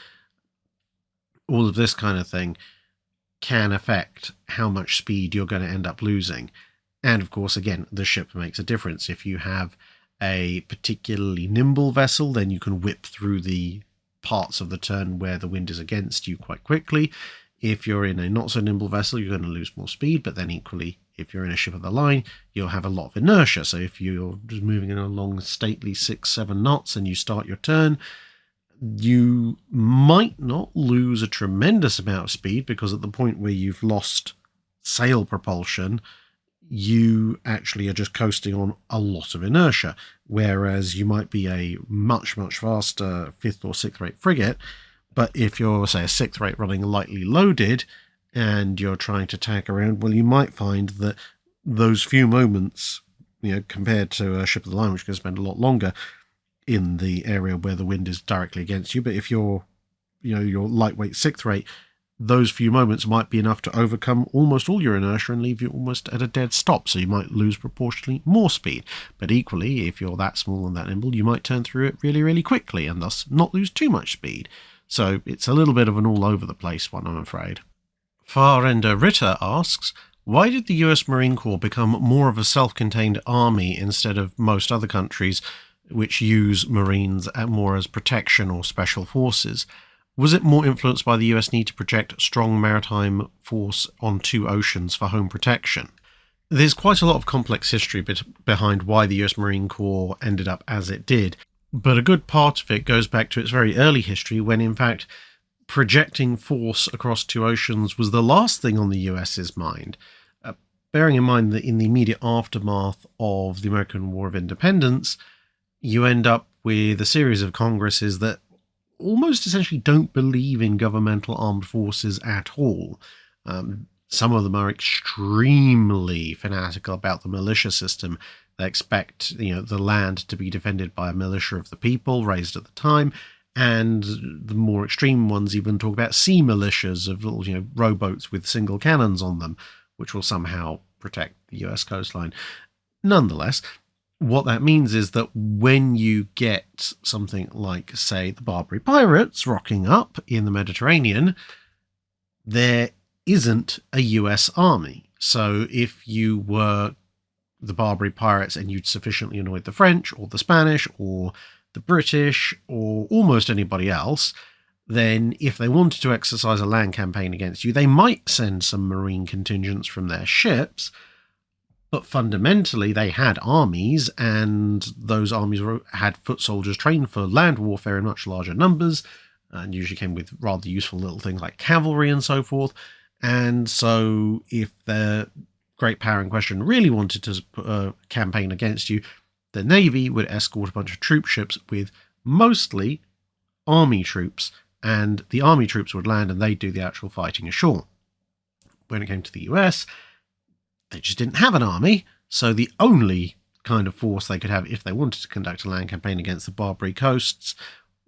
All of this kind of thing can affect how much speed you're going to end up losing. And of course, again, the ship makes a difference. If you have a particularly nimble vessel, then you can whip through the parts of the turn where the wind is against you quite quickly. If you're in a not so nimble vessel, you're going to lose more speed, but then equally, if you're in a ship of the line, you'll have a lot of inertia. So if you're just moving in along stately 6-7 knots and you start your turn, you might not lose a tremendous amount of speed, because at the point where you've lost sail propulsion, you actually are just coasting on a lot of inertia. Whereas you might be a much, much faster 5th or 6th rate frigate, but if you're, say, a 6th rate running lightly loaded and you're trying to tack around, well, you might find that those few moments, compared to a ship of the line, which can spend a lot longer in the area where the wind is directly against you. But if you're, your lightweight 6th rate, those few moments might be enough to overcome almost all your inertia and leave you almost at a dead stop, so you might lose proportionally more speed. But equally, if you're that small and that nimble, you might turn through it really, really quickly and thus not lose too much speed. So it's a little bit of an all-over-the-place one, I'm afraid. Farender Ritter asks, why did the US Marine Corps become more of a self-contained army instead of most other countries which use Marines more as protection or special forces? Was it more influenced by the US need to project strong maritime force on two oceans for home protection? There's quite a lot of complex history behind why the US Marine Corps ended up as it did, but a good part of it goes back to its very early history when, in fact, projecting force across two oceans was the last thing on the US's mind. Bearing in mind that in the immediate aftermath of the American War of Independence, you end up with a series of congresses that almost essentially don't believe in governmental armed forces at all. Some of them are extremely fanatical about the militia system. They expect, the land to be defended by a militia of the people raised at the time, and the more extreme ones even talk about sea militias of little, rowboats with single cannons on them, which will somehow protect the US coastline. Nonetheless, what that means is that when you get something like, say, the Barbary pirates rocking up in the Mediterranean, there isn't a US army. So if you were the Barbary pirates and you'd sufficiently annoyed the French or the Spanish or the British or almost anybody else, then if they wanted to exercise a land campaign against you, they might send some marine contingents from their ships. But fundamentally, they had armies, and those armies had foot soldiers trained for land warfare in much larger numbers, and usually came with rather useful little things like cavalry and so forth. And so if the great power in question really wanted to put a campaign against you, the Navy would escort a bunch of troop ships with mostly army troops, and the army troops would land and they'd do the actual fighting ashore. When it came to the US, they just didn't have an army, so the only kind of force they could have if they wanted to conduct a land campaign against the Barbary coasts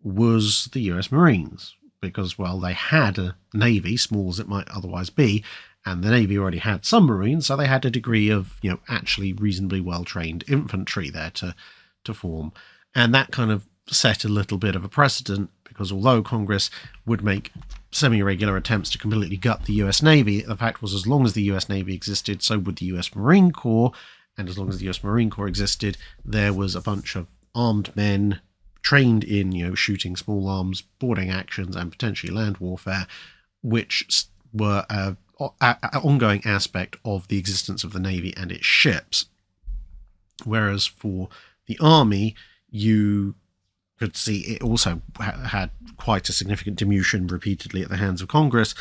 was the US Marines, because, well, they had a navy, small as it might otherwise be, and the Navy already had some Marines, so they had a degree of, actually reasonably well-trained infantry there to form. And that kind of set a little bit of a precedent, because although Congress would make semi-regular attempts to completely gut the US Navy, the fact was as long as the US Navy existed, so would the US Marine Corps, and as long as the US Marine Corps existed, there was a bunch of armed men trained in, shooting small arms, boarding actions, and potentially land warfare, which were an ongoing aspect of the existence of the Navy and its ships. Whereas for the Army, you could see it also had quite a significant diminution repeatedly at the hands of Congress.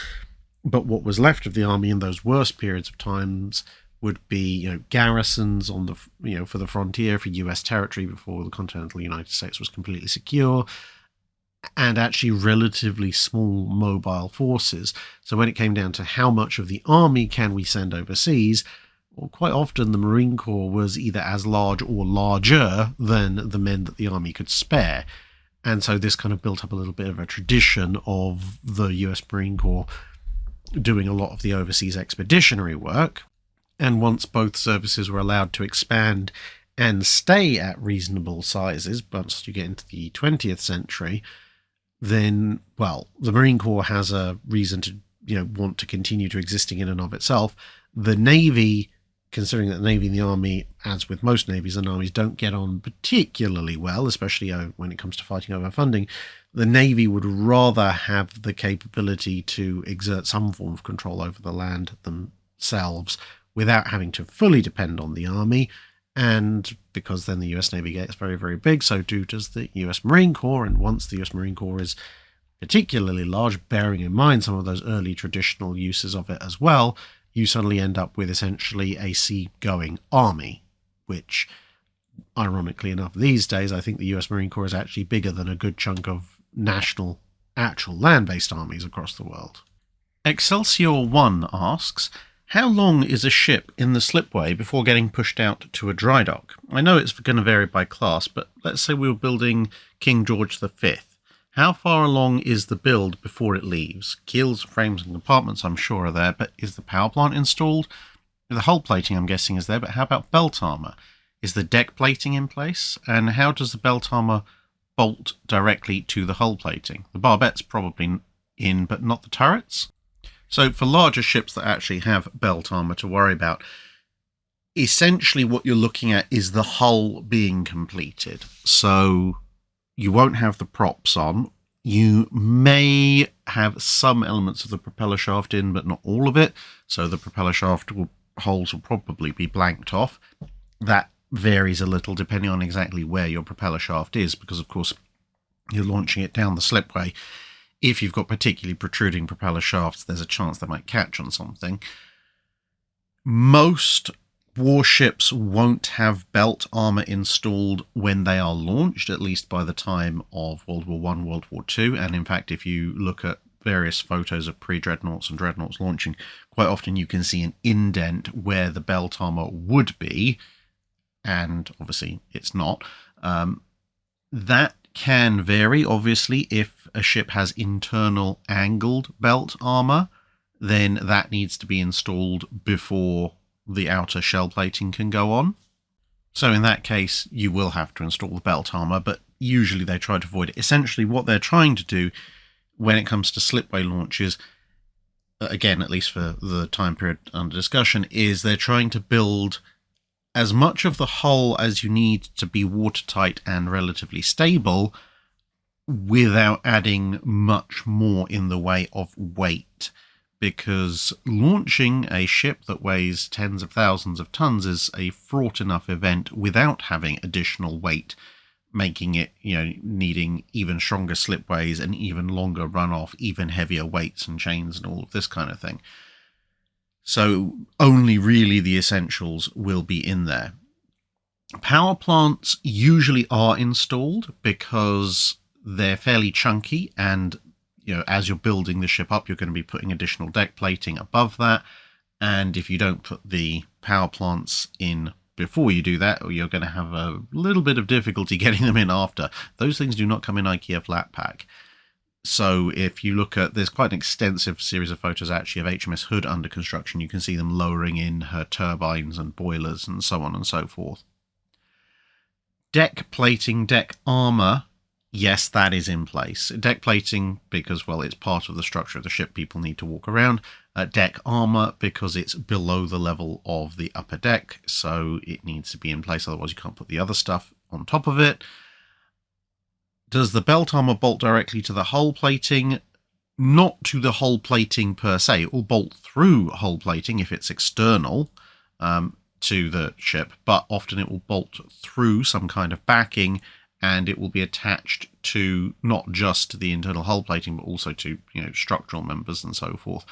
But what was left of the Army in those worst periods of times would be, garrisons on the, for the frontier for US territory before the continental United States was completely secure, and actually relatively small mobile forces. So when it came down to how much of the Army can we send overseas, well, quite often the Marine Corps was either as large or larger than the men that the Army could spare. And so this kind of built up a little bit of a tradition of the US Marine Corps doing a lot of the overseas expeditionary work. And once both services were allowed to expand and stay at reasonable sizes, once you get into the 20th century, then, well, the Marine Corps has a reason to, want to continue to existing in and of itself. The Navy, considering that the Navy and the Army, as with most navies and armies, don't get on particularly well, especially when it comes to fighting over funding, the Navy would rather have the capability to exert some form of control over the land themselves without having to fully depend on the Army. And because then the US Navy gets very, very big, so too does the US Marine Corps. And once the US Marine Corps is particularly large, bearing in mind some of those early traditional uses of it as well, you suddenly end up with essentially a sea-going army, which, ironically enough, these days, I think the US Marine Corps is actually bigger than a good chunk of national, actual land-based armies across the world. Excelsior 1 asks, how long is a ship in the slipway before getting pushed out to a dry dock? I know it's going to vary by class, but let's say we were building King George V. How far along is the build before it leaves? Keels, frames and compartments I'm sure are there, but is the power plant installed? The hull plating I'm guessing is there, but how about belt armour? Is the deck plating in place? And how does the belt armour bolt directly to the hull plating? The barbette's probably in, but not the turrets. So for larger ships that actually have belt armour to worry about, essentially what you're looking at is the hull being completed. So you won't have the props on. You may have some elements of the propeller shaft in, but not all of it. So the propeller shaft holes will probably be blanked off. That varies a little depending on exactly where your propeller shaft is, because of course you're launching it down the slipway. If you've got particularly protruding propeller shafts, there's a chance they might catch on something. Most warships won't have belt armour installed when they are launched, at least by the time of World War I, World War II. And in fact, if you look at various photos of pre-dreadnoughts and dreadnoughts launching, quite often you can see an indent where the belt armour would be, and obviously it's not. That can vary, obviously. If a ship has internal angled belt armour, then that needs to be installed before the outer shell plating can go on. So in that case, you will have to install the belt armour, but usually they try to avoid it. Essentially, what they're trying to do when it comes to slipway launches, again, at least for the time period under discussion, is they're trying to build as much of the hull as you need to be watertight and relatively stable without adding much more in the way of weight. Because launching a ship that weighs tens of thousands of tons is a fraught enough event without having additional weight, making it, needing even stronger slipways and even longer runoff, even heavier weights and chains and all of this kind of thing. So only really the essentials will be in there. Power plants usually are installed because they're fairly chunky, and as you're building the ship up, you're going to be putting additional deck plating above that. And if you don't put the power plants in before you do that, you're going to have a little bit of difficulty getting them in after. Those things do not come in IKEA flat pack. So if you look at, there's quite an extensive series of photos actually of HMS Hood under construction. You can see them lowering in her turbines and boilers and so on and so forth. Deck plating, deck armour. Yes, that is in place. Deck plating, because, well, it's part of the structure of the ship. People need to walk around. Deck armour, because it's below the level of the upper deck, so it needs to be in place. Otherwise, you can't put the other stuff on top of it. Does the belt armour bolt directly to the hull plating? Not to the hull plating per se. It will bolt through hull plating if it's external to the ship, but often it will bolt through some kind of backing, and it will be attached to not just the internal hull plating, but also to structural members and so forth.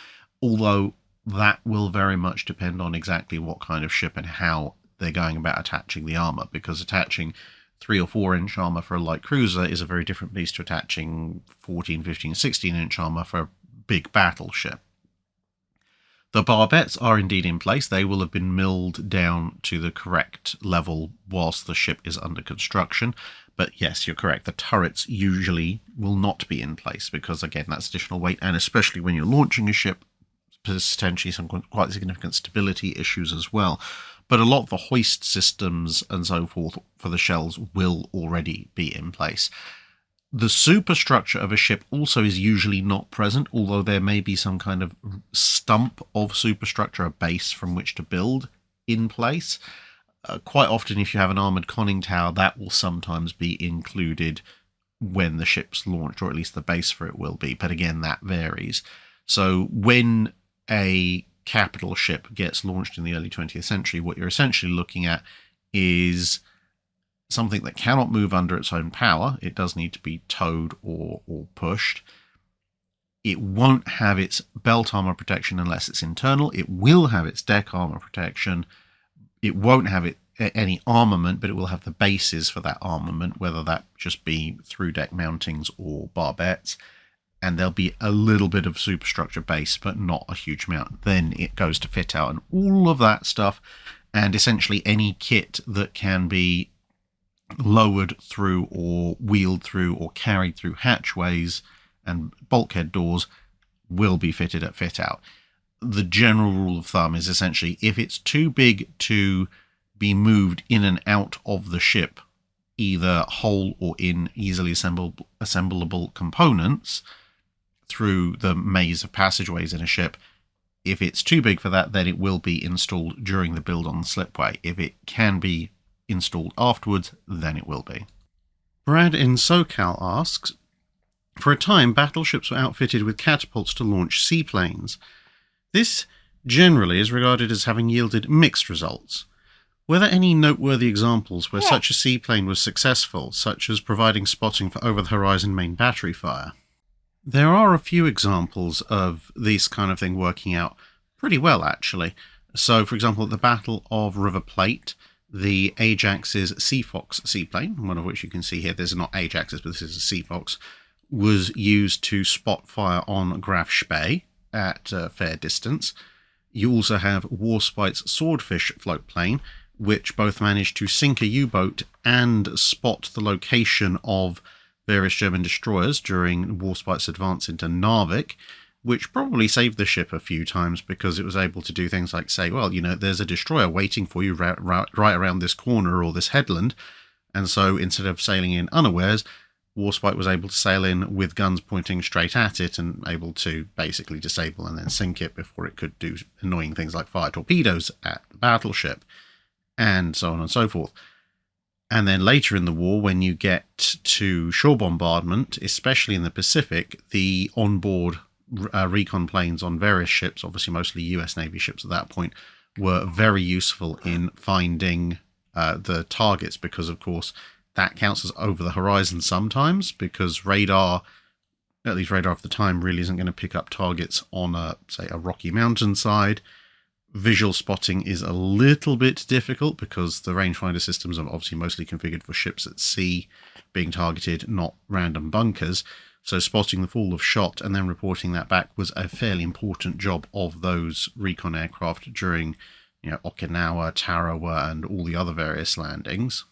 Although that will very much depend on exactly what kind of ship and how they're going about attaching the armour, because attaching 3 or 4 inch armour for a light cruiser is a very different beast to attaching 14, 15, 16 inch armour for a big battleship. The barbettes are indeed in place. They will have been milled down to the correct level whilst the ship is under construction. But yes, you're correct. The turrets usually will not be in place because, again, that's additional weight. And especially when you're launching a ship, potentially some quite significant stability issues as well. But a lot of the hoist systems and so forth for the shells will already be in place. The superstructure of a ship also is usually not present, although there may be some kind of stump of superstructure, a base from which to build in place. Quite often, if you have an armoured conning tower, that will sometimes be included when the ship's launched, or at least the base for it will be. But again, that varies. So when a capital ship gets launched in the early 20th century, what you're essentially looking at is something that cannot move under its own power. It does need to be towed or pushed. It won't have its belt armor protection unless it's internal. It will have its deck armor protection. It won't have any armament, but it will have the bases for that armament, whether that just be through deck mountings or barbettes. And there'll be a little bit of superstructure base, but not a huge amount. Then it goes to fit out and all of that stuff. And essentially any kit that can be lowered through or wheeled through or carried through hatchways and bulkhead doors will be fitted at fit out. The general rule of thumb is essentially if it's too big to be moved in and out of the ship, either whole or in easily assemblable components through the maze of passageways in a ship, if it's too big for that, then it will be installed during the build on the slipway. If it can be installed afterwards, then it will be. Brad in SoCal asks, for a time, battleships were outfitted with catapults to launch seaplanes. This generally is regarded as having yielded mixed results. Were there any noteworthy examples where such a seaplane was successful, such as providing spotting for over-the-horizon main battery fire? There are a few examples of this kind of thing working out pretty well, actually. So, for example, at the Battle of River Plate, the Ajax's Sea Fox seaplane, one of which you can see here, there's not Ajax's, but this is a Sea Fox, was used to spot fire on Graf Spee at a fair distance. You also have Warspite's Swordfish floatplane, which both managed to sink a U-boat and spot the location of various German destroyers during Warspite's advance into Narvik, which probably saved the ship a few times because it was able to do things like say, well, there's a destroyer waiting for you right around this corner or this headland, and so instead of sailing in unawares, Warspite was able to sail in with guns pointing straight at it and able to basically disable and then sink it before it could do annoying things like fire torpedoes at the battleship, and so on and so forth. And then later in the war, when you get to shore bombardment, especially in the Pacific, the onboard recon planes on various ships, obviously mostly US Navy ships at that point, were very useful in finding the targets because, of course, that counts as over the horizon sometimes because radar, at least radar of the time, really isn't going to pick up targets on, say, a rocky mountainside. Visual spotting is a little bit difficult because the rangefinder systems are obviously mostly configured for ships at sea being targeted, not random bunkers. So spotting the fall of shot and then reporting that back was a fairly important job of those recon aircraft during Okinawa, Tarawa, and all the other various landings.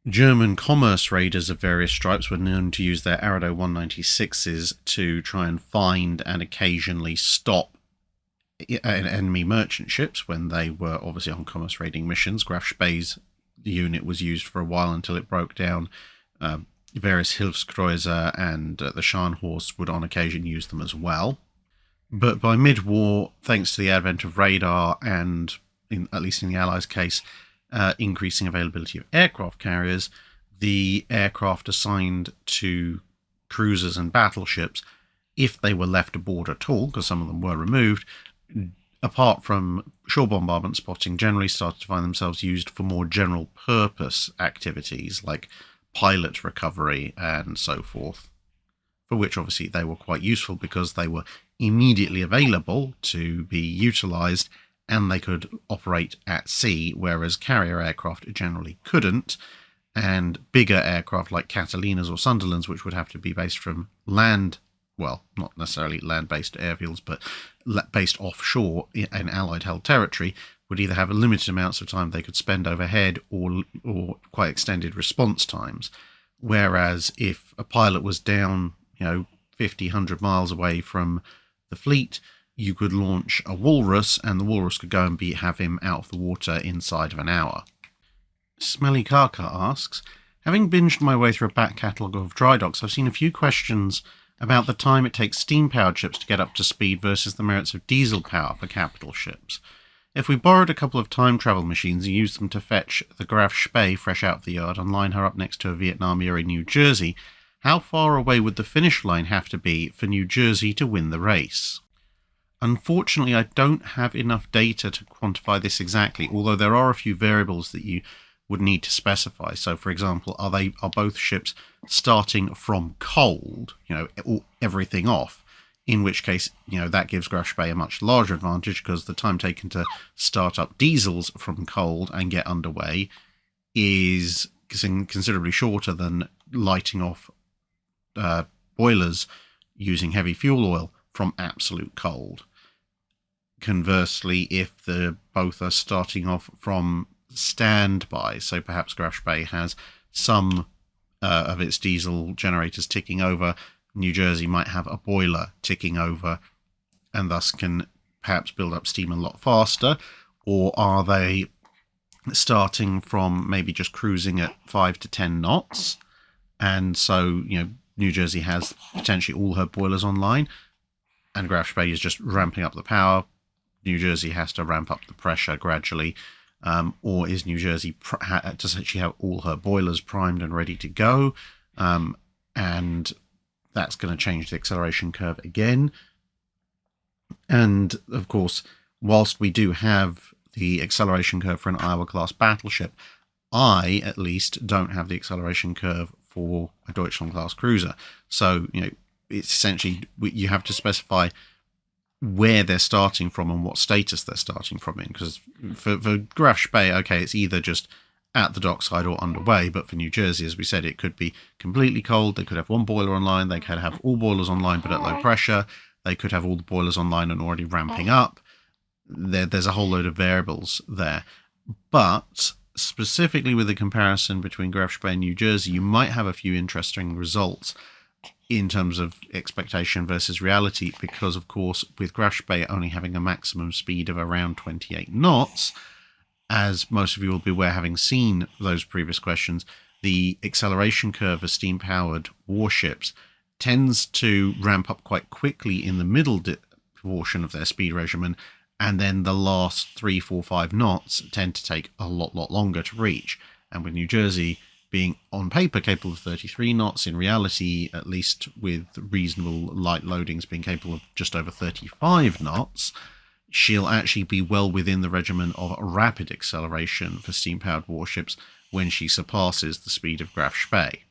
German commerce raiders of various stripes were known to use their Arado 196s to try and find and occasionally stop enemy merchant ships when they were obviously on commerce raiding missions. Graf Spee's unit was used for a while until it broke down. Various Hilfskreuzer and the Scharnhorst would on occasion use them as well. But by mid-war, thanks to the advent of radar and, at least in the Allies' case, increasing availability of aircraft carriers, the aircraft assigned to cruisers and battleships, if they were left aboard at all, because some of them were removed, apart from shore bombardment spotting, generally started to find themselves used for more general purpose activities like pilot recovery and so forth, for which obviously they were quite useful because they were immediately available to be utilised and they could operate at sea, whereas carrier aircraft generally couldn't, and bigger aircraft like Catalinas or Sunderlands, which would have to be based from land, well, not necessarily land-based airfields, but based offshore in Allied-held territory, would either have limited amounts of time they could spend overhead or quite extended response times. Whereas if a pilot was down, 50, 100 miles away from the fleet, you could launch a walrus, and the walrus could go and have him out of the water inside of an hour. Smelly Kaka asks, having binged my way through a back catalogue of Drydocks, I've seen a few questions about the time it takes steam-powered ships to get up to speed versus the merits of diesel power for capital ships. If we borrowed a couple of time travel machines and used them to fetch the Graf Spee fresh out of the yard and line her up next to a Vietnam era New Jersey, how far away would the finish line have to be for New Jersey to win the race? Unfortunately, I don't have enough data to quantify this exactly, although there are a few variables that you would need to specify. So, for example, are both ships starting from cold, everything off, in which case, that gives Graf Spee a much larger advantage because the time taken to start up diesels from cold and get underway is considerably shorter than lighting off boilers using heavy fuel oil from absolute cold. Conversely, if both are starting off from standby, so perhaps Graf Spee has some of its diesel generators ticking over. New Jersey might have a boiler ticking over and thus can perhaps build up steam a lot faster? Or are they starting from maybe just cruising at 5 to 10 knots? And so, New Jersey has potentially all her boilers online, and Graf Spee is just ramping up the power. New Jersey has to ramp up the pressure gradually. Or is New Jersey, does she have all her boilers primed and ready to go? And that's going to change the acceleration curve again. And of course, whilst we do have the acceleration curve for an Iowa-class battleship, I, at least, don't have the acceleration curve for a Deutschland-class cruiser. So, it's essentially, you have to specify where they're starting from and what status they're starting from in. Because for Graf Spee, okay, it's either just at the dockside or underway, but for New Jersey, as we said, it could be completely cold. They could have one boiler online. They could have all boilers online but at low pressure. They could have all the boilers online and already ramping up. There's a whole load of variables there. But specifically with the comparison between Graf Spee and New Jersey, you might have a few interesting results in terms of expectation versus reality, because, of course, with Graf Spee only having a maximum speed of around 28 knots, as most of you will be aware, having seen those previous questions, the acceleration curve of steam-powered warships tends to ramp up quite quickly in the middle portion of their speed regimen, and then the last 3, 4, 5 knots tend to take a lot longer to reach. And with New Jersey being on paper capable of 33 knots, in reality, at least with reasonable light loadings, being capable of just over 35 knots, she'll actually be well within the regimen of rapid acceleration for steam-powered warships when she surpasses the speed of Graf Spee.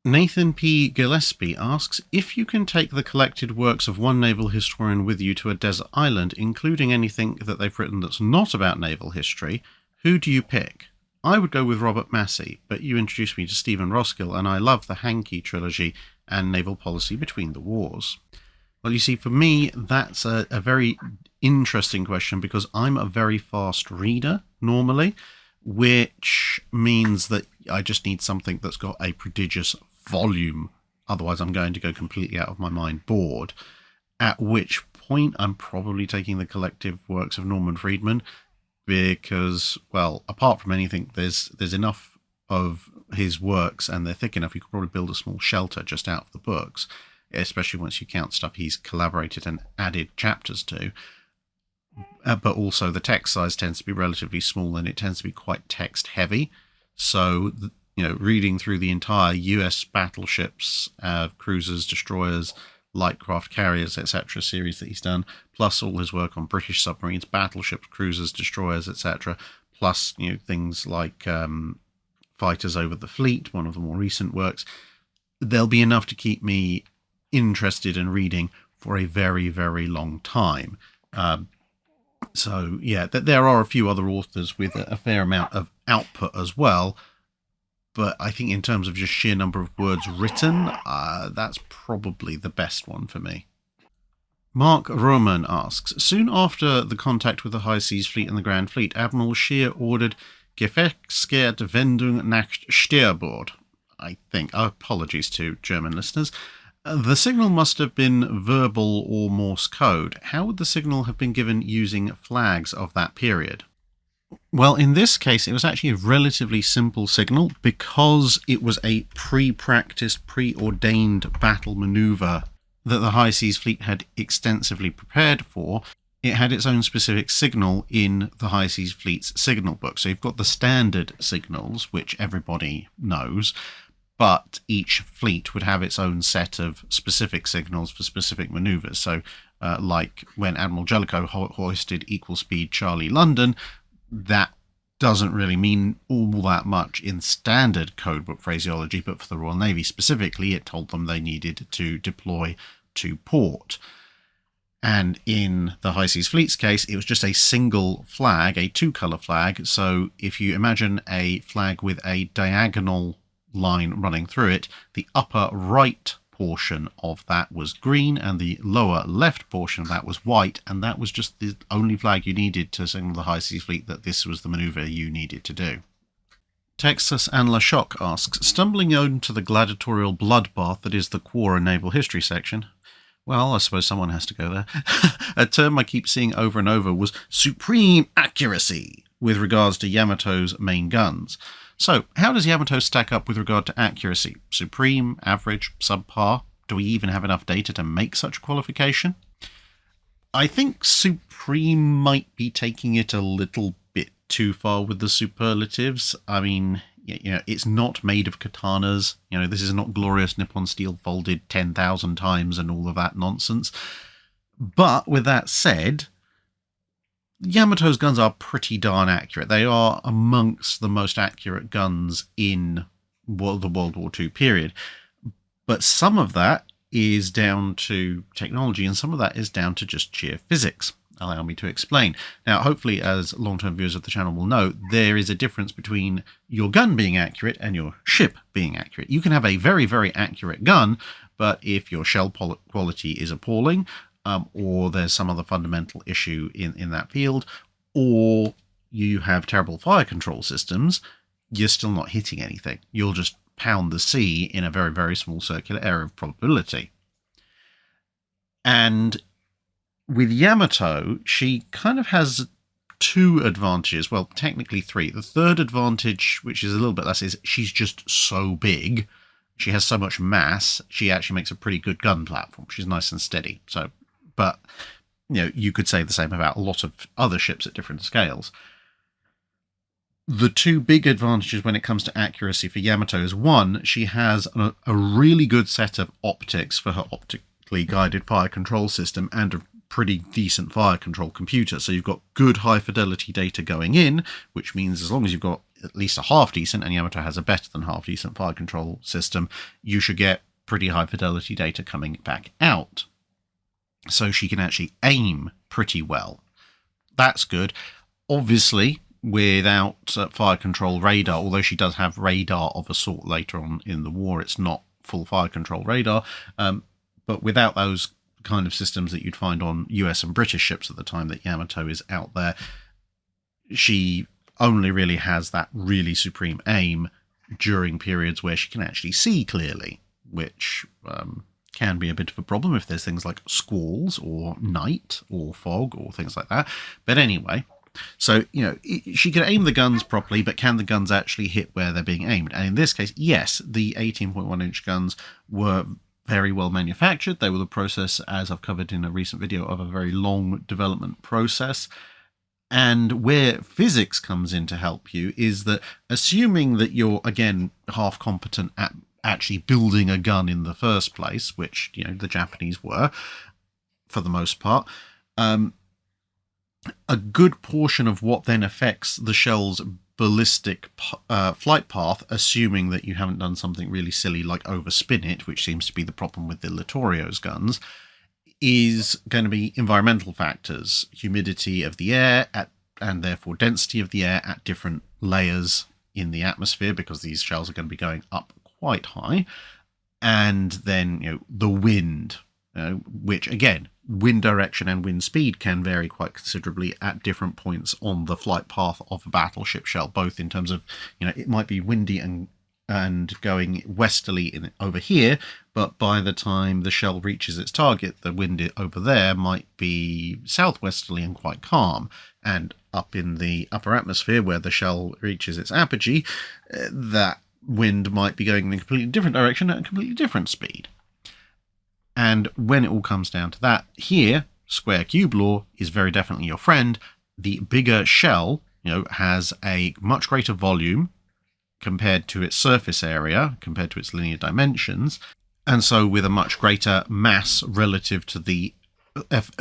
Nathan P. Gillespie asks, if you can take the collected works of one naval historian with you to a desert island, including anything that they've written that's not about naval history, who do you pick? I would go with Robert Massey, but you introduced me to Stephen Roskill, and I love the Hankey trilogy and naval policy between the wars. Well, you see, for me, that's a very interesting question, because I'm a very fast reader normally, which means that I just need something that's got a prodigious volume. Otherwise, I'm going to go completely out of my mind bored. At which point, I'm probably taking the collective works of Norman Friedman, because, well, apart from anything, there's enough of his works, and they're thick enough, you could probably build a small shelter just out of the books, especially once you count stuff he's collaborated and added chapters to. But also the text size tends to be relatively small, and it tends to be quite text heavy. So, reading through the entire US battleships, cruisers, destroyers, light craft carriers, etc. series that he's done, plus all his work on British submarines, battleships, cruisers, destroyers, etc., plus things like Fighters Over the Fleet, one of the more recent works, there'll be enough to keep me interested in reading for a very, very long time. So, yeah, there are a few other authors with a fair amount of output as well, but I think in terms of just sheer number of words written, that's probably the best one for me. Mark Roman asks, soon after the contact with the High Seas Fleet and the Grand Fleet, Admiral Scheer ordered Gefechtsgert Wendung nach Steuerbord. I think. Apologies to German listeners. The signal must have been verbal or Morse code. How would the signal have been given using flags of that period? Well, in this case, it was actually a relatively simple signal, because it was a pre-practiced, preordained battle manoeuvre that the High Seas Fleet had extensively prepared for. It had its own specific signal in the High Seas Fleet's signal book. So you've got the standard signals, which everybody knows, but each fleet would have its own set of specific signals for specific manoeuvres. So like when Admiral Jellicoe hoisted equal speed Charlie London, that doesn't really mean all that much in standard codebook phraseology, but for the Royal Navy specifically, it told them they needed to deploy to port. And in the High Seas Fleet's case, it was just a single flag, a two-colour flag. So if you imagine a flag with a diagonal line running through it, the upper right portion of that was green and the lower left portion of that was white, and that was just the only flag you needed to signal the High Seas Fleet that this was the manoeuvre you needed to do. Texas and LaShock asks, stumbling onto the gladiatorial bloodbath that is the Quora naval history section. Well, I suppose someone has to go there. A term I keep seeing over and over was supreme accuracy with regards to Yamato's main guns. So, how does Yamato stack up with regard to accuracy? Supreme, average, subpar? Do we even have enough data to make such a qualification? I think supreme might be taking it a little bit too far with the superlatives. I mean, it's not made of katanas. This is not glorious Nippon steel folded 10,000 times and all of that nonsense. But with that said, Yamato's guns are pretty darn accurate. They are amongst the most accurate guns in the World War II period. But some of that is down to technology, and some of that is down to just sheer physics. Allow me to explain. Now, hopefully, as long-term viewers of the channel will know, there is a difference between your gun being accurate and your ship being accurate. You can have a very, very accurate gun, but if your shell quality is appalling, or there's some other fundamental issue in that field, or you have terrible fire control systems, you're still not hitting anything. You'll just pound the sea in a very, very small circular area of probability. And with Yamato, she kind of has two advantages. Well, technically three. The third advantage, which is a little bit less, is she's just so big. She has so much mass. She actually makes a pretty good gun platform. She's nice and steady. So, but you could say the same about a lot of other ships at different scales. The two big advantages when it comes to accuracy for Yamato is, one, she has a really good set of optics for her optically guided fire control system and a pretty decent fire control computer. So you've got good high fidelity data going in, which means as long as you've got at least a half decent, and Yamato has a better than half decent fire control system, you should get pretty high fidelity data coming back out. So she can actually aim pretty well. That's good. Obviously, without fire control radar, although she does have radar of a sort later on in the war, it's not full fire control radar, but without those kind of systems that you'd find on US and British ships at the time that Yamato is out there, she only really has that really supreme aim during periods where she can actually see clearly, which can be a bit of a problem if there's things like squalls or night or fog or things like that. But anyway, so, she can aim the guns properly, but can the guns actually hit where they're being aimed? And in this case, yes, the 18.1-inch guns were very well manufactured. They were the process, as I've covered in a recent video, of a very long development process. And where physics comes in to help you is that, assuming that you're, again, half competent at actually building a gun in the first place, which, the Japanese were, for the most part, a good portion of what then affects the shell's ballistic flight path, assuming that you haven't done something really silly like overspin it, which seems to be the problem with the Littorio's guns, is going to be environmental factors, humidity of the air, and therefore density of the air at different layers in the atmosphere, because these shells are going to be going up quite high, and then the wind, which again, wind direction and wind speed can vary quite considerably at different points on the flight path of a battleship shell, both in terms of, it might be windy and going westerly over here, but by the time the shell reaches its target, the wind over there might be southwesterly and quite calm. And up in the upper atmosphere where the shell reaches its apogee, that wind might be going in a completely different direction at a completely different speed. And when it all comes down to that, here, square cube law is very definitely your friend. The bigger shell, has a much greater volume compared to its surface area, compared to its linear dimensions. And so with a much greater mass relative to the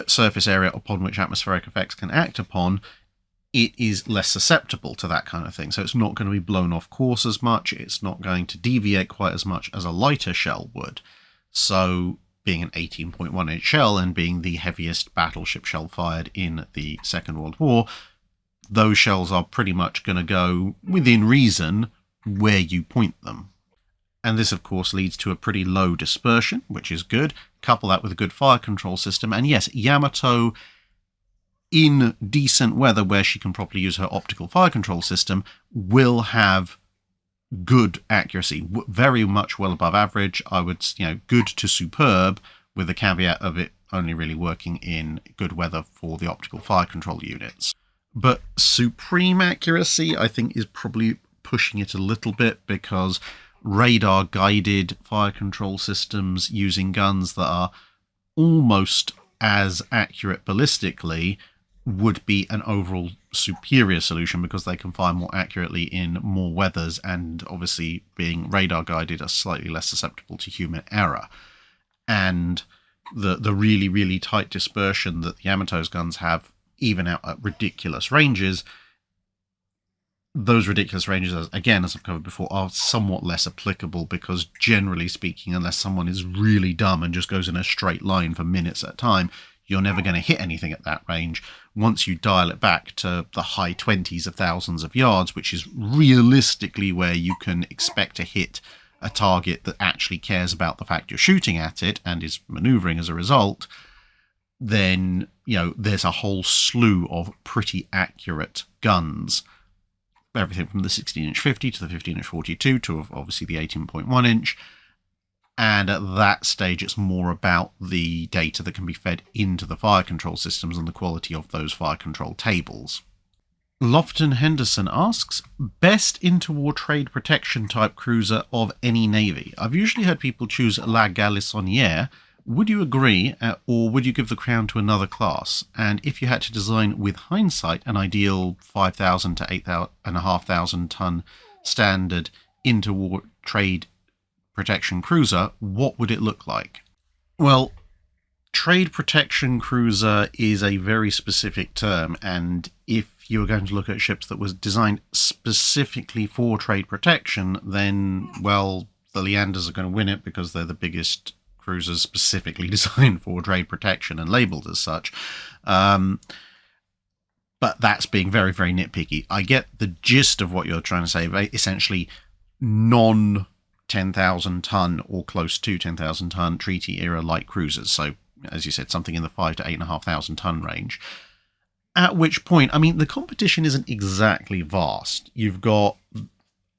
surface area upon which atmospheric effects can act upon, it is less susceptible to that kind of thing. So it's not going to be blown off course as much. It's not going to deviate quite as much as a lighter shell would. So, being an 18.1-inch shell and being the heaviest battleship shell fired in the Second World War, those shells are pretty much going to go within reason where you point them. And this, of course, leads to a pretty low dispersion, which is good. Couple that with a good fire control system. And yes, Yamato, in decent weather where she can properly use her optical fire control system, will have good accuracy, very much well above average. I would, good to superb, with the caveat of it only really working in good weather for the optical fire control units. But supreme accuracy, I think, is probably pushing it a little bit, because radar guided fire control systems using guns that are almost as accurate ballistically would be an overall superior solution, because they can fire more accurately in more weathers, and obviously being radar guided are slightly less susceptible to human error. And the really, really tight dispersion that the Yamato's guns have, even out at ridiculous ranges, those ridiculous ranges, again, as I've covered before, are somewhat less applicable, because generally speaking, unless someone is really dumb and just goes in a straight line for minutes at a time, you're never going to hit anything at that range. Once you dial it back to the high 20s of thousands of yards, which is realistically where you can expect to hit a target that actually cares about the fact you're shooting at it and is maneuvering as a result, then, there's a whole slew of pretty accurate guns. Everything from the 16-inch 50 to the 15-inch 42 to obviously the 18.1-inch. And at that stage, it's more about the data that can be fed into the fire control systems and the quality of those fire control tables. Lofton Henderson asks, best interwar trade protection type cruiser of any navy? I've usually heard people choose La Galissonière. Would you agree, or would you give the crown to another class? And if you had to design with hindsight an ideal 5,000 to 8,500 ton standard interwar trade protection cruiser, what would it look like? Well, trade protection cruiser is a very specific term, and if you were going to look at ships that was designed specifically for trade protection, then, well, the Leanders are going to win it, because they're the biggest cruisers specifically designed for trade protection and labelled as such. But that's being very, very nitpicky. I get the gist of what you're trying to say, essentially non 10,000 ton or close to 10,000 ton treaty era light cruisers. So, as you said, something in the 5 to 8,500 ton range. At which point, the competition isn't exactly vast. You've got,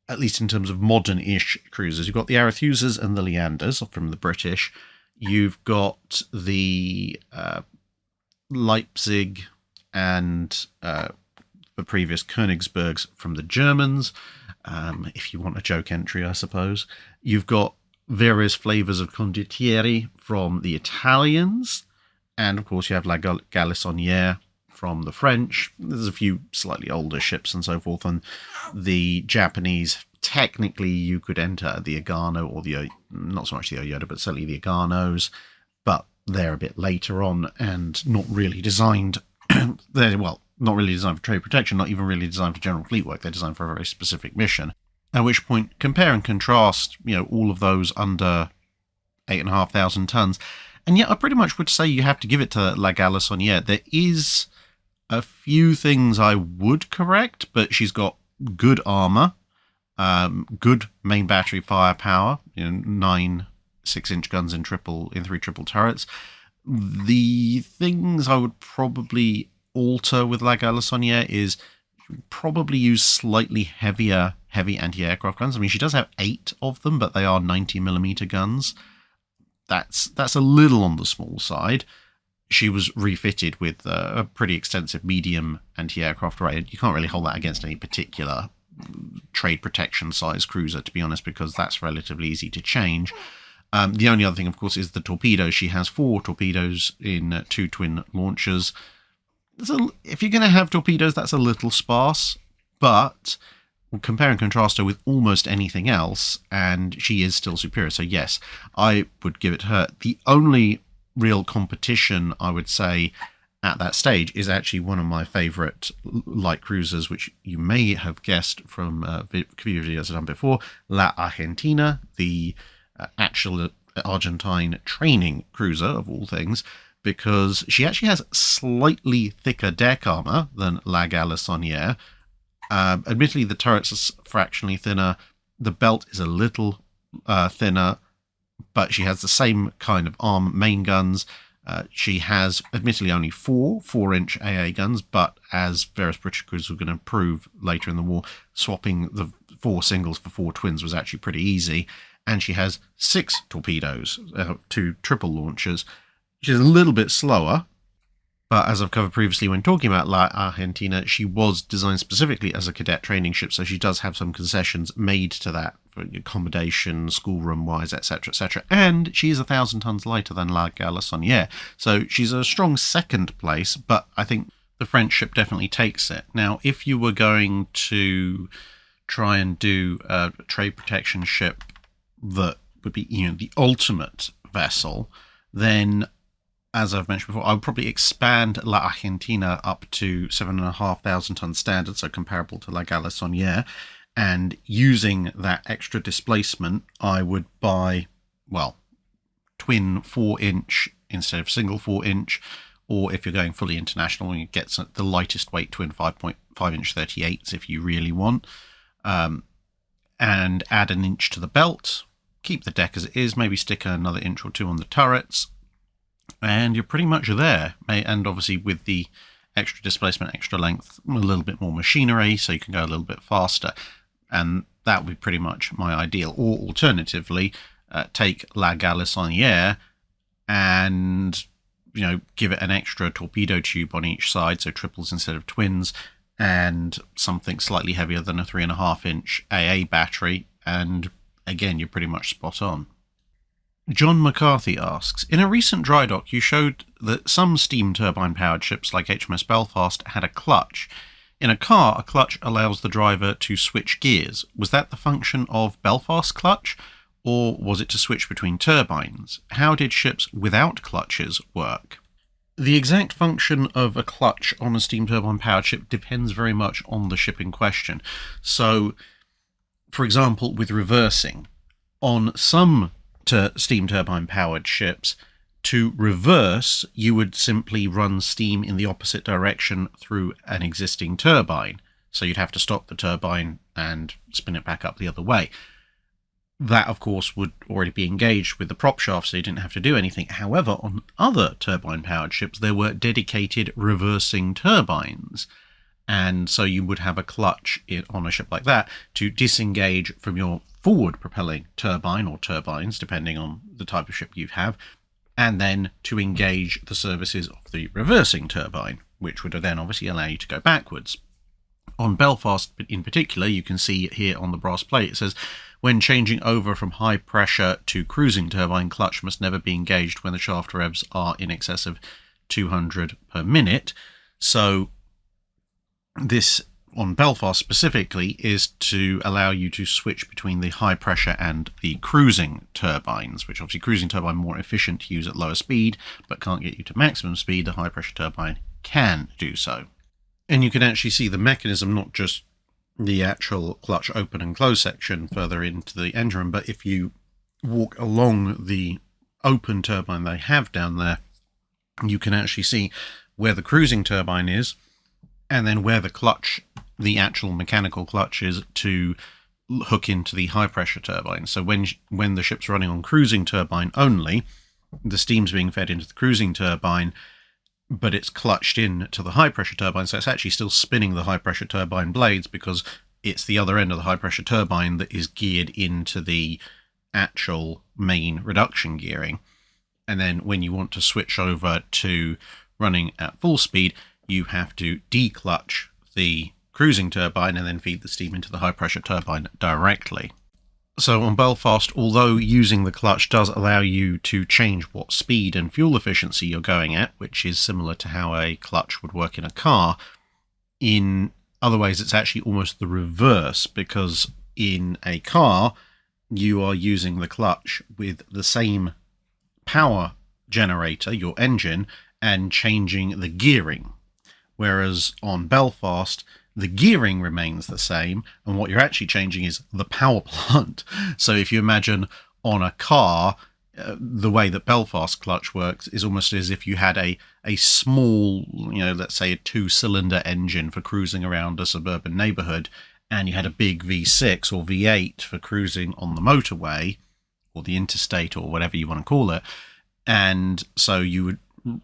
at least in terms of modern-ish cruisers, you've got the Arethusas and the Leanders from the British. You've got the Leipzig and the previous Königsbergs from the Germans. If you want a joke entry, I suppose. You've got various flavours of condottieri from the Italians. And, of course, you have La Galissonière from the French. There's a few slightly older ships and so forth. And the Japanese, technically, you could enter the Agano or the, not so much the Oyoda, but certainly the Aganos. But they're a bit later on and not really designed. Not really designed for trade protection, not even really designed for general fleet work. They're designed for a very specific mission. At which point, compare and contrast, all of those under 8,500 tons. And yet I pretty much would say you have to give it to La Galissonière. There is a few things I would correct, but she's got good armour, good main battery firepower, 9 6-inch guns in 3 triple turrets. The things I would probably alter with La Galissonière is probably use slightly heavy anti-aircraft guns. She does have 8 of them, but they are 90mm guns. That's a little on the small side. She was refitted with a pretty extensive medium anti-aircraft array. You can't really hold that against any particular trade protection size cruiser, to be honest, because that's relatively easy to change. The only other thing, of course, is the torpedo. She has 4 torpedoes in 2 twin launchers. If you're going to have torpedoes, that's a little sparse, but compare and contrast her with almost anything else, and she is still superior. So yes, I would give it to her. The only real competition, I would say, at that stage is actually one of my favourite light cruisers, which you may have guessed from videos I've done before, La Argentina, the actual Argentine training cruiser of all things, because she actually has slightly thicker deck armour than La Galissonière. Admittedly, the turrets are fractionally thinner. The belt is a little thinner, but she has the same kind of main guns. She has, admittedly, only 4 4-inch AA guns, but as various British cruisers are going to prove later in the war, swapping the 4 singles for 4 twins was actually pretty easy. And she has 6 torpedoes, 2 triple launchers, which is a little bit slower. But as I've covered previously when talking about La Argentina, she was designed specifically as a cadet training ship, so she does have some concessions made to that for accommodation, schoolroom-wise, etc., etc. And she is 1,000 tons lighter than La Galissonière, so she's a strong second place, but I think the French ship definitely takes it. Now, if you were going to try and do a trade protection ship that would be, the ultimate vessel, then, as I've mentioned before, I would probably expand La Argentina up to 7,500 ton standard, so comparable to La Galissonière. And using that extra displacement, I would buy, twin 4-inch instead of single 4-inch, or if you're going fully international, you get the lightest weight twin 5.5-inch 38s if you really want, and add an inch to the belt, keep the deck as it is, maybe stick another inch or 2 on the turrets, and you're pretty much there. And obviously with the extra displacement, extra length, a little bit more machinery, so you can go a little bit faster. And that would be pretty much my ideal. Or alternatively, take La Galissonière and, give it an extra torpedo tube on each side, so triples instead of twins, and something slightly heavier than a 3.5-inch AA battery. And again, you're pretty much spot on. John McCarthy asks, in a recent Drydock, you showed that some steam turbine-powered ships like HMS Belfast had a clutch. In a car, a clutch allows the driver to switch gears. Was that the function of Belfast's clutch, or was it to switch between turbines? How did ships without clutches work? The exact function of a clutch on a steam turbine-powered ship depends very much on the ship in question. So, for example, with reversing, on some steam turbine powered ships, to reverse you would simply run steam in the opposite direction through an existing turbine, so you'd have to stop the turbine and spin it back up the other way. That of course would already be engaged with the prop shaft, so you didn't have to do anything. However, on other turbine powered ships there were dedicated reversing turbines, and so you would have a clutch on a ship like that to disengage from your forward propelling turbine or turbines, depending on the type of ship you have, and then to engage the services of the reversing turbine, which would then obviously allow you to go backwards. On Belfast in particular, you can see here on the brass plate, it says, when changing over from high pressure to cruising turbine, clutch must never be engaged when the shaft revs are in excess of 200 per minute. So this, on Belfast specifically, is to allow you to switch between the high pressure and the cruising turbines, which obviously cruising turbine more efficient to use at lower speed, but can't get you to maximum speed. The high pressure turbine can do so. And you can actually see the mechanism, not just the actual clutch open and close section further into the engine room, but if you walk along the open turbine they have down there, you can actually see where the cruising turbine is, and then where the clutch, the actual mechanical clutch, is to hook into the high pressure turbine. So when the ship's running on cruising turbine only, the steam's being fed into the cruising turbine, but it's clutched in to the high pressure turbine, so it's actually still spinning the high pressure turbine blades, because it's the other end of the high pressure turbine that is geared into the actual main reduction gearing. And then when you want to switch over to running at full speed, you have to declutch the cruising turbine and then feed the steam into the high pressure turbine directly. So on Belfast, although using the clutch does allow you to change what speed and fuel efficiency you're going at, which is similar to how a clutch would work in a car, in other ways it's actually almost the reverse, because in a car you are using the clutch with the same power generator, your engine, and changing the gearing. Whereas on Belfast, the gearing remains the same, and what you're actually changing is the power plant. So if you imagine on a car, the way that Belfast clutch works is almost as if you had a small, let's say a 2-cylinder engine for cruising around a suburban neighborhood, and you had a big V6 or V8 for cruising on the motorway or the interstate or whatever you want to call it. And so you would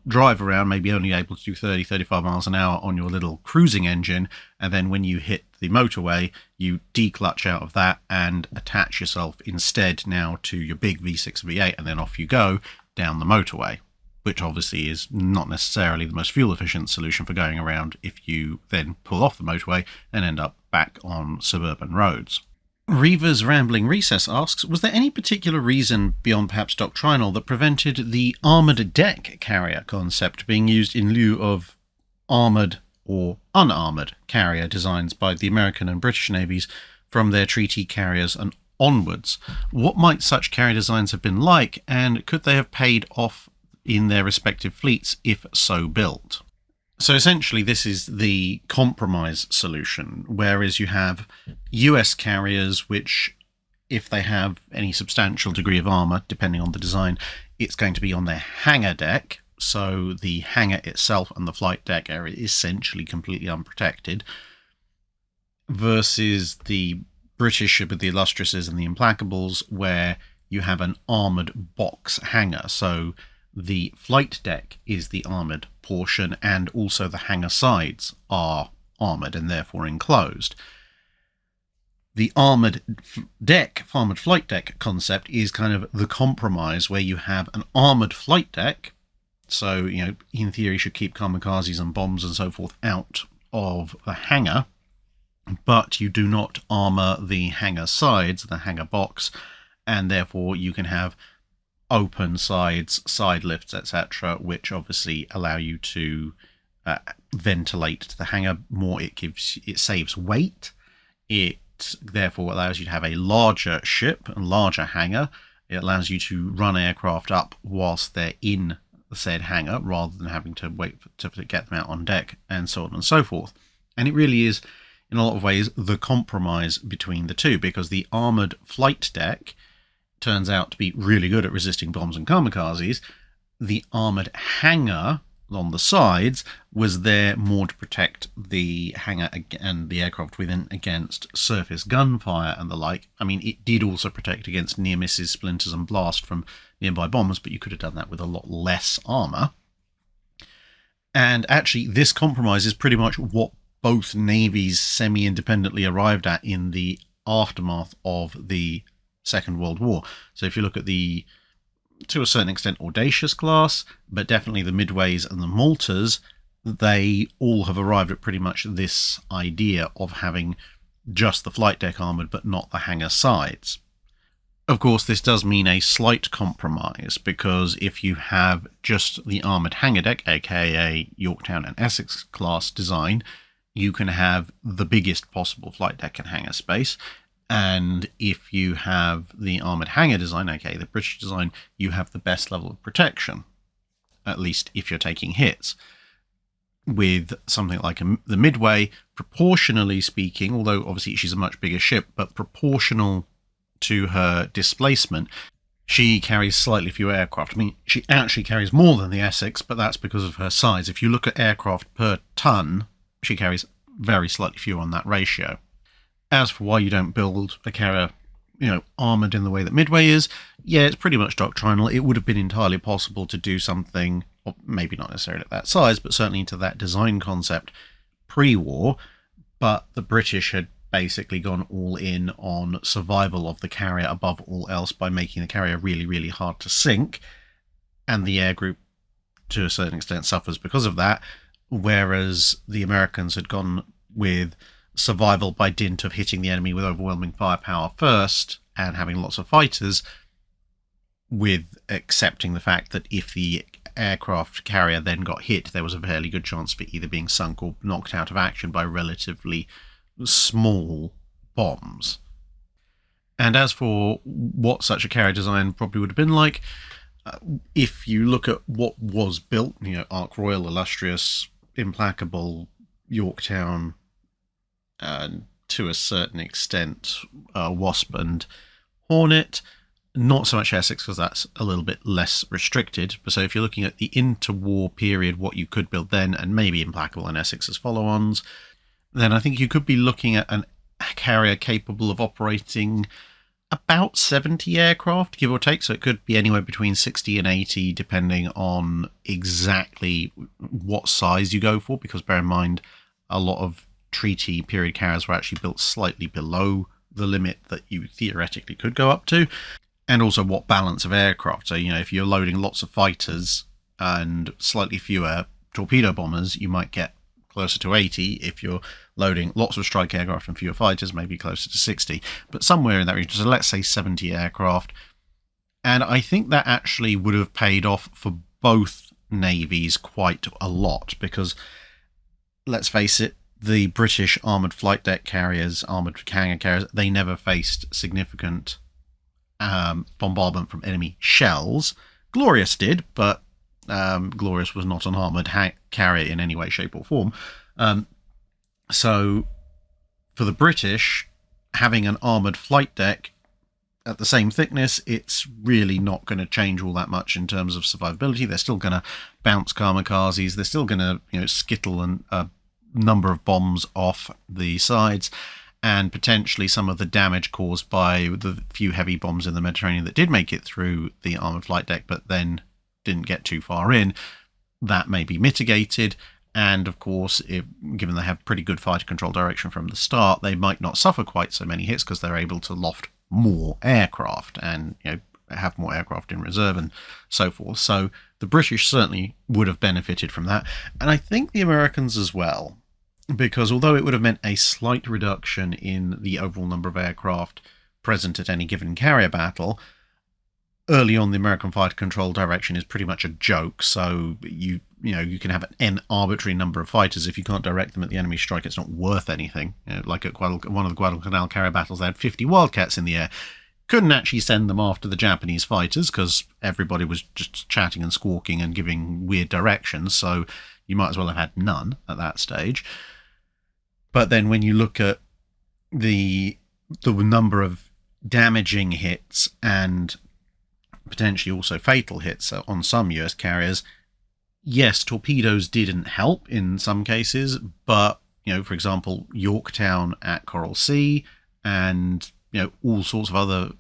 drive around, maybe only able to do 30-35 miles an hour on your little cruising engine, and then when you hit the motorway, you declutch out of that and attach yourself instead now to your big V6 V8, and then off you go down the motorway, which obviously is not necessarily the most fuel efficient solution for going around if you then pull off the motorway and end up back on suburban roads. Reaver's Rambling Recess asks, was there any particular reason beyond perhaps doctrinal that prevented the armoured deck carrier concept being used in lieu of armoured or unarmoured carrier designs by the American and British navies from their treaty carriers and onwards? What might such carrier designs have been like, and could they have paid off in their respective fleets if so built? So essentially this is the compromise solution, whereas you have US carriers which, if they have any substantial degree of armour, depending on the design, it's going to be on their hangar deck. So the hangar itself and the flight deck area is essentially completely unprotected, versus the British with the Illustriouses and the Implacables, where you have an armoured box hangar. So the flight deck is the armoured portion, and also the hangar sides are armoured and therefore enclosed. The armoured flight deck concept is kind of the compromise, where you have an armoured flight deck. So, in theory, you should keep kamikazes and bombs and so forth out of the hangar, but you do not armour the hangar sides, the hangar box, and therefore you can have open sides, side lifts, etc., which obviously allow you to ventilate the hangar more. It saves weight. It therefore allows you to have a larger ship and larger hangar. It allows you to run aircraft up whilst they're in the said hangar, rather than having to wait to get them out on deck, and so on and so forth. And it really is, in a lot of ways, the compromise between the two, because the armoured flight deck turns out to be really good at resisting bombs and kamikazes. The armoured hangar on the sides was there more to protect the hangar and the aircraft within against surface gunfire and the like. I mean, it did also protect against near misses, splinters and blast from nearby bombers, but you could have done that with a lot less armour. And actually, this compromise is pretty much what both navies semi-independently arrived at in the aftermath of the Second World War. So if you look at the, to a certain extent, Audacious class, but definitely the Midways and the Maltas, they all have arrived at pretty much this idea of having just the flight deck armoured, but not the hangar sides. Of course, this does mean a slight compromise, because if you have just the armoured hangar deck, aka Yorktown and Essex class design, you can have the biggest possible flight deck and hangar space. And if you have the armoured hangar design, aka the British design, you have the best level of protection, at least if you're taking hits. With something like the Midway, proportionally speaking, although obviously she's a much bigger ship, but proportional to her displacement, she carries slightly fewer aircraft. I mean, she actually carries more than the Essex, but that's because of her size. If you look at aircraft per ton, she carries very slightly fewer on that ratio. As for why you don't build a carrier, armoured in the way that Midway is, yeah, it's pretty much doctrinal. It would have been entirely possible to do something, or maybe not necessarily at that size, but certainly to that design concept pre-war, but the British had basically gone all in on survival of the carrier above all else by making the carrier really, really hard to sink, and the air group, to a certain extent, suffers because of that, whereas the Americans had gone with survival by dint of hitting the enemy with overwhelming firepower first and having lots of fighters, with accepting the fact that if the aircraft carrier then got hit, there was a fairly good chance of it either being sunk or knocked out of action by relatively small bombs. And as for what such a carrier design probably would have been like, if you look at what was built, Ark Royal, Illustrious, Implacable, Yorktown, and to a certain extent Wasp and Hornet, not so much Essex because that's a little bit less restricted. But so if you're looking at the interwar period, what you could build then, and maybe Implacable and Essex as follow-ons, then I think you could be looking at a carrier capable of operating about 70 aircraft, give or take. So it could be anywhere between 60 and 80, depending on exactly what size you go for, because bear in mind, a lot of treaty period carriers were actually built slightly below the limit that you theoretically could go up to, and also what balance of aircraft. So, if you're loading lots of fighters and slightly fewer torpedo bombers, you might get closer to 80. If you're loading lots of strike aircraft and fewer fighters, maybe closer to 60. But somewhere in that region, so let's say 70 aircraft. And I think that actually would have paid off for both navies quite a lot, because let's face it, the British armoured flight deck carriers, armoured hangar carriers, they never faced significant bombardment from enemy shells. Glorious did, but Glorious was not an armoured carrier in any way, shape or form. So for the British, having an armoured flight deck at the same thickness, it's really not going to change all that much in terms of survivability. They're still going to bounce kamikazes. They're still going to skittle a number of bombs off the sides, and potentially some of the damage caused by the few heavy bombs in the Mediterranean that did make it through the armoured flight deck but then didn't get too far in, that may be mitigated. And of course, given they have pretty good fighter control direction from the start, they might not suffer quite so many hits because they're able to loft more aircraft and have more aircraft in reserve and so forth. So the British certainly would have benefited from that, and I think the Americans as well, because although it would have meant a slight reduction in the overall number of aircraft present at any given carrier battle, early on the American fighter control direction is pretty much a joke. So you can have an arbitrary number of fighters. If you can't direct them at the enemy strike, it's not worth anything. Like at one of the Guadalcanal carrier battles, they had 50 Wildcats in the air. Couldn't actually send them after the Japanese fighters because everybody was just chatting and squawking and giving weird directions. So you might as well have had none at that stage. But then when you look at the number of damaging hits and potentially also fatal hits on some US carriers, yes, torpedoes didn't help in some cases, but for example, Yorktown at Coral Sea and all sorts of other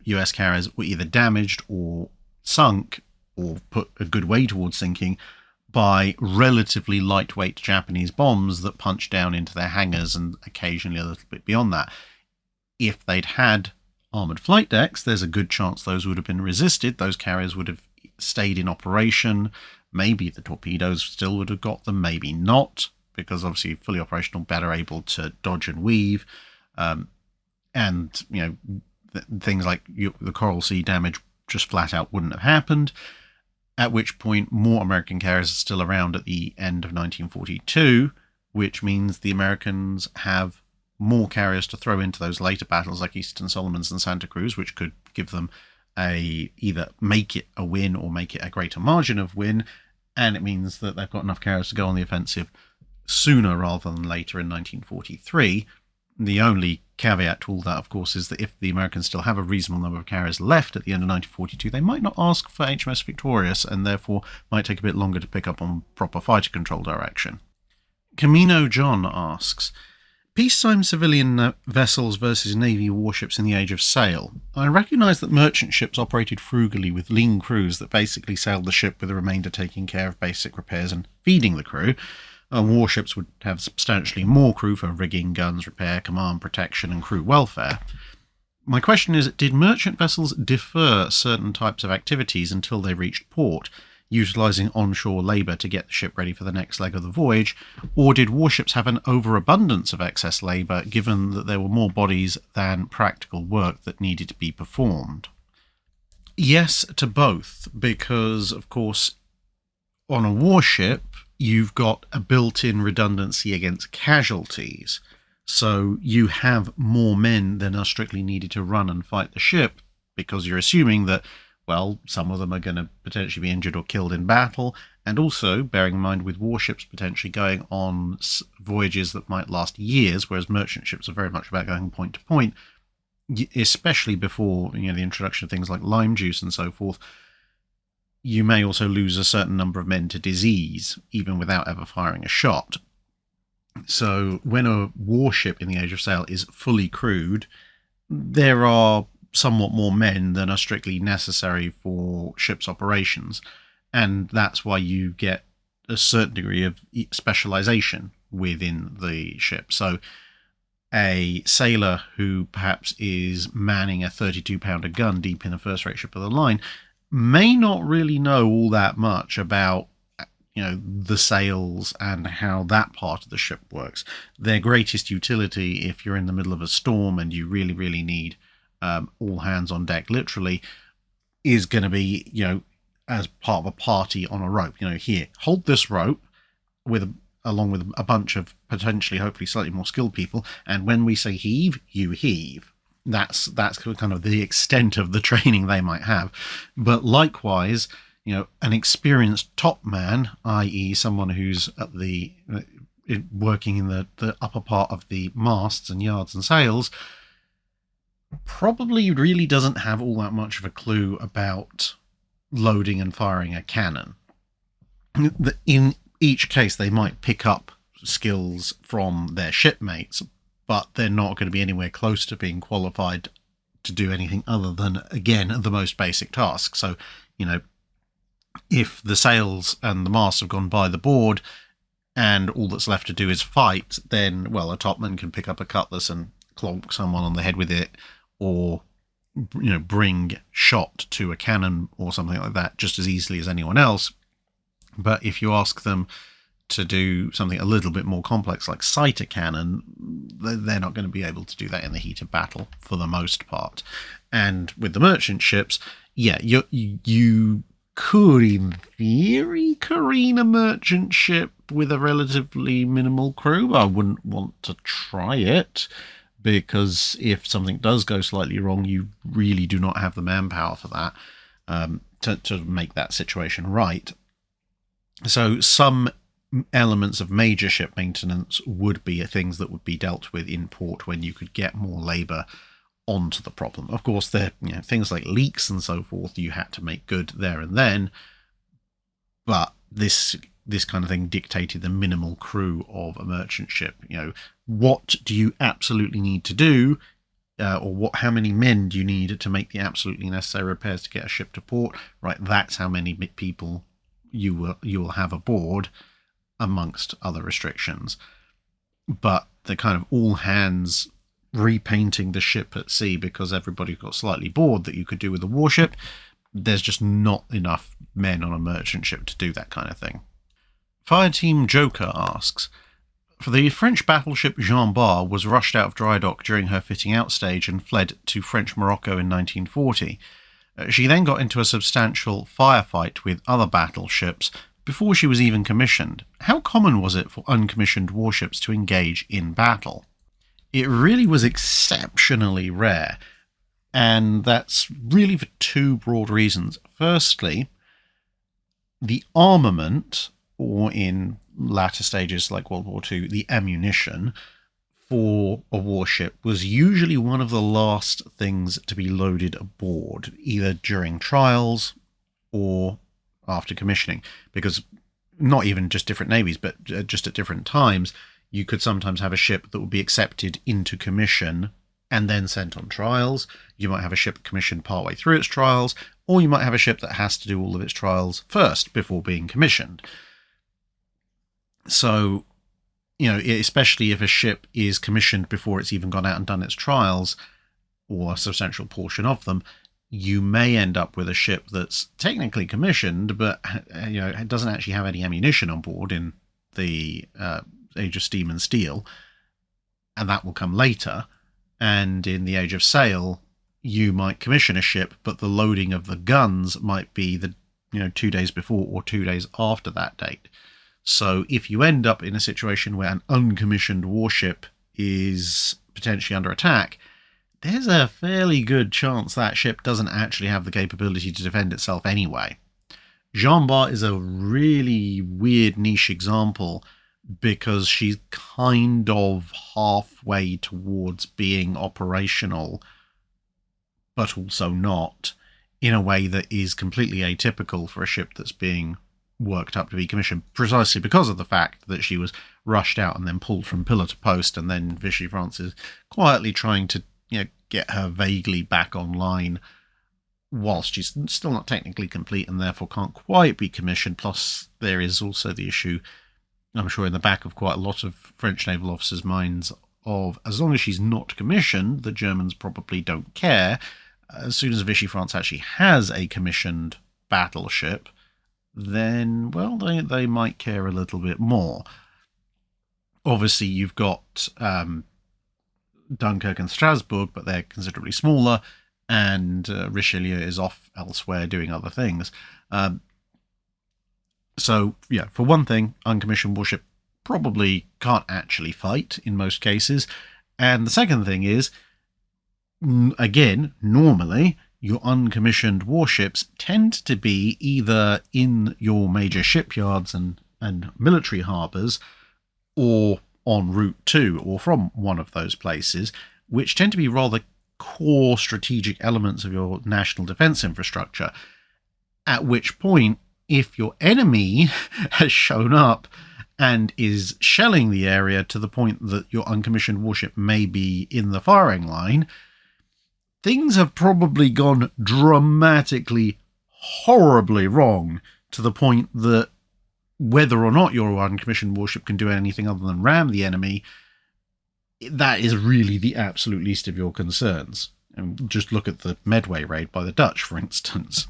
US carriers were either damaged or sunk or put a good way towards sinking by relatively lightweight Japanese bombs that punched down into their hangars and occasionally a little bit beyond that. If they'd had armoured flight decks, there's a good chance those would have been resisted. Those carriers would have stayed in operation. Maybe the torpedoes still would have got them, maybe not, because obviously fully operational, better able to dodge and weave. And things like the Coral Sea damage just flat out wouldn't have happened. At which point more American carriers are still around at the end of 1942, which means the Americans have more carriers to throw into those later battles like Eastern Solomons and Santa Cruz, which could give them either make it a win or make it a greater margin of win. And it means that they've got enough carriers to go on the offensive sooner rather than later in 1943. The only caveat to all that, of course, is that if the Americans still have a reasonable number of carriers left at the end of 1942, they might not ask for HMS Victorious and therefore might take a bit longer to pick up on proper fighter control direction. Camino John asks, peacetime civilian vessels versus Navy warships in the age of sail. I recognise that merchant ships operated frugally with lean crews that basically sailed the ship with the remainder taking care of basic repairs and feeding the crew. Warships would have substantially more crew for rigging, guns, repair, command, protection, and crew welfare. My question is, did merchant vessels defer certain types of activities until they reached port, utilising onshore labour to get the ship ready for the next leg of the voyage, or did warships have an overabundance of excess labour, given that there were more bodies than practical work that needed to be performed? Yes to both, because, of course, on a warship, you've got a built-in redundancy against casualties. So you have more men than are strictly needed to run and fight the ship, because you're assuming that, well, some of them are going to potentially be injured or killed in battle. And also, bearing in mind with warships potentially going on voyages that might last years, whereas merchant ships are very much about going point to point, especially before the introduction of things like lime juice and so forth, you may also lose a certain number of men to disease, even without ever firing a shot. So when a warship in the age of sail is fully crewed, there are somewhat more men than are strictly necessary for ship's operations. And that's why you get a certain degree of specialization within the ship. So a sailor who perhaps is manning a 32-pounder gun deep in a first-rate ship of the line may not really know all that much about the sails and how that part of the ship works. Their greatest utility, if you're in the middle of a storm and you really, really need all hands on deck, literally, is going to be, as part of a party on a rope. Here, hold this rope along with a bunch of potentially, hopefully, slightly more skilled people, and when we say heave, you heave. That's kind of the extent of the training they might have. But likewise, an experienced top man, i.e. someone who's at the working in the upper part of the masts and yards and sails, probably really doesn't have all that much of a clue about loading and firing a cannon. In each case, they might pick up skills from their shipmates, but they're not going to be anywhere close to being qualified to do anything other than, again, the most basic task. So, if the sails and the masts have gone by the board and all that's left to do is fight, then, well, a topman can pick up a cutlass and clonk someone on the head with it, or, bring shot to a cannon or something like that just as easily as anyone else. But if you ask them to do something a little bit more complex, like sight a cannon, they're not going to be able to do that in the heat of battle for the most part. And with the merchant ships, you could, in theory, careen a merchant ship with a relatively minimal crew, but I wouldn't want to try it, because if something does go slightly wrong, you really do not have the manpower for that, to make that situation right. So some elements of major ship maintenance would be things that would be dealt with in port when you could get more labour onto the problem. Of course, there things like leaks and so forth you had to make good there and then, but this kind of thing dictated the minimal crew of a merchant ship. What do you absolutely need to do, or how many men do you need to make the absolutely necessary repairs to get a ship to port? Right, that's how many people you will have aboard, amongst other restrictions. But the kind of all hands repainting the ship at sea because everybody got slightly bored that you could do with a warship, there's just not enough men on a merchant ship to do that kind of thing. Fireteam Joker asks, for the French battleship Jean Bart was rushed out of Drydock during her fitting out stage and fled to French Morocco in 1940. She then got into a substantial firefight with other battleships before she was even commissioned. How common was it for uncommissioned warships to engage in battle? It really was exceptionally rare, and that's really for two broad reasons. Firstly, the armament, or in latter stages like World War II, the ammunition for a warship was usually one of the last things to be loaded aboard, either during trials or after commissioning, because not even just different navies, but just at different times, you could sometimes have a ship that would be accepted into commission and then sent on trials. You might have a ship commissioned partway through its trials, or you might have a ship that has to do all of its trials first before being commissioned. So, especially if a ship is commissioned before it's even gone out and done its trials, or a substantial portion of them, you may end up with a ship that's technically commissioned, but it doesn't actually have any ammunition on board in the Age of Steam and Steel, and that will come later. And in the Age of Sail, you might commission a ship, but the loading of the guns might be 2 days before or 2 days after that date. So if you end up in a situation where an uncommissioned warship is potentially under attack, there's a fairly good chance that ship doesn't actually have the capability to defend itself anyway. Jean Bart is a really weird niche example because she's kind of halfway towards being operational, but also not, in a way that is completely atypical for a ship that's being worked up to be commissioned, precisely because of the fact that she was rushed out and then pulled from pillar to post, and then Vichy France is quietly trying to get her vaguely back online whilst she's still not technically complete and therefore can't quite be commissioned. Plus there is also the issue I'm sure in the back of quite a lot of French naval officers' minds of, as long as she's not commissioned, the Germans probably don't care. As soon as Vichy France actually has a commissioned battleship, then, well, they might care a little bit more. Obviously, you've got Dunkirk and Strasbourg, but they're considerably smaller, and Richelieu is off elsewhere doing other things. So, yeah, for one thing, uncommissioned warship probably can't actually fight in most cases. And the second thing is, again, normally, your uncommissioned warships tend to be either in your major shipyards and military harbours, or en route to or from one of those places, which tend to be rather core strategic elements of your national defence infrastructure, at which point, if your enemy has shown up and is shelling the area to the point that your uncommissioned warship may be in the firing line, things have probably gone dramatically, horribly wrong, to the point that whether or not your uncommissioned warship can do anything other than ram the enemy, that is really the absolute least of your concerns. And just look at the Midway raid by the Dutch, for instance.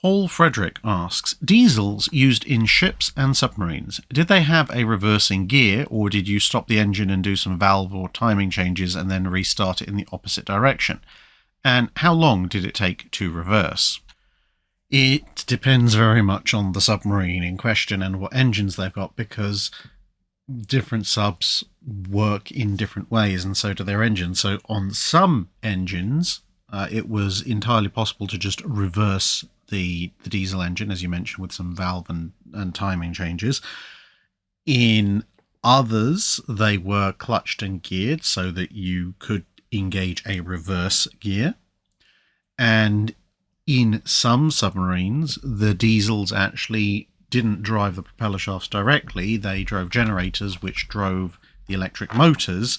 Paul Frederick asks, diesels used in ships and submarines, did they have a reversing gear, or did you stop the engine and do some valve or timing changes and then restart it in the opposite direction? And how long did it take to reverse? It depends very much on the submarine in question and what engines they've got, because different subs work in different ways, and so do their engines. So on some engines, it was entirely possible to just reverse the diesel engine, as you mentioned, with some valve and timing changes. In others, they were clutched and geared so that you could engage a reverse gear. And in some submarines, the diesels actually didn't drive the propeller shafts directly. They drove generators which drove the electric motors.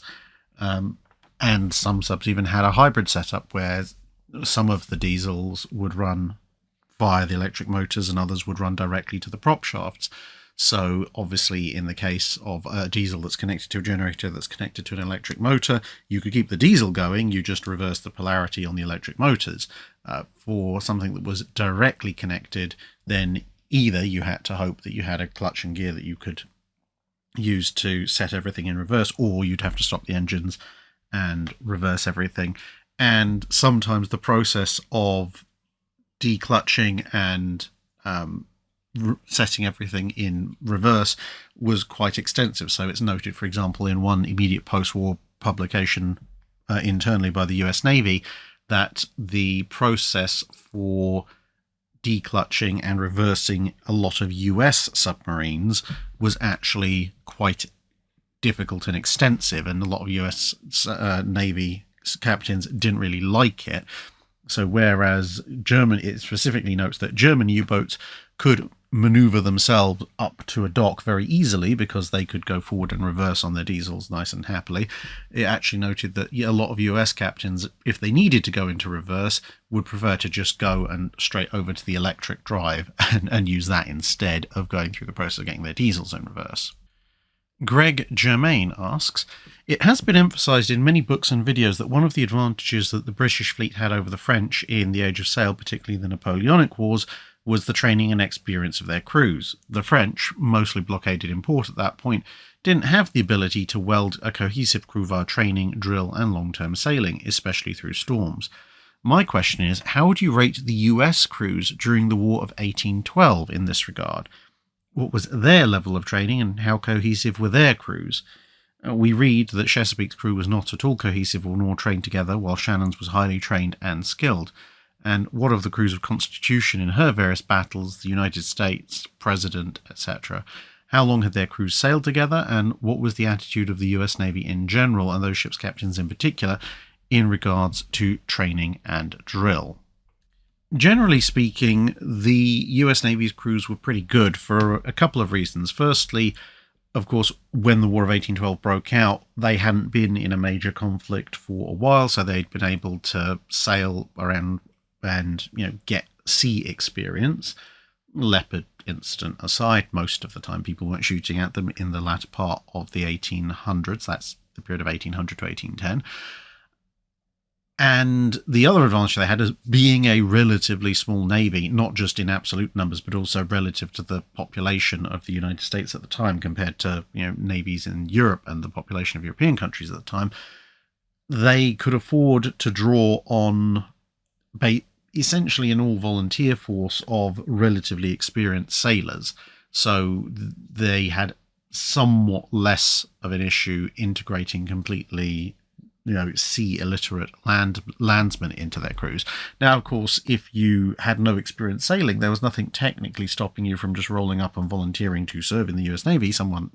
And some subs even had a hybrid setup where some of the diesels would run via the electric motors and others would run directly to the prop shafts. So obviously in the case of a diesel that's connected to a generator that's connected to an electric motor, you could keep the diesel going, you just reverse the polarity on the electric motors. For something that was directly connected, then either you had to hope that you had a clutch and gear that you could use to set everything in reverse, or you'd have to stop the engines and reverse everything. And sometimes the process of declutching and setting everything in reverse was quite extensive. So it's noted, for example, in one immediate post-war publication internally by the US Navy, that the process for declutching and reversing a lot of US submarines was actually quite difficult and extensive, and a lot of US Navy captains didn't really like it. So whereas it specifically notes that German U-boats could maneuver themselves up to a dock very easily because they could go forward and reverse on their diesels nice and happily, it actually noted that a lot of US captains, if they needed to go into reverse, would prefer to just go and straight over to the electric drive and use that instead of going through the process of getting their diesels in reverse. Greg Germain asks, it has been emphasised in many books and videos that one of the advantages that the British fleet had over the French in the Age of Sail, particularly the Napoleonic Wars, was the training and experience of their crews. The French, mostly blockaded in port at that point, didn't have the ability to weld a cohesive crew via training, drill and long-term sailing, especially through storms. My question is, how would you rate the US crews during the War of 1812 in this regard? What was their level of training and how cohesive were their crews? We read that Chesapeake's crew was not at all cohesive or nor trained together, while Shannon's was highly trained and skilled. And what of the crews of Constitution in her various battles, the United States, President, etc.? How long had their crews sailed together, and what was the attitude of the US Navy in general, and those ships' captains in particular, in regards to training and drill? Generally speaking, the US Navy's crews were pretty good for a couple of reasons. Firstly, of course, when the War of 1812 broke out, they hadn't been in a major conflict for a while, so they'd been able to sail around and get sea experience. Leopard incident aside, most of the time people weren't shooting at them in the latter part of the 1800s. That's the period of 1800 to 1810. And the other advantage they had is being a relatively small navy, not just in absolute numbers, but also relative to the population of the United States at the time compared to, navies in Europe and the population of European countries at the time. They could afford to draw on essentially an all-volunteer force of relatively experienced sailors. So they had somewhat less of an issue integrating completely sea illiterate landsmen into their crews. Now, of course, if you had no experience sailing, there was nothing technically stopping you from just rolling up and volunteering to serve in the US Navy.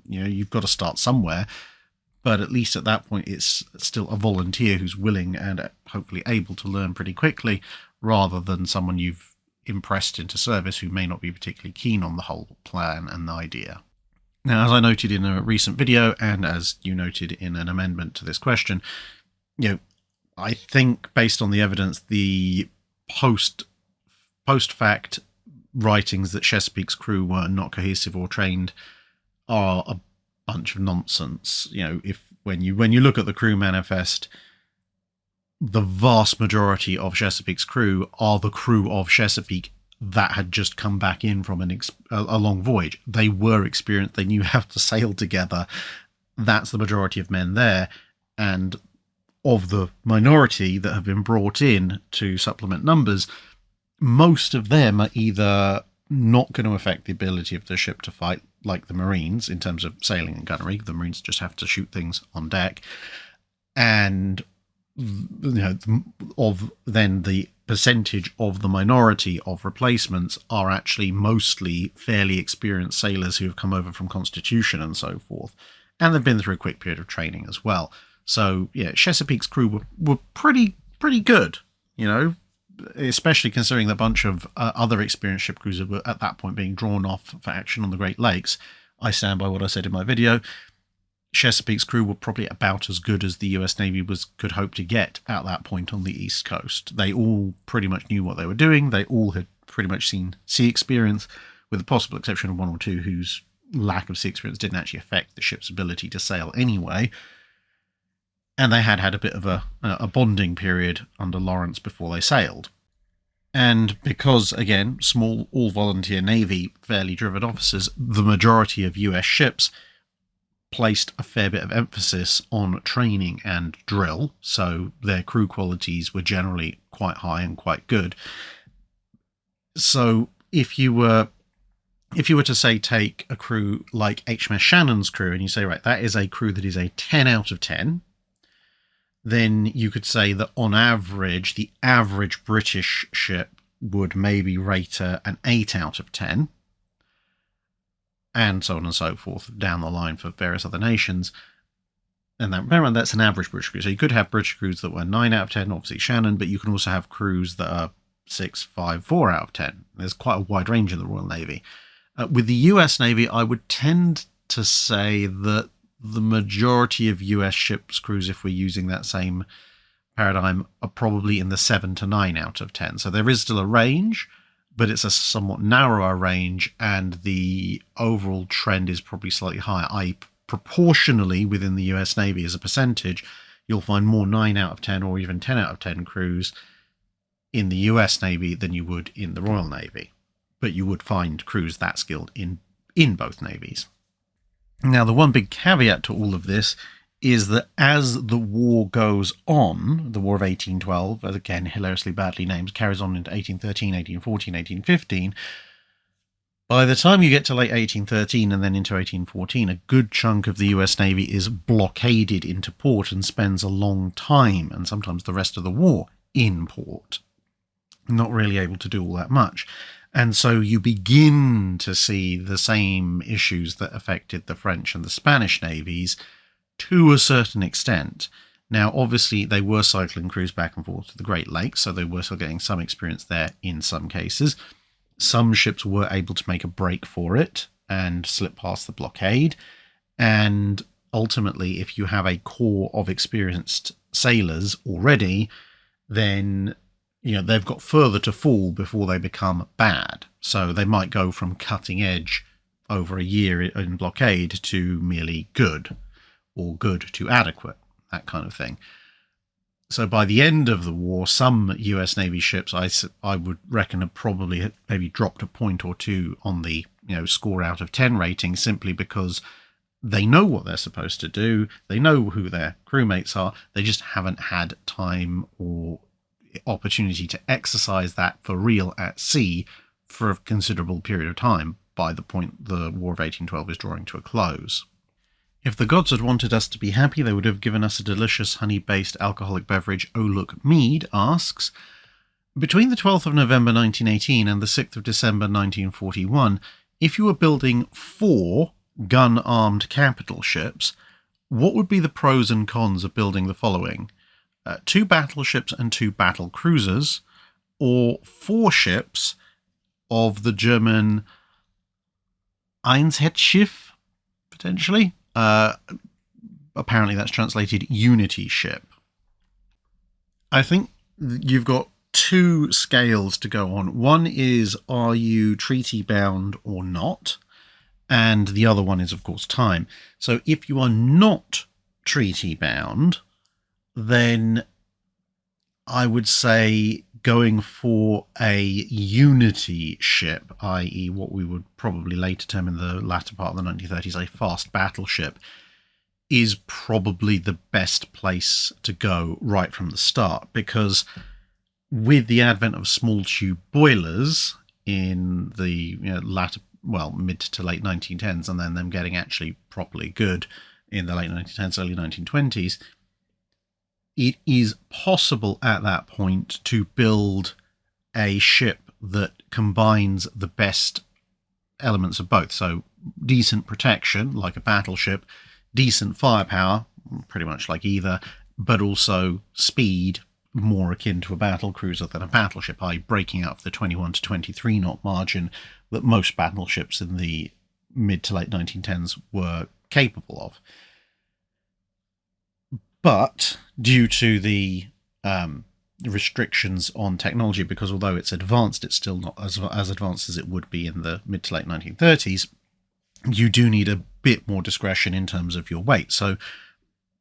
You've got to start somewhere, but at least at that point, it's still a volunteer who's willing and hopefully able to learn pretty quickly, rather than someone you've impressed into service who may not be particularly keen on the whole plan and the idea. Now, as I noted in a recent video, and as you noted in an amendment to this question, I think based on the evidence, the post-fact writings that Chesapeake's crew were not cohesive or trained are a bunch of nonsense. When you look at the crew manifest, the vast majority of Chesapeake's crew are the crew of Chesapeake that had just come back in from a long voyage. They were experienced. They knew how to sail together. That's the majority of men there. And of the minority that have been brought in to supplement numbers, most of them are either not going to affect the ability of the ship to fight, like the Marines, in terms of sailing and gunnery. The Marines just have to shoot things on deck. And then the percentage of the minority of replacements are actually mostly fairly experienced sailors who have come over from Constitution and so forth. And they've been through a quick period of training as well. So, Chesapeake's crew were pretty good, especially considering the bunch of other experienced ship crews were at that point being drawn off for action on the Great Lakes. I stand by what I said in my video. Chesapeake's crew were probably about as good as the US Navy could hope to get at that point on the East Coast. They all pretty much knew what they were doing. They all had pretty much seen sea experience, with the possible exception of one or two whose lack of sea experience didn't actually affect the ship's ability to sail anyway. And they had a bit of a bonding period under Lawrence before they sailed. And because, again, small, all-volunteer Navy, fairly driven officers, the majority of US ships placed a fair bit of emphasis on training and drill, so their crew qualities were generally quite high and quite good. So if you were to say take a crew like HMS Shannon's crew, and you say, right, that is a crew that is a 10 out of 10, then you could say that on average, the average British ship would maybe rate an 8 out of 10, and so on and so forth down the line for various other nations. And remember, that's an average British crew. So you could have British crews that were 9 out of 10, obviously Shannon, but you can also have crews that are 6, 5, 4 out of 10. There's quite a wide range in the Royal Navy. With the US Navy, I would tend to say that the majority of US ships crews, if we're using that same paradigm, are probably in the 7 to 9 out of 10. So there is still a range, but it's a somewhat narrower range, and the overall trend is probably slightly higher. Proportionally within the US Navy as a percentage, you'll find more 9 out of 10 or even 10 out of 10 crews in the US Navy than you would in the Royal Navy. But you would find crews that skilled in both navies. Now, the one big caveat to all of this is that as the war goes on, the War of 1812, as again hilariously badly named, carries on into 1813, 1814, 1815, by the time you get to late 1813 and then into 1814, a good chunk of the US Navy is blockaded into port and spends a long time, and sometimes the rest of the war, in port. Not really able to do all that much. And so you begin to see the same issues that affected the French and the Spanish navies to a certain extent. Now, obviously, they were cycling crews back and forth to the Great Lakes, so they were still getting some experience there in some cases. Some ships were able to make a break for it and slip past the blockade. And ultimately, if you have a core of experienced sailors already, then they've got further to fall before they become bad. So they might go from cutting edge over a year in blockade to merely good, or good to adequate, that kind of thing. So by the end of the war, some US Navy ships, I would reckon, have probably maybe dropped a point or two on the score out of 10 rating, simply because they know what they're supposed to do. They know who their crewmates are. They just haven't had time or opportunity to exercise that for real at sea for a considerable period of time by the point the War of 1812 is drawing to a close. If the gods had wanted us to be happy, they would have given us a delicious honey-based alcoholic beverage. Oh Look Mead asks, between the 12th of November 1918 and the 6th of December 1941, if you were building 4 gun-armed capital ships, what would be the pros and cons of building the following? 2 battleships and 2 battlecruisers, or 4 ships of the German Einsatzschiff, potentially? Apparently that's translated unity ship. I think you've got 2 scales to go on. One is, are you treaty bound or not? And the other one is, of course, time. So if you are not treaty bound, then I would say going for a unity ship, i.e. what we would probably later term in the latter part of the 1930s a fast battleship, is probably the best place to go right from the start, because with the advent of small tube boilers in the mid to late 1910s, and then them getting actually properly good in the late 1910s, early 1920s, it is possible at that point to build a ship that combines the best elements of both. So decent protection, like a battleship, decent firepower, pretty much like either, but also speed, more akin to a battlecruiser than a battleship, i.e. breaking out of the 21 to 23 knot margin that most battleships in the mid to late 1910s were capable of. But due to the restrictions on technology, because although it's advanced, it's still not as advanced as it would be in the mid to late 1930s, you do need a bit more discretion in terms of your weight. So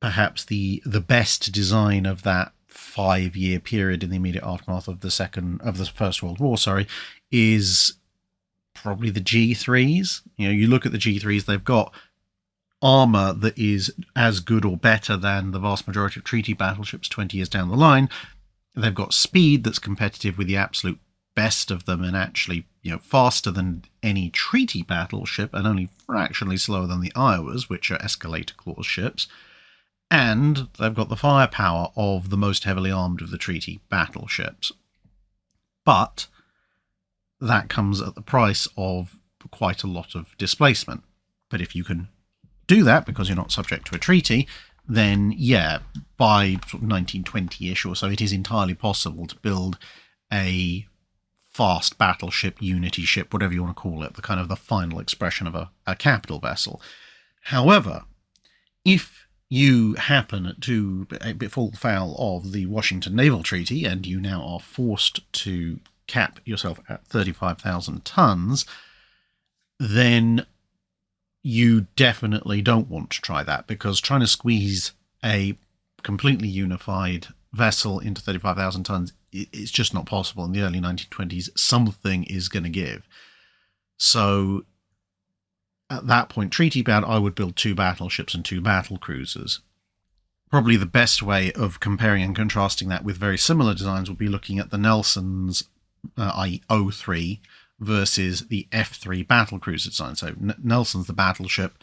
perhaps the best design of that 5-year period in the immediate aftermath of the First World War, is probably the G3s. You look at the G3s, they've got armour that is as good or better than the vast majority of treaty battleships 20 years down the line. They've got speed that's competitive with the absolute best of them, and actually faster than any treaty battleship, and only fractionally slower than the Iowas, which are escalator clause ships. And they've got the firepower of the most heavily armed of the treaty battleships. But that comes at the price of quite a lot of displacement. But if you can do that because you're not subject to a treaty, then by 1920-ish or so, it is entirely possible to build a fast battleship, unity ship, whatever you want to call it, the kind of the final expression of a capital vessel. However, if you happen to fall foul of the Washington Naval Treaty and you now are forced to cap yourself at 35,000 tons, then you definitely don't want to try that, because trying to squeeze a completely unified vessel into 35,000 tons, it's just not possible. In the early 1920s, something is going to give. So at that point, treaty bound, I would build 2 battleships and 2 battlecruisers. Probably the best way of comparing and contrasting that with very similar designs would be looking at the Nelson's, i.e. 03, versus the F3 battlecruiser design. So Nelson's the battleship,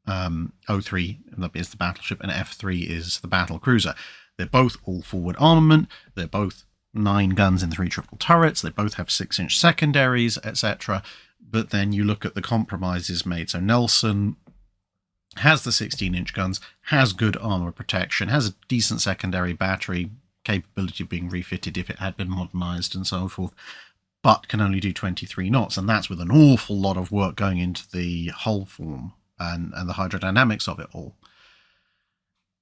03 is the battleship, and F3 is the battlecruiser. They're both all forward armament. They're both 9 guns in 3 triple turrets. They both have 6-inch secondaries, etc. But then you look at the compromises made. So Nelson has the 16-inch guns, has good armor protection, has a decent secondary battery capability of being refitted if it had been modernized and so forth, but can only do 23 knots, and that's with an awful lot of work going into the hull form and the hydrodynamics of it all.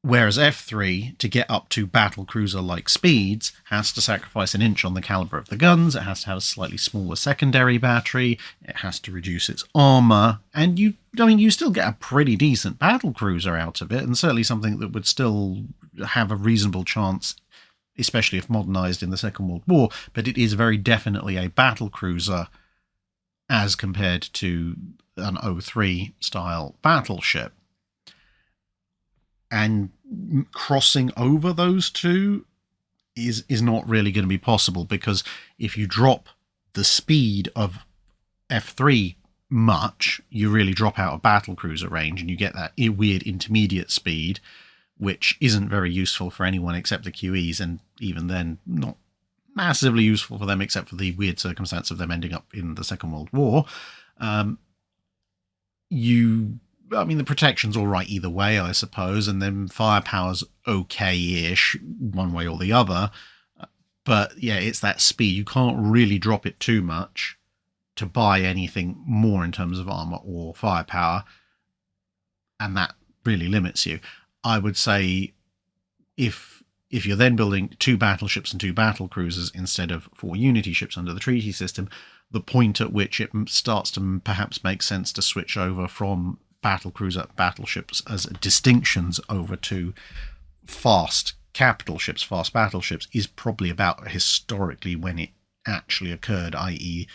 Whereas F3, to get up to battlecruiser-like speeds, has to sacrifice an inch on the caliber of the guns, it has to have a slightly smaller secondary battery, it has to reduce its armour, and you still get a pretty decent battlecruiser out of it, and certainly something that would still have a reasonable chance, especially if modernised in the Second World War, but it is very definitely a battlecruiser as compared to an O3 style battleship. And crossing over those two is not really going to be possible, because if you drop the speed of F3 much, you really drop out of battlecruiser range and you get that weird intermediate speed, which isn't very useful for anyone except the QEs, and even then not massively useful for them except for the weird circumstance of them ending up in the Second World War. The protection's all right either way, I suppose, and then firepower's okay-ish, one way or the other. But yeah, it's that speed. You can't really drop it too much to buy anything more in terms of armour or firepower, and that really limits you. I would say if you're then building 2 battleships and 2 battlecruisers instead of 4 unity ships under the treaty system, the point at which it starts to perhaps make sense to switch over from battlecruiser battleships as distinctions over to fast capital ships, fast battleships, is probably about historically when it actually occurred, i.e.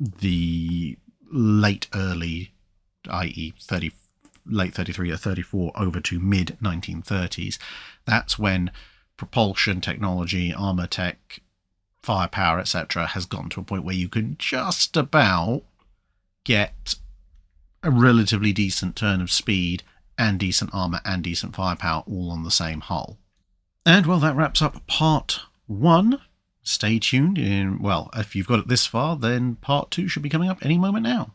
the late 33 or 34 over to mid 1930s. That's when propulsion technology, armour tech, firepower, etc. has gotten to a point where you can just about get a relatively decent turn of speed and decent armour and decent firepower all on the same hull. And well, that wraps up part 1. Stay tuned. If you've got it this far, then part 2 should be coming up any moment now.